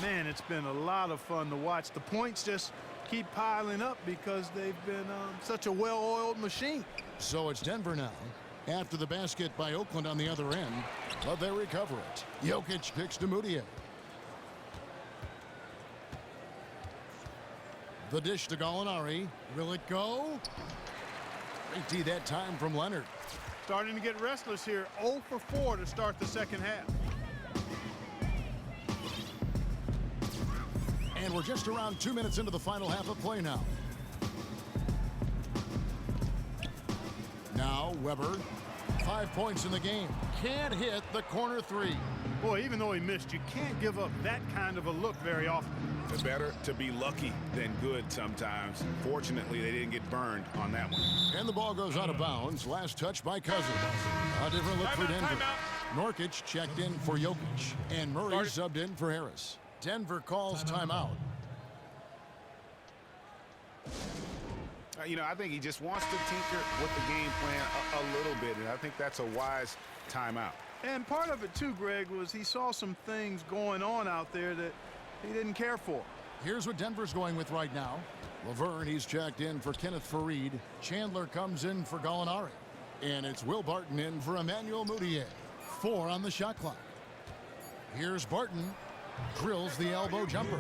Man, it's been a lot of fun to watch. The points just keep piling up because they've been such a well-oiled machine. So it's Denver now. After the basket by Oakland on the other end, but they recover it. Jokic picks to Moutier. The dish to Gallinari. Will it go? Great D that time from Leonard. Starting to get restless here. 0 for 4 to start the second half. And we're just around 2 minutes into the final half of play now. Now Weber. 5 points in the game. Can't hit the corner 3. Boy, even though he missed, you can't give up that kind of a look very often. It's better to be lucky than good sometimes. Fortunately, they didn't get burned on that one. And the ball goes out of bounds. Last touch by Cousins. A different look for Denver. Norkic checked in for Jokic. And Murray subbed in for Harris. Denver calls timeout. You know, I think he just wants to tinker with the game plan a little bit, and I think that's a wise timeout. And part of it, too, Greg, was he saw some things going on out there that he didn't care for. Here's what Denver's going with right now. Laverne, he's checked in for Kenneth Fareed. Chandler comes in for Gallinari. And it's Will Barton in for Emmanuel Moutier. 4 on the shot clock. Here's Barton. Drills the elbow jumper.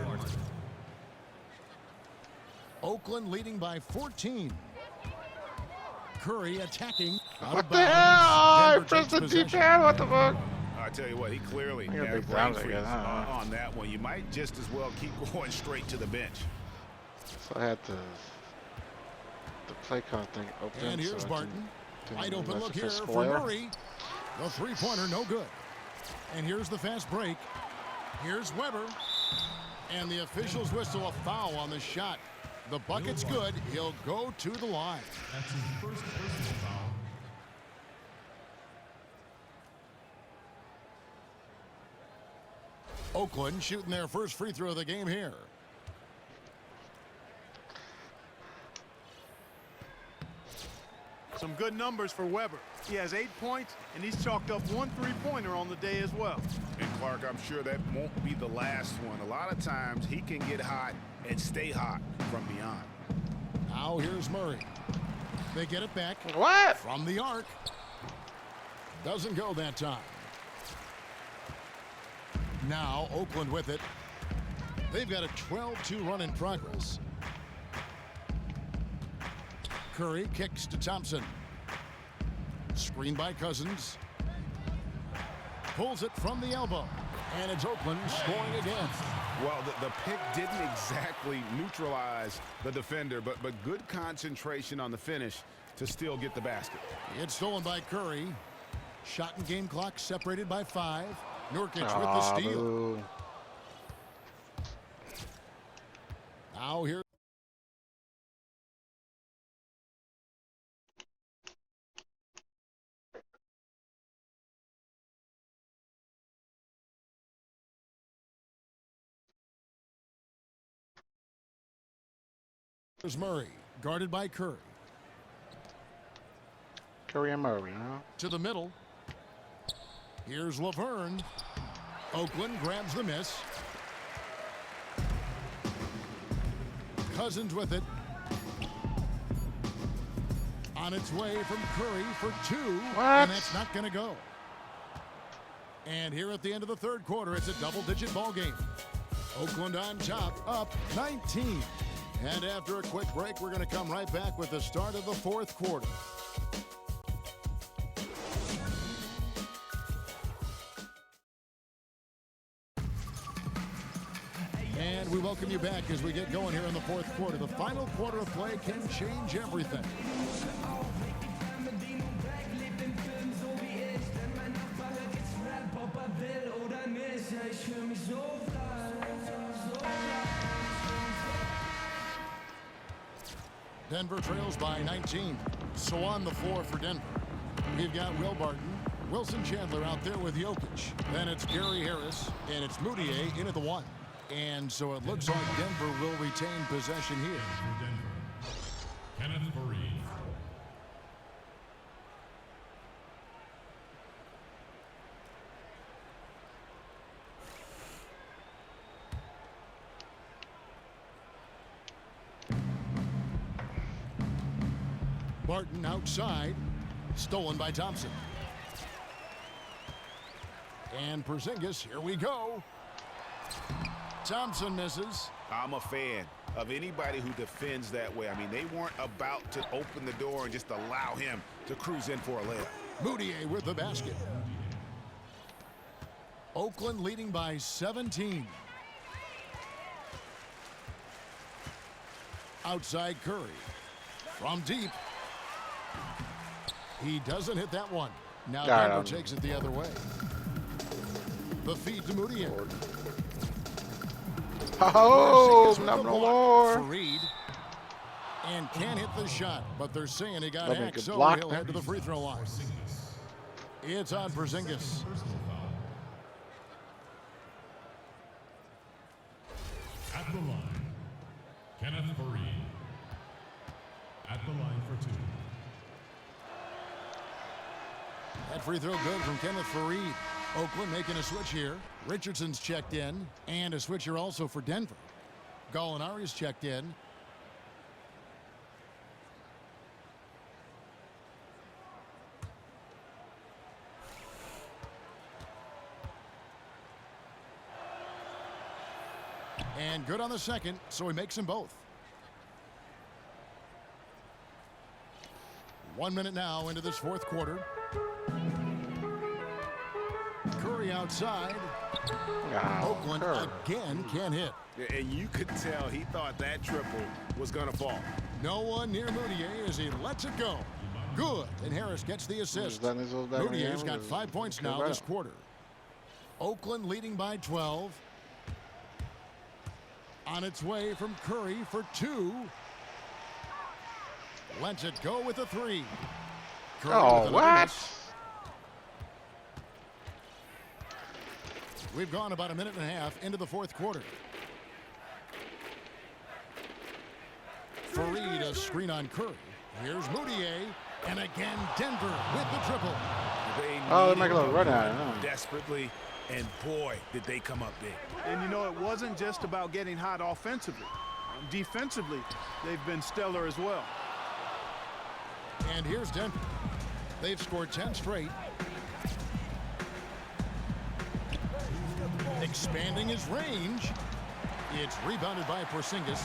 Oakland leading by 14. Curry attacking. What the hell? I pressed the D-pad. What the fuck? I tell you what, he clearly You're a had a big brain Browns freeze again, huh? on that one. You might just as well keep going straight to the bench. So I had the play call thing open. And here's so Barton. Wide open mess look with here the for square. Murray. The three-pointer, no good. And here's the fast break. Here's Weber. And the officials whistle a foul on the shot. The bucket's good. He'll go to the line. That's his first personal foul. Oakland shooting their first free throw of the game here. Some good numbers for Weber. He has 8 points, and he's chalked up 1 3-pointer on the day as well. And Clark, I'm sure that won't be the last one. A lot of times he can get hot and stay hot from beyond. Now here's Murray. They get it back. What? From the arc. Doesn't go that time. Now Oakland with it. They've got a 12-2 run in progress. Curry kicks to Thompson. Screen by Cousins. Pulls it from the elbow. And it's Oakland scoring again. Well, the pick didn't exactly neutralize the defender, but good concentration on the finish to still get the basket. It's stolen by Curry. Shot and game clock separated by 5. Nurkic with the steal. Boo. Now here. Here's Murray, guarded by Curry. Curry and Murray, huh? To the middle. Here's Laverne. Oakland grabs the miss. Cousins with it. On its way from Curry for 2. What? And that's not going to go. And here at the end of the third quarter, it's a double-digit ball game. Oakland on top, up 19. And after a quick break, we're going to come right back with the start of the fourth quarter. And we welcome you back as we get going here in the fourth quarter. The final quarter of play can change everything. Denver trails by 19. So on the floor for Denver, we've got Will Barton, Wilson Chandler out there with Jokic. Then it's Gary Harris, and it's Moutier into the 1. And so it looks like Denver will retain possession here. Kenneth Fareed. Barton outside, stolen by Thompson. And Porzingis, here we go. Thompson misses. I'm a fan of anybody who defends that way. I mean, they weren't about to open the door and just allow him to cruise in for a layup. Moutier with the basket. Oakland leading by 17. Outside Curry. From deep. He doesn't hit that one. Now Denver takes it the other way. The feed to Moutier. Oh, no more. Fareed. And can't hit the shot, but they're saying he got hacked, so block he'll head to the free throw line. It's on Porzingis. At the line, Kenneth Fareed. At the line for 2. That free throw good from Kenneth Fareed. Oakland making a switch here. Richardson's checked in, and a switch here also for Denver. Gallinari's checked in. And good on the second, so he makes them both. 1 minute now into this fourth quarter. Curry outside. Oakland again can't hit. And you could tell he thought that triple was going to fall. No one near Moutier as he lets it go. Good, and Harris gets the assist. Moutier's got 5 points now this quarter. Oakland leading by 12. On its way from Curry for 2. Lets it go with a 3. Curry oh, what? We've gone about a minute and a half into the fourth quarter. Fareed a screen on Curry. Here's Moutier. And again, Denver with the triple. They Oh, they're needed making a little run at it, huh? desperately, and boy, did they come up big. And you know, it wasn't just about getting hot offensively. Defensively, they've been stellar as well. And here's Denver. They've scored 10 straight. Expanding his range. It's rebounded by Porzingis.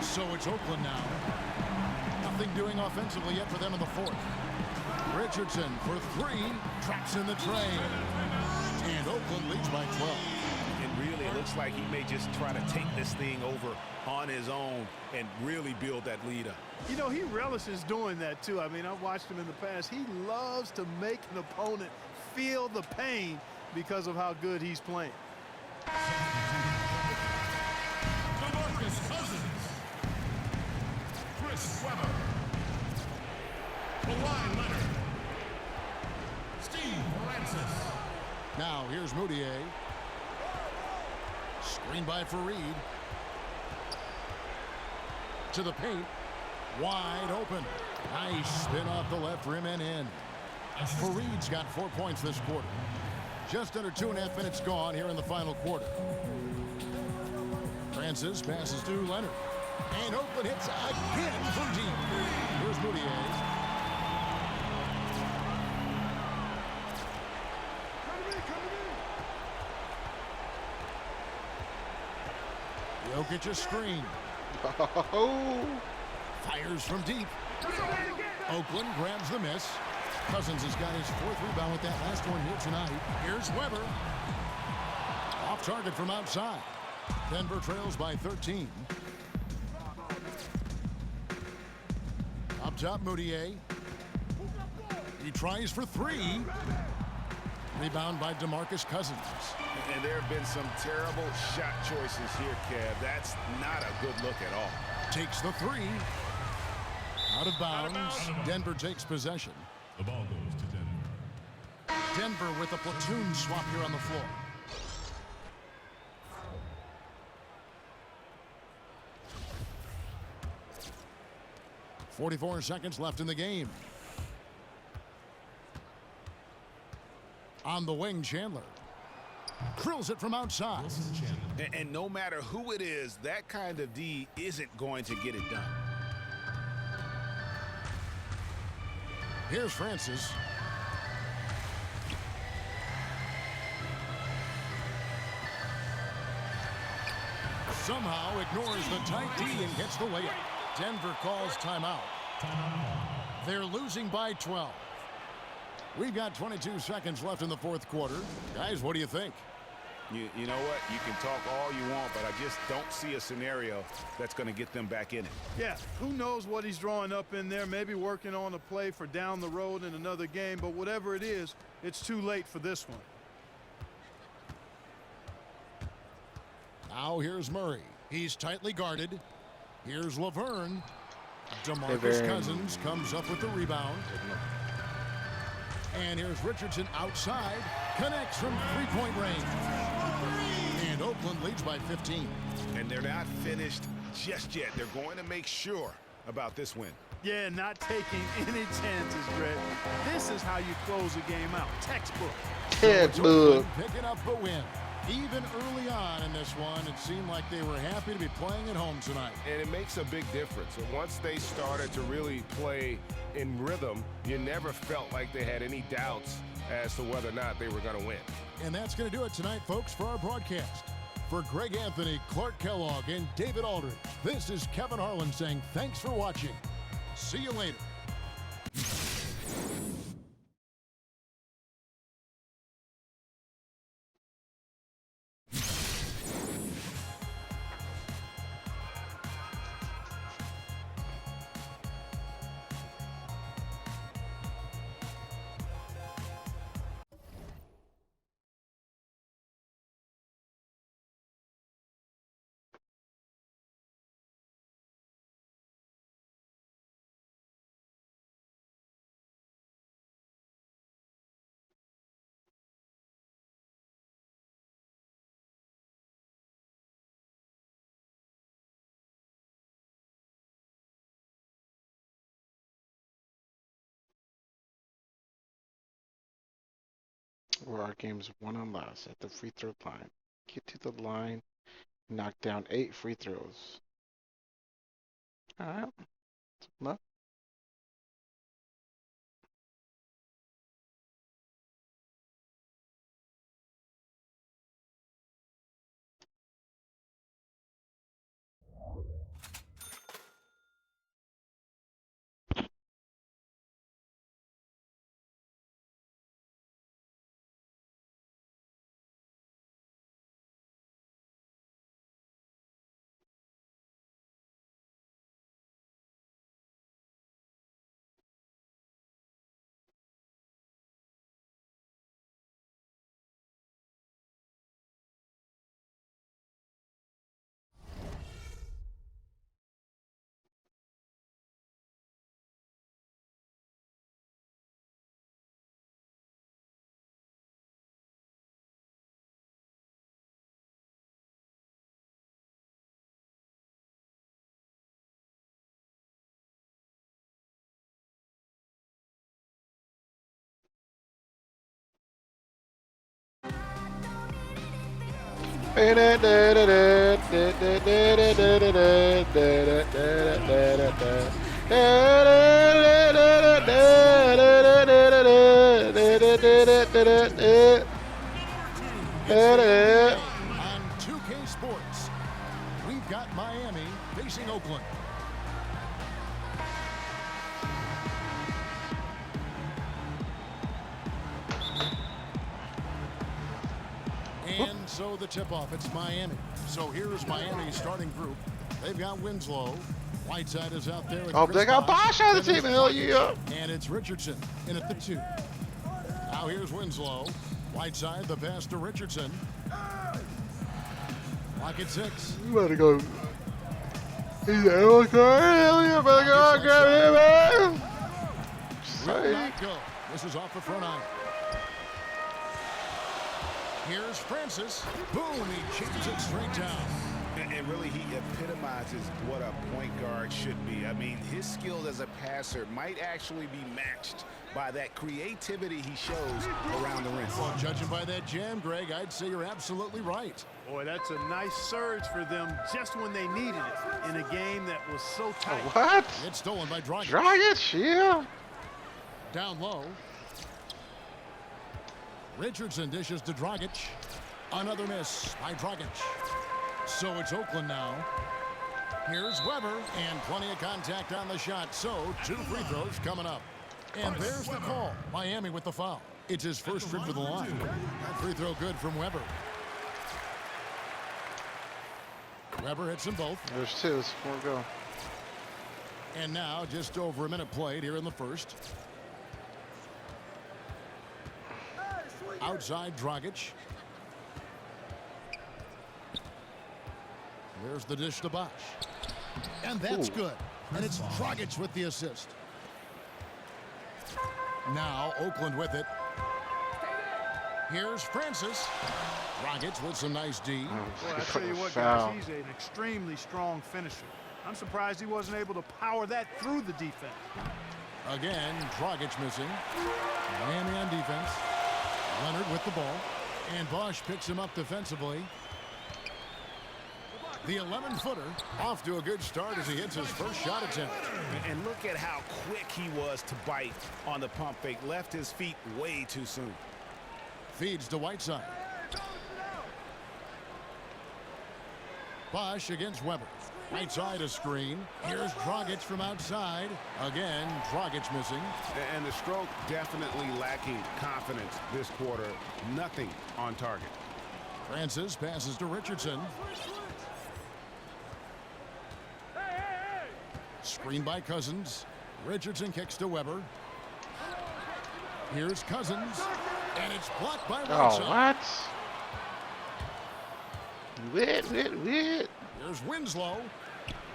So it's Oakland now. Nothing doing offensively yet for them in the fourth. Richardson for three. Traps in the train. And Oakland leads by 12. And really, it looks like he may just try to take this thing over on his own and really build that lead up. You know, he relishes doing that, too. I mean, I've watched him in the past. He loves to make an opponent feel the pain because of how good he's playing. DeMarcus Cousins. Chris Webber. Kawhi Leonard. Steve Francis. Now here's Moutier. Screen by Fareed. To the paint. Wide open. Nice spin off the left rim and in. Fareed's got 4 points this quarter. Just under 2.5 minutes gone here in the final quarter. Francis passes to Leonard. And Oakland hits again from deep. Here's Moutier. Jokic a screen. Fires from deep. Oakland grabs the miss. Cousins has got his 4th rebound with that last one here tonight. Here's Webber. Off target from outside. Denver trails by 13. Up top, Moutier. He tries for 3. Rebound by DeMarcus Cousins. And there have been some terrible shot choices here, Kev. That's not a good look at all. Takes the 3. Out of bounds. Denver takes possession. The ball goes to Denver. Denver with a platoon swap here on the floor. .44 seconds left in the game. On the wing, Chandler. Drills it from outside. And no matter who it is, that kind of D isn't going to get it done. Here's Francis. Somehow ignores the tight D and gets the layup. Denver calls timeout. They're losing by 12. We've got 22 seconds left in the fourth quarter. Guys, what do you think? You know what? You can talk all you want, but I just don't see a scenario that's going to get them back in it. Yeah, who knows what he's drawing up in there, maybe working on a play for down the road in another game, but whatever it is, it's too late for this one. Now here's Murray. He's tightly guarded. Here's Laverne. DeMarcus Cousins comes up with the rebound. And here's Richardson outside. Connects from three-point range. And Oakland leads by 15. And they're not finished just yet. They're going to make sure about this win. Yeah, not taking any chances, Greg. This is how you close a game out. Textbook. Textbook. Picking up the win. Even early on in this one, it seemed like they were happy to be playing at home tonight. And it makes a big difference. And once they started to really play in rhythm, you never felt like they had any doubts as to whether or not they were going to win. And that's going to do it tonight, folks, for our broadcast. For Greg Anthony, Clark Kellogg, and David Aldridge, this is Kevin Harlan saying thanks for watching. See you later. where our game's won and lost at the free throw line. Get to the line, knock down 8 free throws. All right. Look. On 2K Sports, we've got Miami facing Oakland. And so the tip-off, it's Miami. So here's Miami's starting group. They've got Winslow. Whiteside is out there. Oh, they got Bosch on the team. Hell yeah. And it's Richardson in at the 2. Now here's Winslow. Whiteside, the pass to Richardson. Lock at 6. You better go. He's a hell yeah, better go grab him, man. Will not go. This is off the front iron. Here's Francis. Boom, he chips it straight down. And really, he epitomizes what a point guard should be. I mean, his skill as a passer might actually be matched by that creativity he shows around the rim. Well, judging by that jam, Greg, I'd say you're absolutely right. Boy, that's a nice surge for them just when they needed it in a game that was so tight. What? It's stolen by Dragic. Dragic, yeah. Down low. Richardson dishes to Dragic. Another miss by Dragic. So it's Oakland now. Here's Weber, and plenty of contact on the shot. So 2 free throws coming up. And there's the call. Miami with the foul. It's his first trip to the line. That free throw good from Weber. Weber hits them both. There's 2. There's 4 to go. And now just over a minute played here in the first. Outside Dragic. There's the dish to Bosch. And that's good. And it's Dragic with the assist. Now Oakland with it. Here's Francis. Dragic with some nice D. Well, I tell you what, guys, he's an extremely strong finisher. I'm surprised he wasn't able to power that through the defense. Again, Dragic missing. Miami on defense. Leonard with the ball. And Bosch picks him up defensively. The 11-footer off to a good start as he hits his first shot attempt. And look at how quick he was to bite on the pump fake. Left his feet way too soon. Feeds to Whiteside. Bosch against Weber. Whiteside a screen. Here's Dragic from outside. Again, Dragic missing. And the stroke definitely lacking confidence this quarter. Nothing on target. Francis passes to Richardson. Screen by Cousins. Richardson kicks to Weber. Here's Cousins. And it's blocked by Whiteside. Oh, what? Wait. Here's Winslow.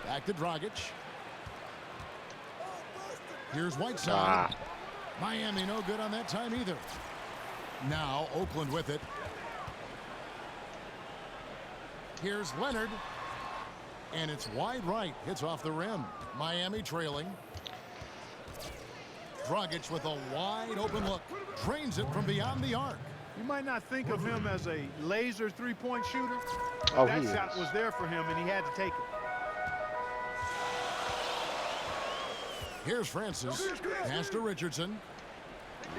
Back to Dragic. Here's Whiteside. Miami no good on that time either. Now Oakland with it. Here's Leonard. And it's wide right. Hits off the rim. Miami trailing. Dragic with a wide open look. Drains it from beyond the arc. You might not think of him as a laser three-point shooter. Oh, that he shot is. was there for him, and he had to take it. Here's Francis. Pass to Richardson.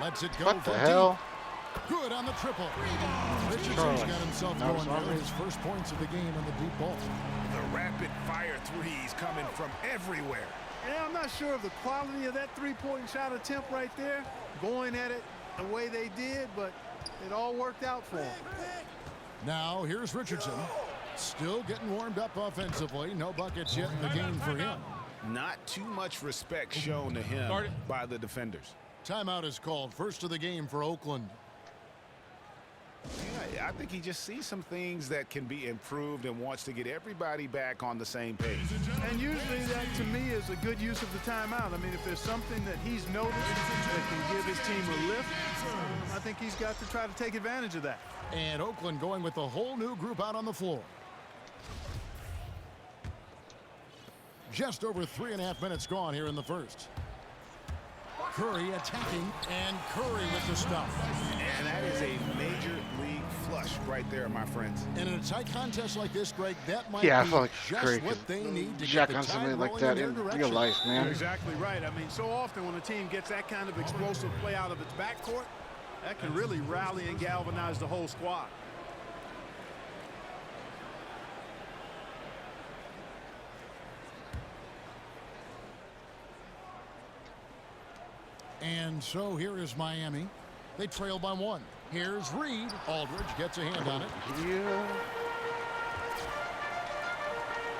Lets it go. What the from hell? deep. Good on the triple. Richardson's got himself Now going it's there. already- His first points of the game on the deep ball. The rapid-fire threes coming from everywhere. Yeah, I'm not sure of the quality of that three-point shot attempt right there, going at it the way they did, but it all worked out for him. Now here's Richardson. Still getting warmed up offensively. No buckets yet in the game for him. Not too much respect shown to him by the defenders. Timeout is called. First of the game for Oakland. Yeah, I think he just sees some things that can be improved and wants to get everybody back on the same page. And usually that, to me, is a good use of the timeout. I mean, if there's something that he's noticed that can give his team a lift, I think he's got to try to take advantage of that. And Oakland going with a whole new group out on the floor. Just over 3.5 minutes gone here in the first. Curry attacking, and Curry with the stuff. And that is a major league flush right there, my friends. And in a tight contest like this, Greg, that might Yeah, I be feel like just Curry what could they need to jack get the on tide somebody like rolling that in their in direction. real life, man. You're exactly right. I mean, so often when a team gets that kind of explosive play out of its backcourt, that can really rally and galvanize the whole squad. And so here is Miami. They trail by 1. Here's Reed. Aldridge gets a hand on it. Yeah.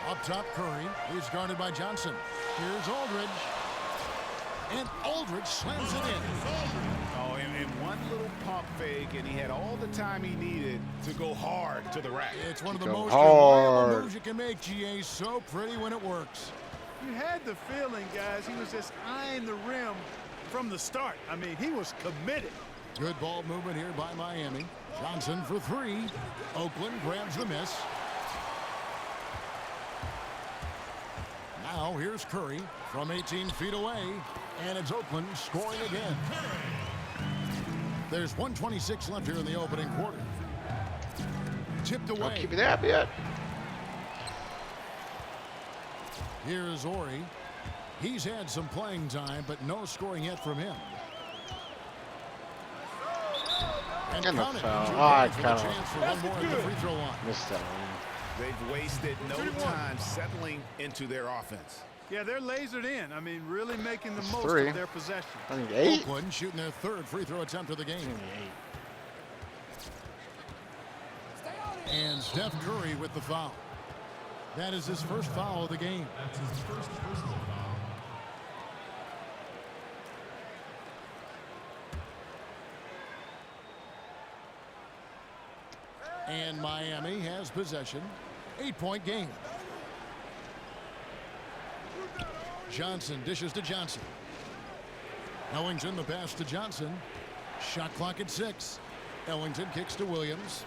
Up top, Curry. He's guarded by Johnson. Here's Aldridge. And Aldridge slams it in. Oh, and one little pump fake, and he had all the time he needed to go hard to the rack. It's one of the Go most hard. reliable moves you can make, GA. So pretty when it works. You had the feeling, guys, he was just eyeing the rim from the start. I mean, he was committed. Good ball movement here by Miami. Johnson for 3. Oakland grabs the miss. Now here's Curry from 18 feet away. And it's Oakland scoring again. There's 1:26 left here in the opening quarter. Tipped away. Don't keep it up yet. Here's Ori. He's had some playing time, but no scoring yet from him. And the count it. foul. 2 Oh, I points with a kinda chance for one more at the free throw line. missed that one. They've wasted no time settling into their offense. Yeah, they're lasered in. I mean, really making the most 3. of their possession. I think 8. Oakland shooting their 3rd free throw attempt of the game. And Steph Curry with the foul. That is his first foul of the game. That's his first personal foul. And Miami has possession. 8-point game. Johnson dishes to Johnson. Ellington the pass to Johnson. Shot clock at 6. Ellington kicks to Williams.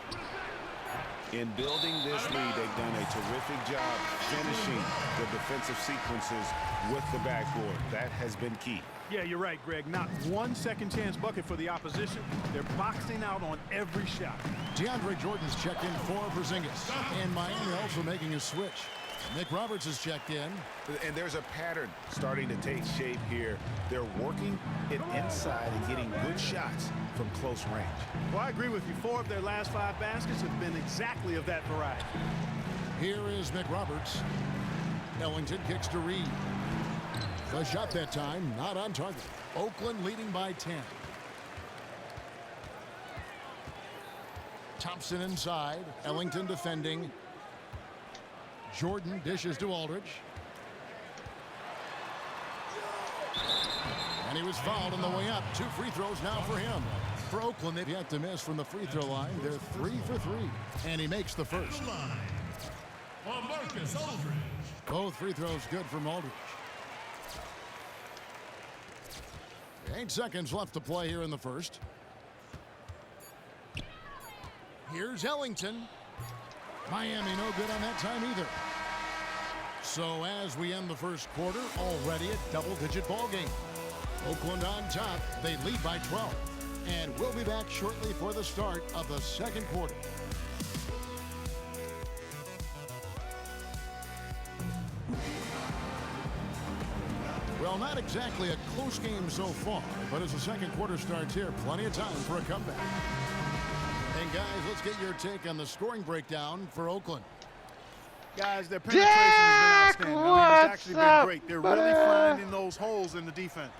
In building this lead, they've done a terrific job finishing the defensive sequences with the backboard. That has been key. Yeah, you're right, Greg. Not one second chance bucket for the opposition. They're boxing out on every shot. DeAndre Jordan's checked in for Porzingis. And Miami also making a switch. Nick Roberts has checked in. And there's a pattern starting to take shape here. They're working it inside and getting good shots from close range. Well, I agree with you. 4 of their last 5 baskets have been exactly of that variety. Here is Nick Roberts. Ellington kicks to Reed. The shot that time, not on target. Oakland leading by 10. Thompson inside. Ellington defending. Jordan dishes to Aldridge. And he was fouled on the way up. 2 free throws now for him. For Oakland, they've yet to miss from the free throw line. They're 3 for 3. And he makes the first. Marcus Aldridge. Both free throws good from Aldridge. 8 seconds left to play here in the first. Here's Ellington. Miami no good on that time either. So as we end the first quarter, already a double-digit ball game. Oakland on top. They lead by 12. And we'll be back shortly for the start of the second quarter. Well, not exactly a close game so far, but as the second quarter starts here, plenty of time for a comeback. And guys, let's get your take on the scoring breakdown for Oakland. Guys, their penetration has been outstanding. I mean, it's actually been great. They're really finding those holes in the defense.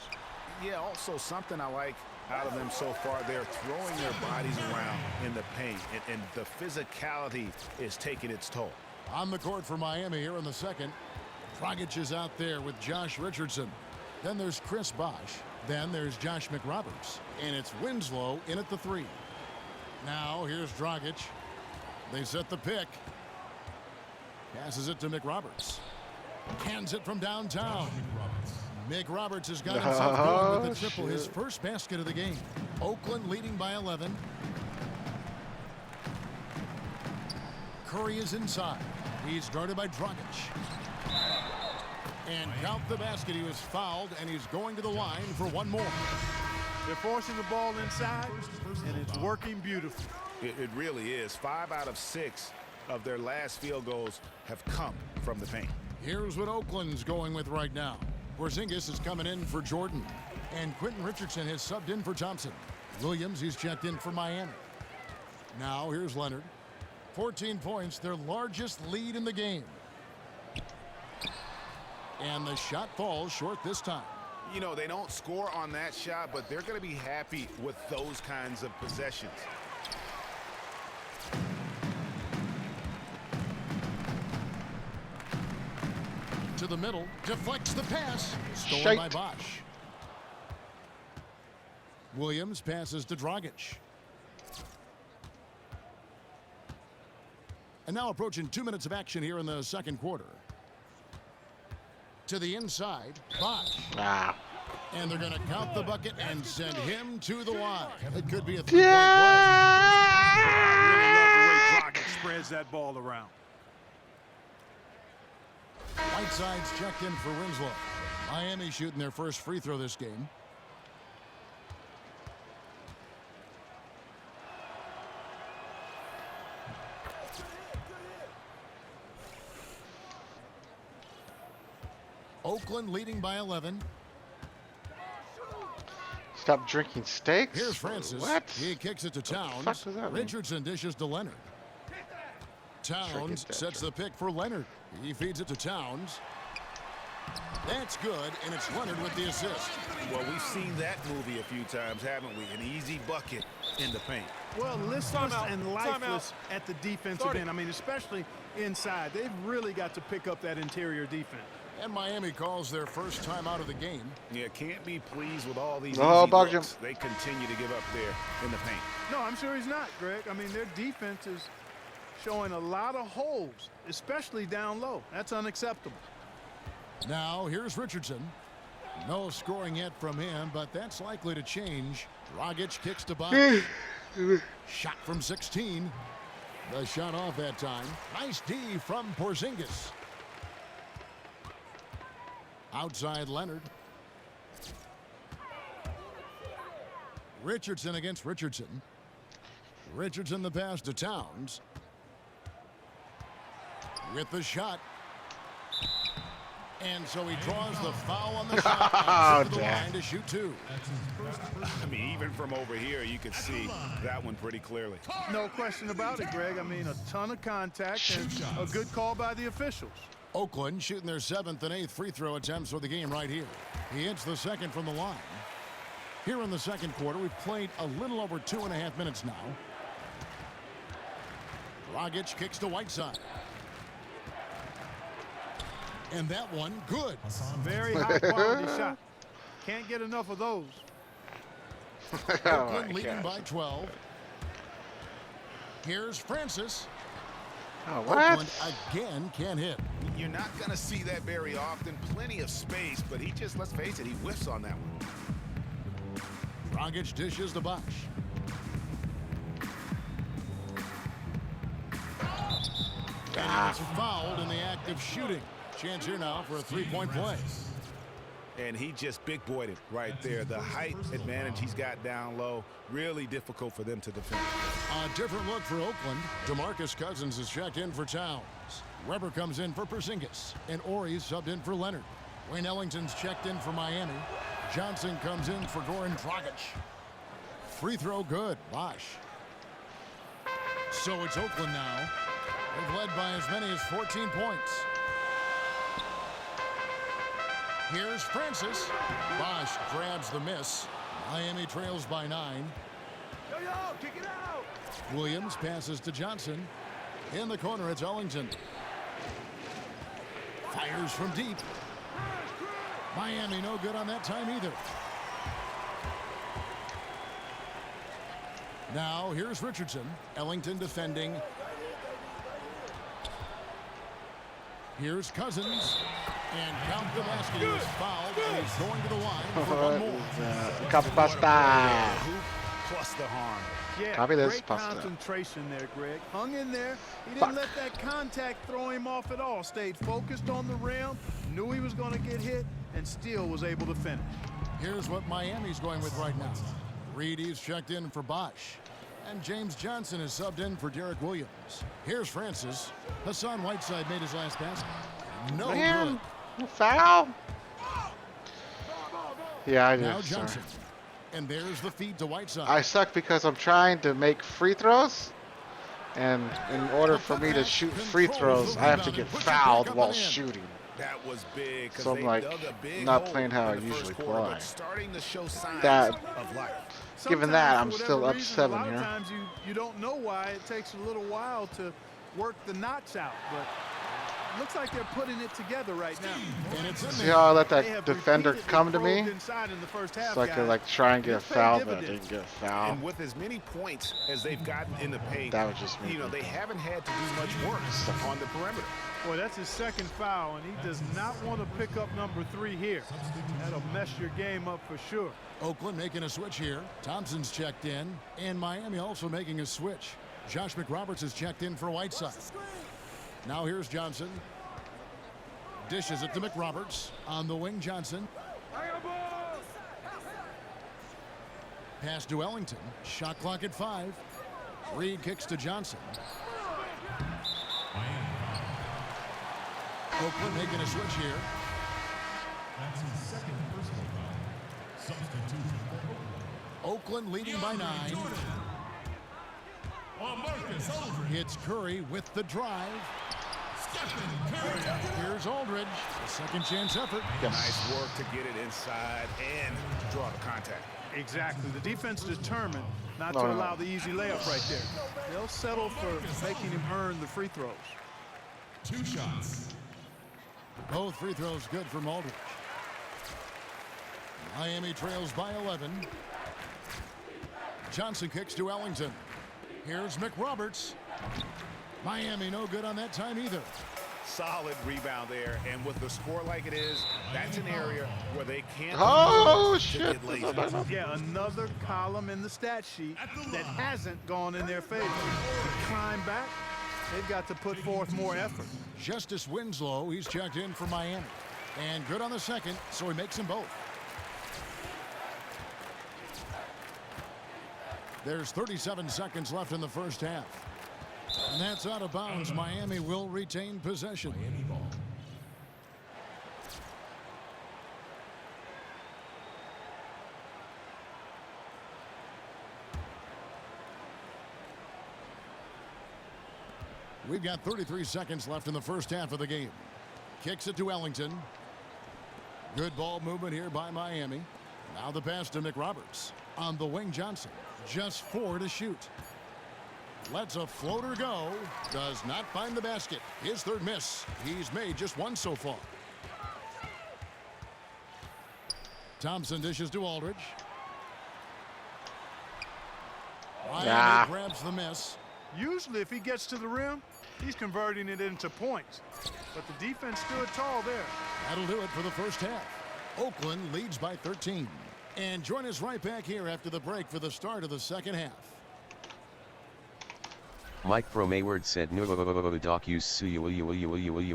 Yeah, also something I like out of them so far, they're throwing their bodies around in the paint, and the physicality is taking its toll. On the court for Miami here in the second. Dragic is out there with Josh Richardson. Then there's Chris Bosh. Then there's Josh McRoberts. And it's Winslow in at the 3. Now here's Dragic. They set the pick. Passes it to McRoberts. Hands it from downtown. McRoberts has got himself going with the triple, his first basket of the game. Oakland leading by 11. Curry is inside. He's guarded by Dragic. And count the basket. He was fouled, and he's going to the line for one more. They're forcing the ball inside, and it's working beautifully. It really is. 5 out of 6 of their last field goals have come from the paint. Here's what Oakland's going with right now. Porzingis is coming in for Jordan, and Quentin Richardson has subbed in for Thompson. Williams, he's checked in for Miami. Now here's Leonard. 14 points, their largest lead in the game. And the shot falls short this time. You know, they don't score on that shot, but they're going to be happy with those kinds of possessions. To the middle, deflects the pass. Stolen by Bosh. Williams passes to Dragic. And now approaching 2 minutes of action here in the second quarter. To the inside, Bosh. And they're going to count the bucket and send him to the line. It could be a 3-point play. I really love the way Dragic spreads that ball around. Whiteside's checked in for Winslow. Miami shooting their first free throw this game. Oakland leading by 11. Stop drinking steaks? Here's Francis. What? He kicks it to Towns. What the fuck does that mean? Richardson dishes to Leonard. Towns sets the pick for Leonard. He feeds it to Towns. That's good, and it's Leonard with the assist. Well, we've seen that movie a few times, haven't we? An easy bucket in the paint. Well, listless and lifeless at the defensive end. I mean, especially inside. They've really got to pick up that interior defense. And Miami calls their first time out of the game. Yeah, can't be pleased with all these easy looks they continue to give up there in the paint. No, I'm sure he's not, Greg. I mean, their defense is showing a lot of holes, especially down low. That's unacceptable. Now, here's Richardson. No scoring yet from him, but that's likely to change. Dragic kicks to Bosh. Shot from 16. The shot off that time. Nice D from Porzingis. Outside Leonard. Richardson against Richardson. Richardson the pass to Towns. With the shot. And so he draws the foul on the shot. And to the line to shoot 2. I mean, even from over here, you could see that one pretty clearly. No question about it, Greg. I mean, a ton of contact and a good call by the officials. Oakland shooting their 7th and 8th free throw attempts for the game right here. He hits the second from the line. Here in the second quarter, we've played a little over 2.5 minutes now. Dragic kicks to Whiteside. And that one, good. Very high quality shot. Can't get enough of those. Oakland leading by 12. Here's Francis. Oh, what? Oakland again can't hit. You're not going to see that very often. Plenty of space, but he just, let's face it, he whiffs on that one. Dragic dishes the Bosh. And it's fouled in the act of shooting. Chance here now for a 3-point play. and he just big boyed it right there. The height advantage he's got down low, really difficult for them to defend. A different look for Oakland. DeMarcus Cousins is checked in for Towns. Weber comes in for Porzingis, and Ori's subbed in for Leonard. Wayne Ellington's checked in for Miami. Johnson comes in for Goran Dragic. Free throw good, Bosch. So it's Oakland now. They've led by as many as 14 points. Here's Francis. Bosch grabs the miss. Miami trails by 9. Kick it out. Williams passes to Johnson. In the corner, it's Ellington. Fires from deep. Miami no good on that time either. Now here's Richardson. Ellington defending. Here's Cousins. And count the basket. He is fouled and he's going to the line for one more. Copy pasta. Plus the harm. Yeah, Copy this, great pasta. concentration there, Greg. Hung in there. He didn't let that contact throw him off at all. Stayed focused on the rim, knew he was going to get hit, and still was able to finish. Here's what Miami's going with right now. Reedy's checked in for Bosch. And James Johnson is subbed in for Derek Williams. Here's Francis. Hassan Whiteside made his last pass. No Man, good. foul. Yeah, I Now did. Sorry. Johnson. And there's the feed to Whiteside. I suck because I'm trying to make free throws, and in order for me to shoot free throws, I have to get fouled while shooting. That was big. So I'm they like, dug a big not hole playing how I in the usually first quarter, play. but starting to show signs That- of life. Given that, I'm Sometimes, for still whatever up reason, 7 a lot here. of times you don't know why it takes a little while to work the knots out, but it looks like they're putting it together right now. And it's in See there. how I let They that have defender repeatedly come to me? probed inside in the first half, So I could guys. like try and get a It's paid foul, but I dividends. didn't get a foul. And with as many points as they've gotten in the paint, That was just me. you know, they haven't had to do much work on the perimeter. Boy, that's his second foul, and he does not want to pick up number 3 here. That'll mess your game up for sure. Oakland making a switch here. Thompson's checked in. And Miami also making a switch. Josh McRoberts is checked in for Whiteside. Now here's Johnson. Dishes it to McRoberts. On the wing, Johnson. Pass to Ellington. Shot clock at 5. Reed kicks to Johnson. Oakland making a switch here. That's his second personal foul. Substitution for Oakland leading by 9. Marcus Aldridge. It's Curry with the drive. Stephen Curry. Here's Aldridge. A second chance effort. Nice work to get it inside and draw the contact. Exactly. The defense determined not No, to no. allow the easy layup right there. They'll settle for making him earn the free throws. 2 shots. Both free throws good from Aldridge. Miami trails by 11. Johnson kicks to Ellington. Here's McRoberts. Miami no good on that time either. Solid rebound there, and with the score like it is, that's an area where they can't Oh, afford to shit. get lazy. Yeah, another column in the stat sheet that hasn't gone in their favor. To climb back, they've got to put forth more effort. Justice Winslow, he's checked in for Miami. And good on the second, so he makes them both. There's 37 seconds left in the first half. And that's out of bounds. Miami will retain possession. Miami ball. We've got 33 seconds left in the first half of the game. Kicks it to Ellington. Good ball movement here by Miami. Now the pass to McRoberts. On the wing, Johnson. Just 4 to shoot. Lets a floater go. Does not find the basket. His third miss. He's made just 1 so far. Thompson dishes to Aldridge. Miami grabs the miss. Usually, if he gets to the rim, he's converting it into points. But the defense stood tall there. That'll do it for the first half. Oakland leads by 13. And join us right back here after the break for the start of the second half. Mike from Mayward said no doc use yuck.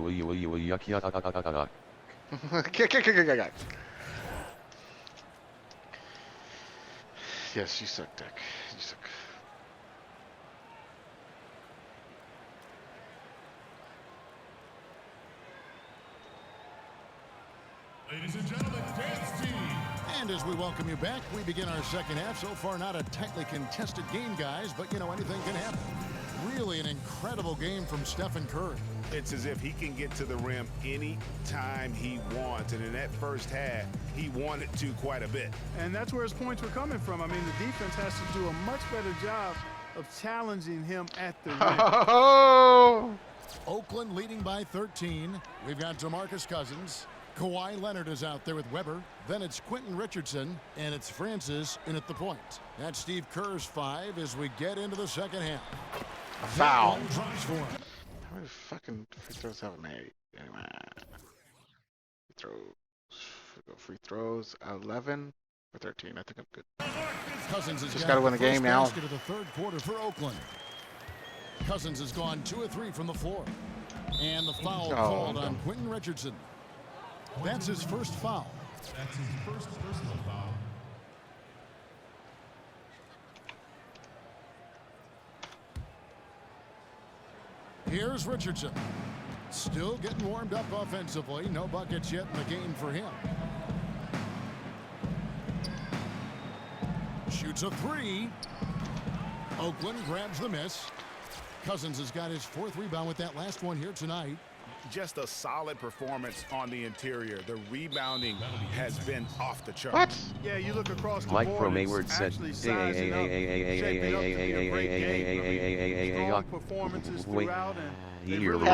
Yes, you suck, Dick. You suck. Ladies and gentlemen, dance team. And as we welcome you back, we begin our second half. So far, not a tightly contested game, guys, but, you know, anything can happen. Really an incredible game from Stephen Curry. It's as if he can get to the rim any time he wants. And in that first half, he wanted to quite a bit. And that's where his points were coming from. I mean, the defense has to do a much better job of challenging him at the rim. Oh! Oakland leading by 13. We've got DeMarcus Cousins. Kawhi Leonard is out there with Weber. Then it's Quentin Richardson, and it's Francis in at the point. That's Steve Kerr's 5 as we get into the second half. A foul. For him. How many fucking free throws have I made? Free throws 11 or 13. I think I'm good. Cousins has Just got to win a game now. Basket of the third quarter for Oakland. Cousins has gone 2 of 3 from the floor. And the foul called on Quentin Richardson. That's his first foul. That's his first personal foul. Here's Richardson. Still getting warmed up offensively. No buckets yet in the game for him. Shoots a 3. Oakland grabs the miss. Cousins has got his 4th rebound with that last one here tonight. Just a solid performance on the interior. The rebounding has been off the chart. What? Yeah, you look across the Mike board, from it's Hayward said, actually sizing up, shaping up to be a great game. I mean, strong performances throughout, and they really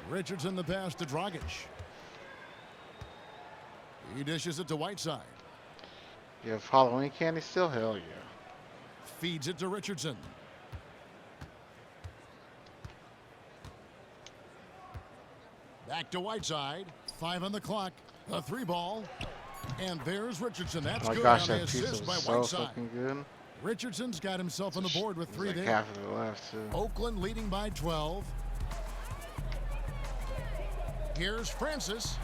Richardson the pass to Dragic. He dishes it to Whiteside. You have Halloween candy still? Hell yeah. Feeds it to Richardson. Back to Whiteside. 5 on the clock. A 3 ball. And there's Richardson. That's good gosh, on the that piece assist by was so Whiteside. fucking good. Richardson's got himself on the board with 3 Like there. half of it left, too. Oakland leading by 12. Here's Francis.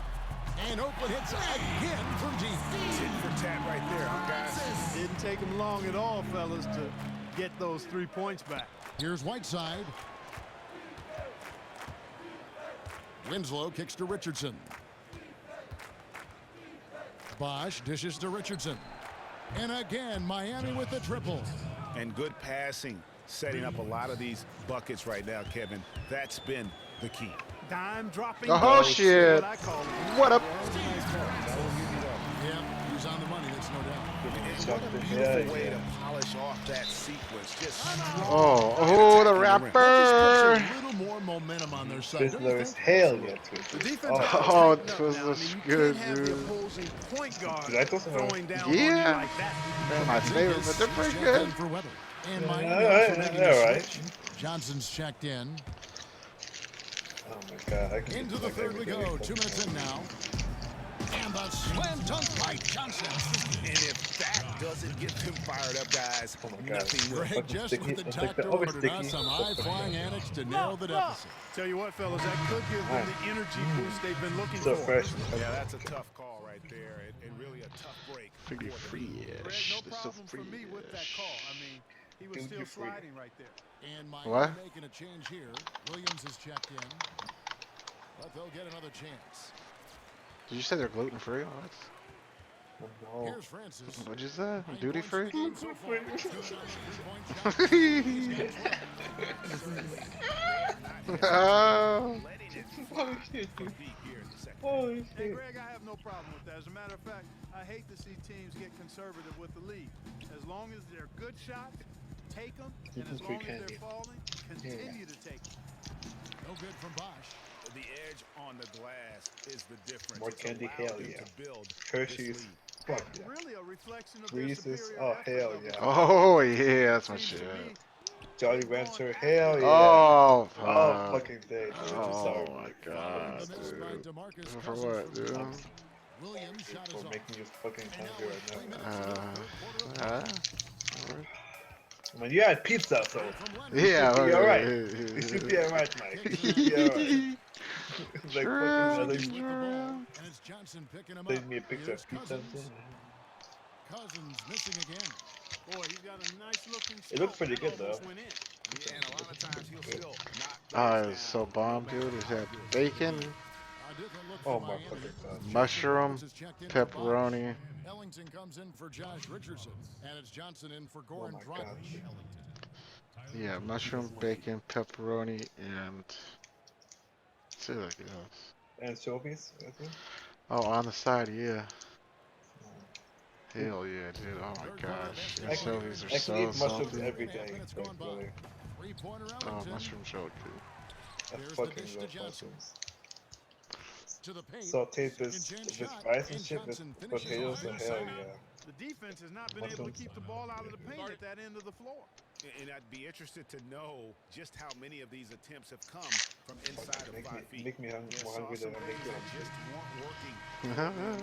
And Oakland hits again from deep. Tit for tat right there, huh, guys? didn't take him long at all, fellas, to get those 3 points back. Here's Whiteside. Winslow kicks to Richardson. Bosch dishes to Richardson. And again, Miami with the triple. And good passing, setting up a lot of these buckets right now, Kevin. That's been the key. Dime dropping. Oh, shit. What up? Yeah, he's on the money, that's no doubt. It's what a beautiful way to polish off that sequence. Just oh, the rapper. A little more momentum on their side. Twizzler is hell yeah, Twizzler. Oh, Twizzler's good, dude. Yeah. They're my favorite, but they're pretty good. And Alright. Johnson's checked in. Oh my god. I can Into the third we go. 2 minutes in now. And the slam dunk by Johnson. And if that doesn't get them fired up, guys, nothing will. Greg just with the doctor ordered us some high-flying annex to narrow the deficit. Tell you what, fellas, that could give them the energy boost they've been looking So for. fresh. Yeah, that's a tough call right there, and really a tough break. Pretty free-ish. No problem for me with that call. I mean, he was still sliding right there. And what? Making a change here. Williams is checked in. But they'll get another chance. Did you say they're gluten-free? What? Here's Francis. What'd you say? Duty-free? Oh. Hey, Greg, I have no problem with that. As a matter of fact, I hate to see teams get conservative with the lead. As long as they're good shots, take them. And as long as they're falling, continue to take them. No good from Bosch. The edge on the glass is the difference. More candy, hell yeah. Hershey's, fuck yeah. Really a reflection of Reese's, oh hell yeah. Oh, yeah, that's my shit. Jolly Rancher, hell yeah. Oh, oh fucking day. Oh, my God, dude. For what, dude? For making you fucking hungry right now. I mean, you had pizza, so Yeah, you should be alright. okay. You should be alright, Mike. You should be alright. It's like fucking And it's Johnson picking him up. send me a picture Here's of pizza. Cousins. Cousins missing again. Boy, he's got a nice looking It looks stroke. pretty That good, though. almost went in. Yeah, and a lot of times he'll still knock Ah, those it's so down. bomb, dude. It had bacon, Oh my fucking god. mushroom, pepperoni. Ellington comes in for Josh Richardson, and it's Johnson in for Oh Goran my Dragic. gosh. Yeah, mushroom, bacon, pepperoni, and that's it, I guess. Anchovies, I think. Oh, on the side, yeah. Hell yeah, dude. Oh my gosh. Anchovies are I can so eat mushrooms salty. every day. Like, really. Oh, mushrooms are good. I fucking love mushrooms. To the paint. Sauteed this rice and shit with potatoes, so hell yeah. The defense has not been able to keep the ball out of the paint at that end of the floor. And I'd be interested to know just how many of these attempts have come from inside of 5 feet. Make me more hungry than I make you. Just weren't working.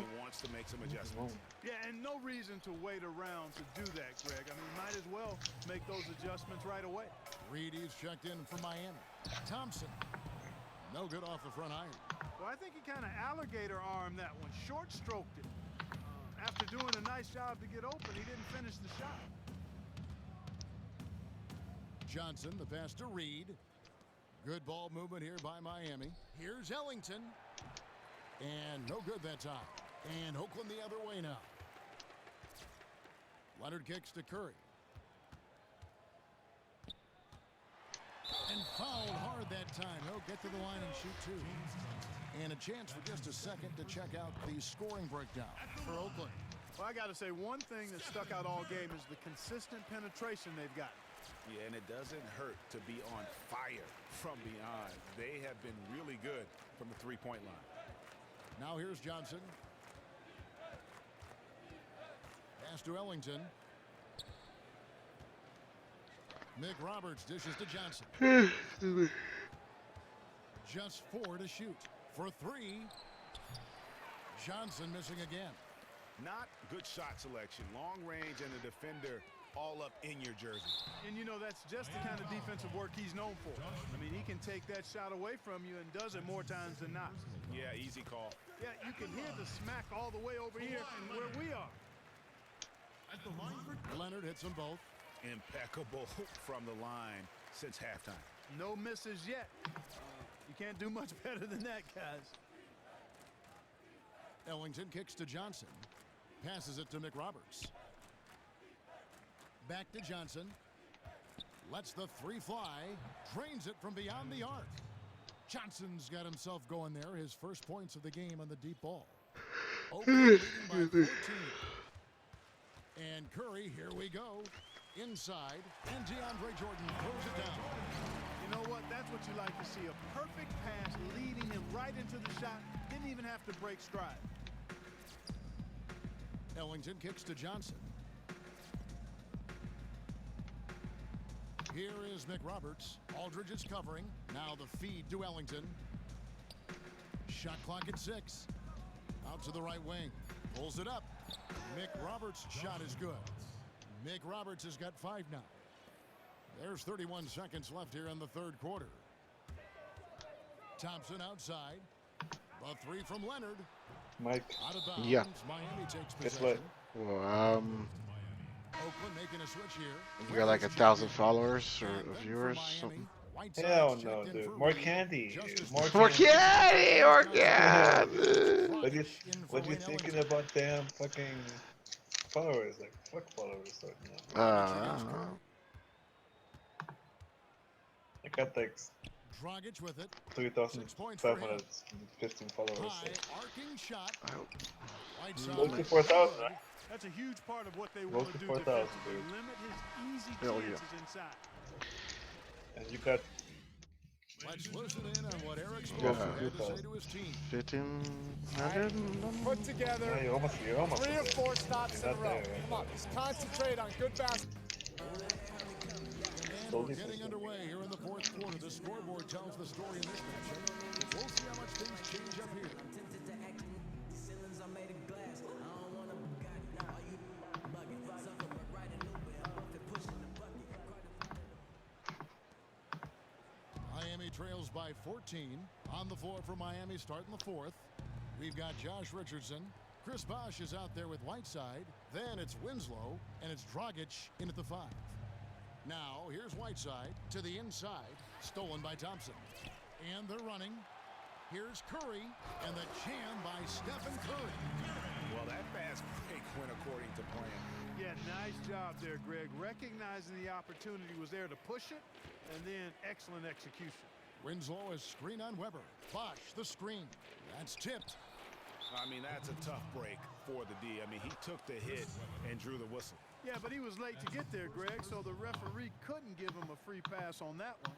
He wants to make some adjustments. Yeah, and no reason to wait around to do that, Greg. I mean, might as well make those adjustments right away. Reedy's checked in for Miami. Thompson. No good off the front iron. Well, I think he kind of alligator armed that one, short stroked it. After doing a nice job to get open, he didn't finish the shot. Johnson, the pass to Reed. Good ball movement here by Miami. Here's Ellington. And no good that time. And Oakland the other way now. Leonard kicks to Curry. And fouled hard that time. He'll get to the line and shoot two. And a chance for just a second to check out the scoring breakdown for Oakland. Well, I got to say, one thing that stuck out all game is the consistent penetration they've got. Yeah, and it doesn't hurt to be on fire from beyond. They have been really good from the three-point line. Now here's Johnson. Pass to Ellington. Mick Roberts dishes to Johnson. Just 4 to shoot. For 3. Johnson missing again. Not good shot selection. Long range and a defender all up in your jersey. And, you know, that's just the kind of defensive work he's known for. I mean, he can take that shot away from you and does it more times than not. Yeah, easy call. Yeah, you can hear the smack all the way over here and where we are. Leonard hits them both. Impeccable from the line since halftime. No misses yet. You can't do much better than that, guys. Ellington kicks to Johnson. Passes it to Mick Roberts. Back to Johnson. Lets the 3 fly. Drains it from beyond the arc. Johnson's got himself going there. His first points of the game on the deep ball. Oakland leading by 14. And Curry, here we go. Inside. And DeAndre Jordan throws it down. You know what? That's what you like to see. A perfect pass leading him right into the shot. Didn't even have to break stride. Ellington kicks to Johnson. Here is Mick Roberts. Aldridge is covering. Now the feed to Ellington. Shot clock at 6. Out to the right wing. Pulls it up. Mick Roberts' shot is good. Mick Roberts has got 5 now. There's 31 seconds left here in the third quarter. Thompson outside. The 3 from Leonard. Mike. Out of bounds. Yeah. Miami takes Guess possession. what? Well, Oakland making a switch here. you got like 1,000 followers or viewers, something. Hell no, dude. More candy. More candy! More candy! What you thinking about damn fucking followers? Like, fuck followers right now. I don't know. I got like Dragic with it. 3,515 followers. High, arcing shot. Right side. Close to 4,000, right? That's a huge part of what they Close want to to do 4,000, defensively. dude. Limit his easy Hell yeah. chances inside. And you got Let's listen in on what Eric Yeah. Spoelstra had to say to his team. 1,500? Put together yeah, you're almost 3 or there. 4 stops in You're a not row. there, right? Come on, just concentrate on good basketball. And we're getting underway here in the fourth quarter. The scoreboard tells the story in this matchup. We'll see how much things change up here. by 14. On the floor for Miami starting the fourth. We've got Josh Richardson. Chris Bosh is out there with Whiteside. Then it's Winslow, and it's Dragic in at the 5. Now, here's Whiteside to the inside. Stolen by Thompson. And they're running. Here's Curry, and the jam by Stephen Curry. Well, that fast break went according to plan. Yeah, nice job there, Greg. Recognizing the opportunity was there to push it, and then excellent execution. Winslow is screen on Weber. Bosh the screen. That's tipped. I mean, that's a tough break for the D. I mean, he took the hit and drew the whistle. Yeah, but he was late to get there, Greg, so the referee couldn't give him a free pass on that one.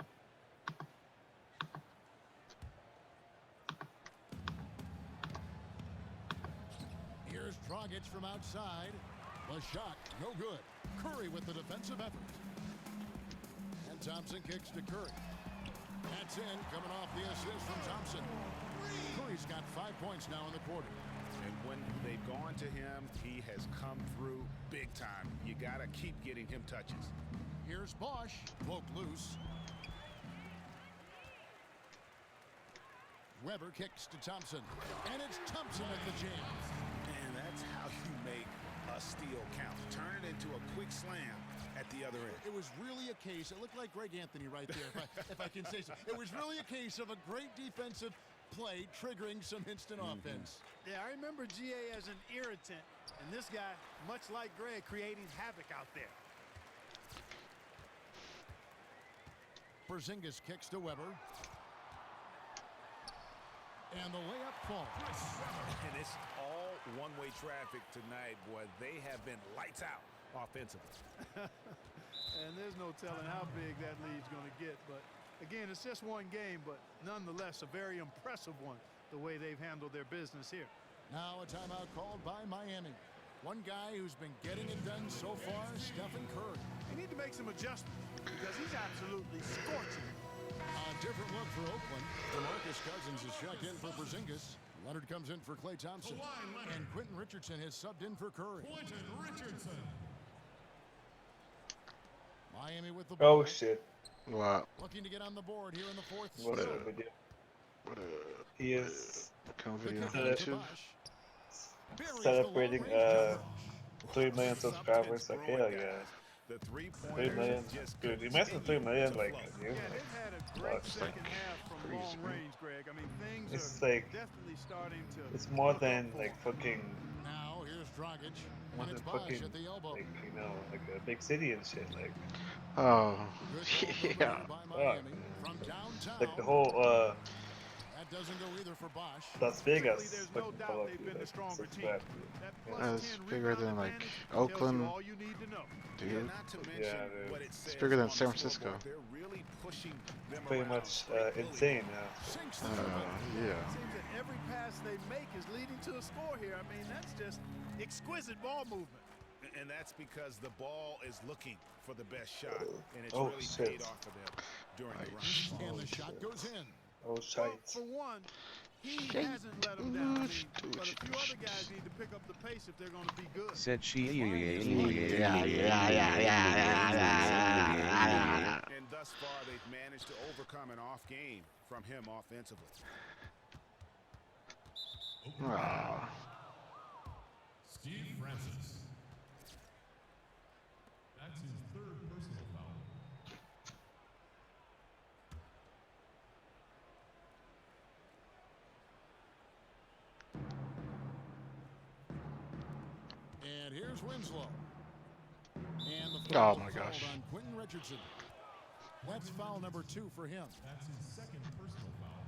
Here's Dragic from outside. The shot, no good. Curry with the defensive effort. And Thompson kicks to Curry. That's in, coming off the assist from Thompson. Curry's got 5 points now in the quarter. And when they've gone to him, he has come through big time. You got to keep getting him touches. Here's Bosh, poked loose. Weber kicks to Thompson. And it's Thompson at the jam. And that's how you make a steal count. Turn it into a quick slam at the other end. It was really a case, it looked like Greg Anthony right there, if I can say so. It was really a case of a great defensive play triggering some instant offense. Yeah, I remember GA as an irritant, and this guy, much like Greg, creating havoc out there. Porzingis kicks to Weber. And the layup falls. And it's all one-way traffic tonight, boy. They have been lights out offensively. And there's no telling how big that lead's going to get. But, again, it's just one game, but nonetheless a very impressive one, the way they've handled their business here. Now a timeout called by Miami. One guy who's been getting it done so far, Stephen Curry. They need to make some adjustments because he's absolutely scorching. A different look for Oakland. DeMarcus Cousins is checked in for Porzingis. Leonard comes in for Klay Thompson. And Quentin Richardson has subbed in for Curry. Quentin Richardson. Miami with the ball. Oh, shit. Wow. Looking to get on the board here in the fourth. What a video. What a... He is Celebrating 3 million subscribers. Like, hell yeah. The 3 3-pointers million. just Dude, imagine 3 million like a year. Yeah, they've had a great second half from long range, Greg. I mean, things It's are like definitely starting to. It's more than like fucking. Now here's Dragic. More And than it's Bosh fucking at the elbow. like, you know, like a big city and shit. Like. Oh, Yeah. From downtown. like the whole That doesn't go either for Bosh. Las Vegas. There's no doubt they've been the stronger team. that's bigger than like Oakland. All you need to know. Dude, not to mention what it says it's bigger than on the San scoreboard. Francisco. They're really pushing them Pretty around much insane now. Yeah. It seems that every pass they make is leading to a score here. I mean, that's just exquisite ball movement. And that's because the ball is looking for the best shot, and it's Oh, really shit. paid off for them during the run. And the shot goes in. Oh, Well, shite. for one, he hasn't let them down. I mean, but a few other guys need to pick up the pace if they're going to be good. Said she. And thus far, they've managed to overcome an off game from him offensively. Steve Francis. That's his 3rd personal foul. And here's Winslow. And the Oh foul my gosh. called on Quentin Richardson. That's foul number 2 for him. That's his 2nd personal foul.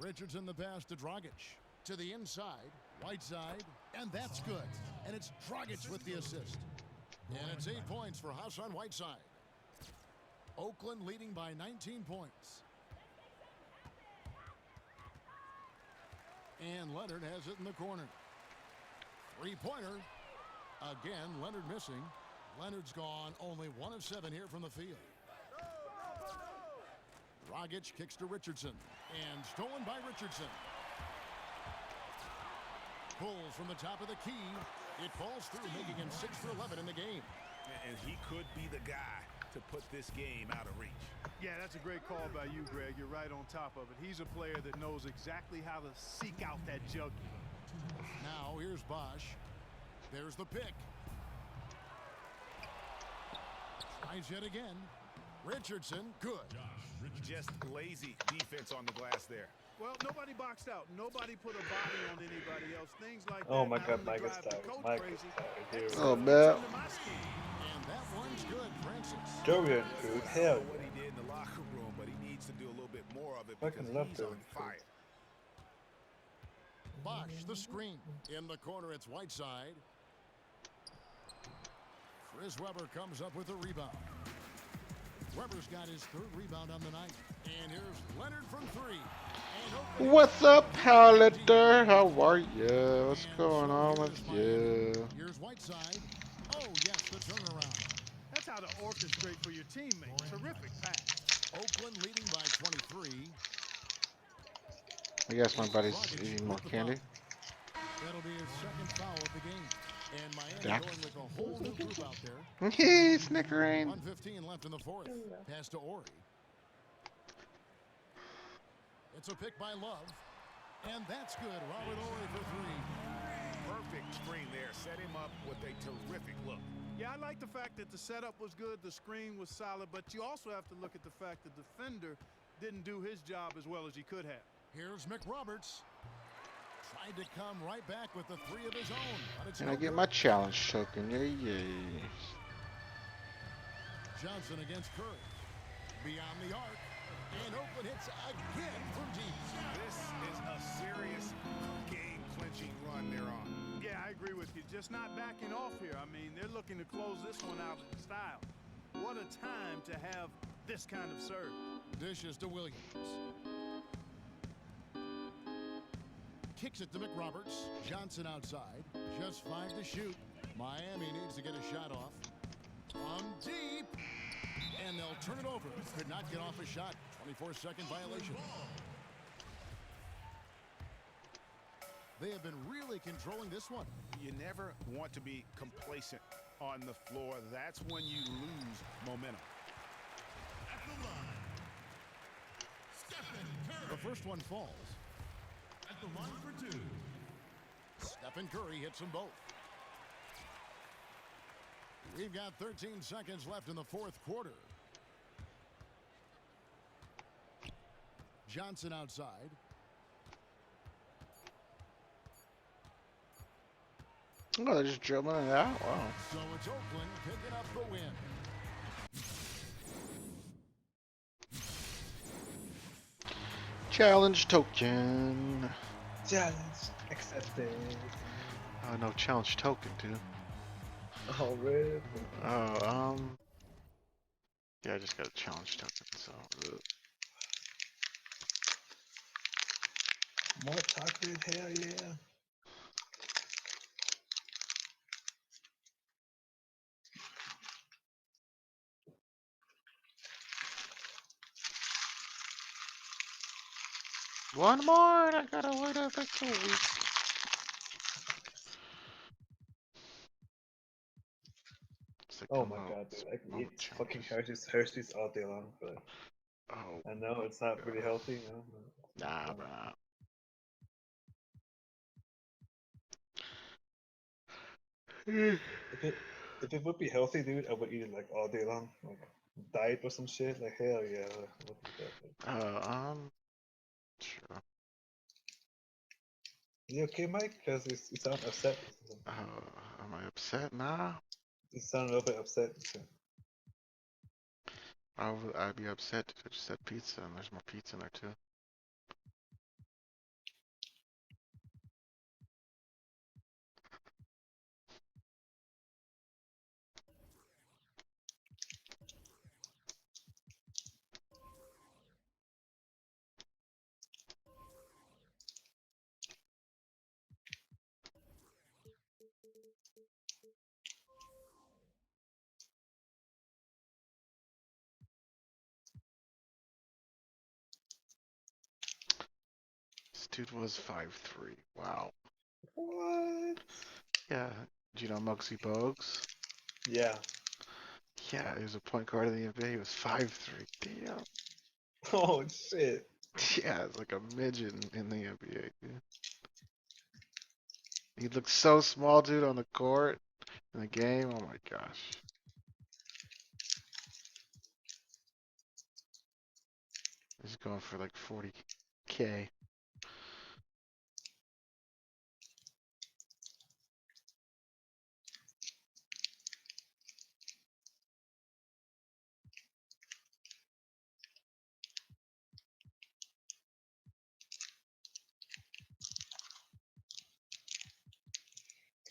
Richardson the pass to Dragic. To the inside, Whiteside, and that's good. And it's Dragic with the assist. And it's 8 points for Hassan Whiteside. Oakland leading by 19 points. And Leonard has it in the corner. 3-pointer. Again, Leonard missing. Leonard's gone only 1 of 7 here from the field. Dragic kicks to Richardson. And stolen by Richardson. pulls from the top of the key. It falls through, making him 6 for 11 in the game. And he could be the guy to put this game out of reach. Yeah, that's a great call by you, Greg. You're right on top of it. He's a player that knows exactly how to seek out that jugular. Now here's Bosch. There's the pick. Tries yet again. Richardson, good. Just lazy defense on the glass there. Well, nobody boxed out. Nobody put a body on anybody else. Things like that. Oh my God, not only Mike is drive the tired. coach Mike crazy, is tired. Oh, man. And that one's good, Francis. Dorian food, hell What he did in the locker room, but he needs to do a little bit more of it Fucking because love he's on Dorian fire. Bosch, the screen. In the corner, it's Whiteside. Chris Webber comes up with a rebound. Webber's got his 3rd rebound on the night. And here's Leonard from 3. What's up, Howletter? How are you? What's going on with you? Here's Whiteside. Oh, yes, the turnaround. That's how to orchestrate for your teammate. Terrific pass. Oakland leading by 23. I guess my buddy's eating more candy. That'll be his 2nd foul of the game. And Miami Dax. going with a whole new group out there. He's snickering. 1:15 left in the 4th. Pass to Ori. It's a pick by Love. And that's good. Robert Ori for 3. Perfect screen there. Set him up with a terrific look. Yeah, I like the fact that the setup was good, the screen was solid, but you also have to look at the fact the defender didn't do his job as well as he could have. Here's McRoberts. Tried to come right back with the 3 of his own. But it's Can no I get good. my challenge token? Yay. Johnson against Curry. Beyond the arc. And Oakland hits again from deep. This is a serious game-clinching run they're on. Yeah, I agree with you. Just not backing off here. I mean, they're looking to close this one out in style. What a time to have this kind of serve. Dishes to Williams. Kicks it to McRoberts. Johnson outside. Just 5 to shoot. Miami needs to get a shot off. From deep. And they'll turn it over. Could not get off a shot. 24-second violation. They have been really controlling this one. You never want to be complacent on the floor. That's when you lose momentum. At the line, Stephen Curry. The first one falls. At the line for 2. Stephen Curry hits them both. We've got 13 seconds left in the 4th quarter. Johnson outside. Oh, they're just dribbling it out? Wow. So it's Oakland picking up the win. Challenge token. Challenge accepted. Oh, no challenge token, dude. Oh, really? Oh, yeah, I just got a challenge token, so. More chocolate, hell yeah. One more, and I gotta wait a couple weeks. Oh my god, dude. I can eat fucking Hershey's all day long, but I know it's not really healthy, you know. Nah, bro. If it would be healthy, dude, I would eat it like all day long. Like diet or some shit. Like hell yeah. Sure. You okay, Mike? Because you sound upset. Am I upset? Nah. You sound a little bit upset. I'd be upset if I just said pizza and there's more pizza in there too. This dude was 5'3". Wow. What? Yeah. Do you know Muggsy Bogues? Yeah. Yeah, he was a point guard in the NBA. He was 5'3". Damn. Oh shit. Yeah, it's like a midget in the NBA, dude. He looked so small, dude, on the court in the game. Oh my gosh. He's going for like 40K.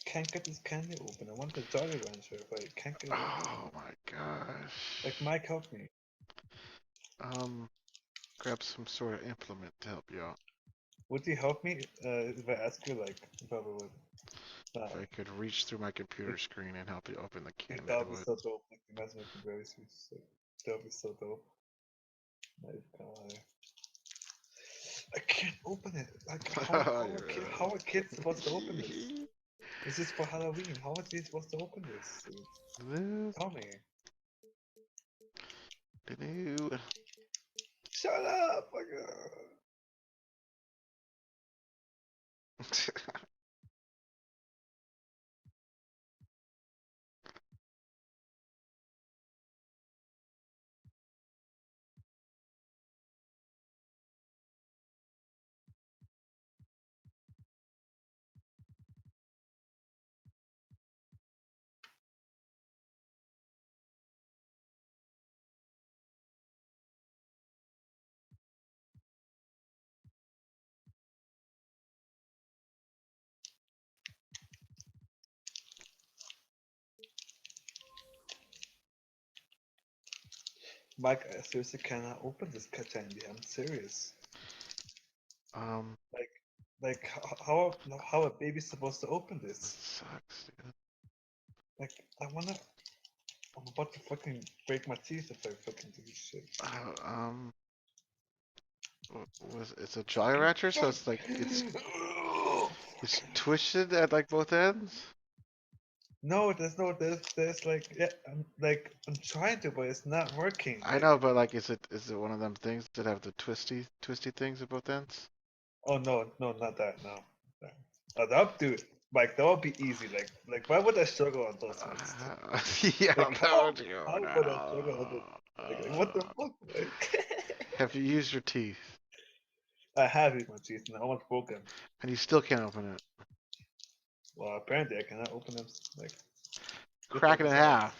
Can't get this candy open. I want the Jolly Rancher, but I can't get it open. Oh my gosh. Like, Mike, help me. Grab some sort of implement to help you out. Would you help me if I ask you, like, if I would? If I could reach through my computer screen and help you open the can, That I would be would. so dope. Like, imagine if you very sweet. That would be so dope. My God. I can't open it. Like, how are kids supposed to open this? This is for Halloween. How are they supposed to open this? Tell me. Shut up! My God. Mike, I seriously cannot open this candy. I'm serious. Like how a baby's supposed to open this? Sucks, dude. Like, I'm about to fucking break my teeth if I fucking do this shit. It's a Jolly Rancher, so it's like it's twisted at like both ends. No, there's like, yeah, I'm trying to, but it's not working. I know, but like, is it one of them things that have the twisty things at both ends? Oh no, not that. No. Oh, that dude, like that would be easy. Like why would I struggle on those ones? Yeah, Like, how would you how would I struggle on those? Like, what the fuck? Like, have you used your teeth? I have used my teeth and I almost broke them. And you still can't open it. Well, apparently I cannot open them. Like, Crack it in half.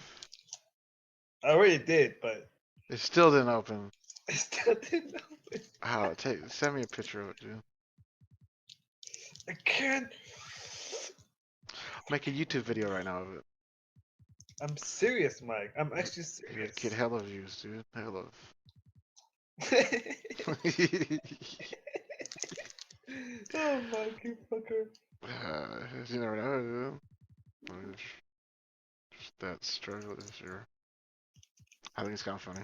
I already did, but it still didn't open. It still didn't open. Oh, send me a picture of it, dude. I can't. Make a YouTube video right now of it. I'm serious, Mike. I'm actually serious. Get hella views, dude. Hella. Oh, Mike, you fucker. You never know, dude. Just that struggle this year. I think it's kind of funny.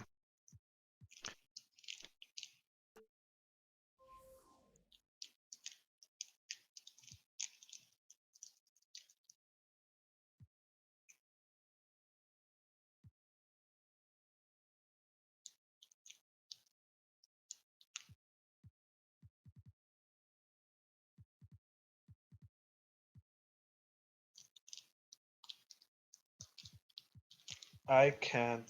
I can't.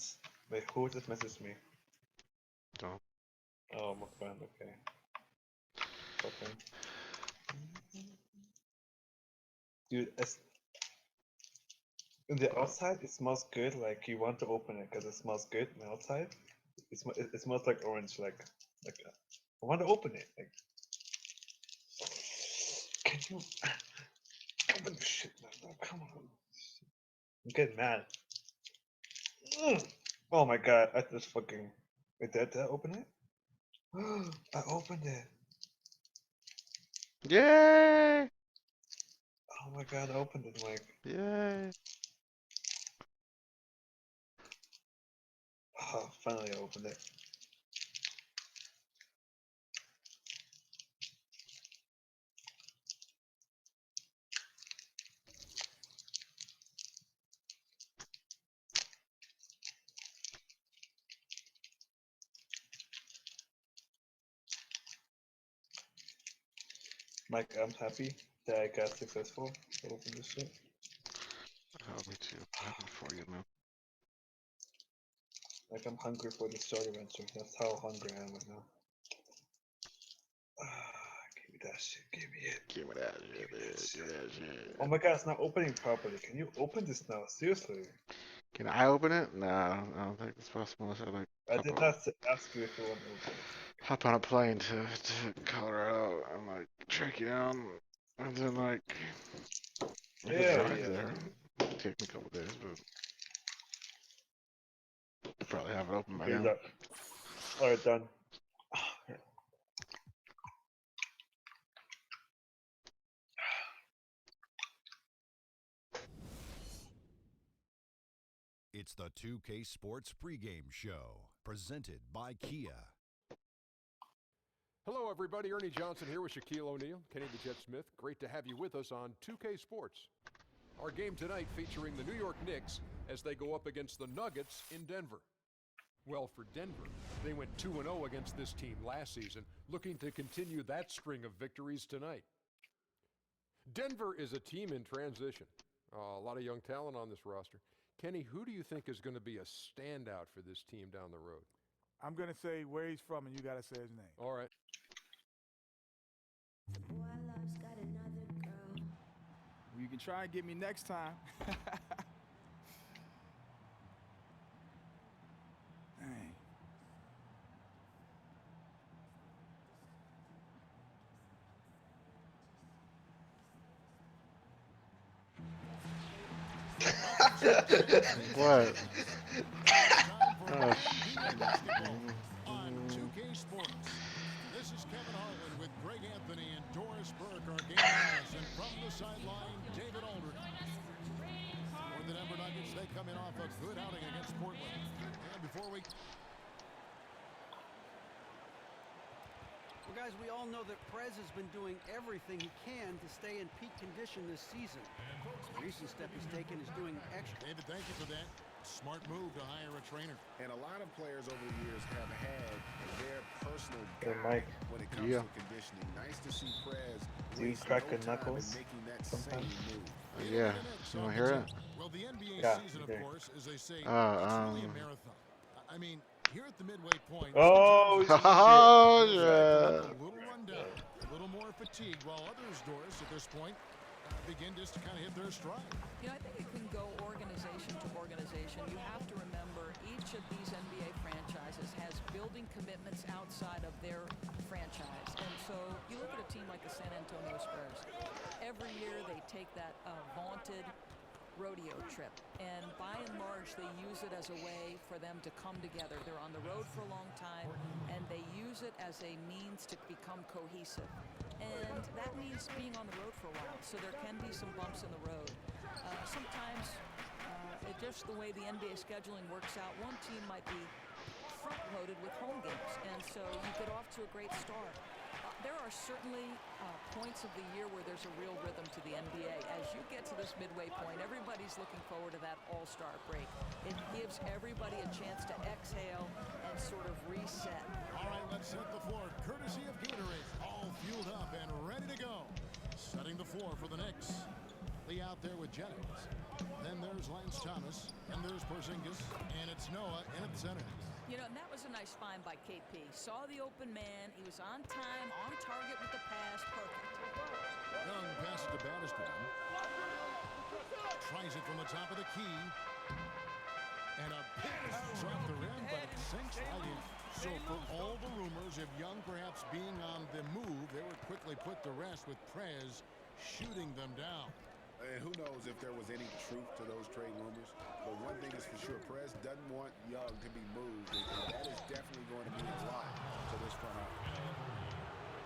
Wait, who just messaged me? Don't. Oh, my friend, okay. Okay. Dude, in the outside, it smells good. Like, you want to open it because it smells good on the outside. It smells like orange. Like I want to open it. Like, can you open the shit, man? No, come on. I'm getting mad. Oh my god, I just fucking. Wait, did I open it? I opened it. Yay! Oh my god, I opened it, Mike. Yay! Oh, finally I opened it. Mike, I'm happy that I got successful to open this shit. Me too. Happy for you, man. Like, I'm hungry for this starter venture. That's how hungry I am right now. Give me that shit. Give me it. Give me that shit. Give me that shit. Oh my god, it's not opening properly. Can you open this now? Seriously. Can I open it? Nah, I don't think it's possible unless I like. I did not ask you if you want to open it. Hop on a plane to Colorado and like track you down, and then like I could drive there. It'd take me a couple days, but I'll probably have it open by now. Alright, done. It's the 2K Sports pregame show, presented by Kia. Hello, everybody. Ernie Johnson here with Shaquille O'Neal, Kenny the Jet Smith. Great to have you with us on 2K Sports. Our game tonight featuring the New York Knicks as they go up against the Nuggets in Denver. Well, for Denver, they went 2-0 against this team last season, looking to continue that string of victories tonight. Denver is a team in transition. A lot of young talent on this roster. Kenny, who do you think is going to be a standout for this team down the road? I'm going to say where he's from, and you got to say his name. All right. You can try and get me next time. Dang. What? On 2K Sports. This is Kevin Harlan with Greg Anthony and Doris Burke, our game analyst, and from the sideline, David Aldridge. For the Denver Nuggets, they come in off a good outing against Portland. And before we... Well, guys, we all know that Prez has been doing everything he can to stay in peak condition this season. The recent step he's taken is doing extra. David, thank you for that. Smart move to hire a trainer. And a lot of players over the years have had their personal Mike. when it comes to conditioning. Nice to see Prez Do you crack your knuckles sometimes? Yeah. You want to hear it? Well, the NBA Yeah, season, of okay. course, as they say, it's really a marathon. I mean, here at the midway point, Oh, yeah. A little rundown, a little more fatigue, while others, Doris, at this point, begin just to kind of hit their stride. You know, I think it can go organization to organization. You have to remember each of these NBA franchises has building commitments outside of their franchise. And so you look at a team like the San Antonio Spurs. Every year they take that vaunted rodeo trip, and by and large they use it as a way for them to come together. They're on the road for a long time, and they use it as a means to become cohesive, and that means being on the road for a while, so there can be some bumps in the road. Sometimes it just the way the NBA scheduling works out, one team might be front-loaded with home games, and so you get off to a great start. There are certainly points of the year where there's a real rhythm to the NBA. As you get to this midway point, everybody's looking forward to that all-star break. It gives everybody a chance to exhale and sort of reset. All right, let's set the floor. Courtesy of Gatorade, all fueled up and ready to go. Setting the floor for the Knicks. Lee out there with Jennings. Then there's Lance Thomas, and there's Porzingis, and it's Noah in at center. You know, and that was a nice find by KP. Saw the open man. He was on time, on target with the pass. Perfect. Young passes to Battiston. Tries it from the top of the key. And a piss off the rim, but it sinks right in. So for all the rumors of Young perhaps being on the move, they were quickly put to rest with Prez shooting them down. And who knows if there was any truth to those trade rumors. But one thing is for sure, Prez doesn't want Young to be moved. And that is definitely going to be a lot to this front office.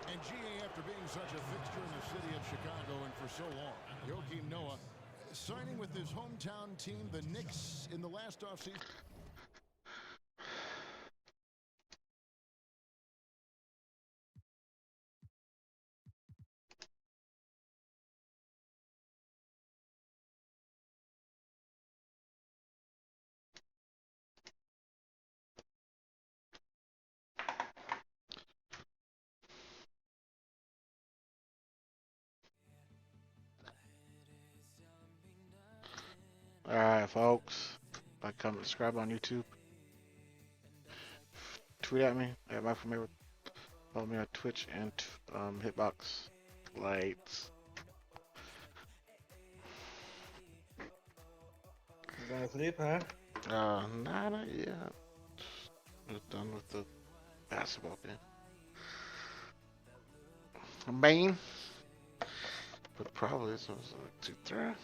And GA, after being such a fixture in the city of Chicago and for so long, Joakim Noah signing with his hometown team, the Knicks, in the last offseason. Alright, folks. Like, comment, subscribe on YouTube. Tweet at me at Mike from Maywood. Follow me on Twitch and Hitbox. Lights. You gonna sleep, huh? Nah, not yet. Just done with the basketball game. Main. But probably, so it was like 2-3.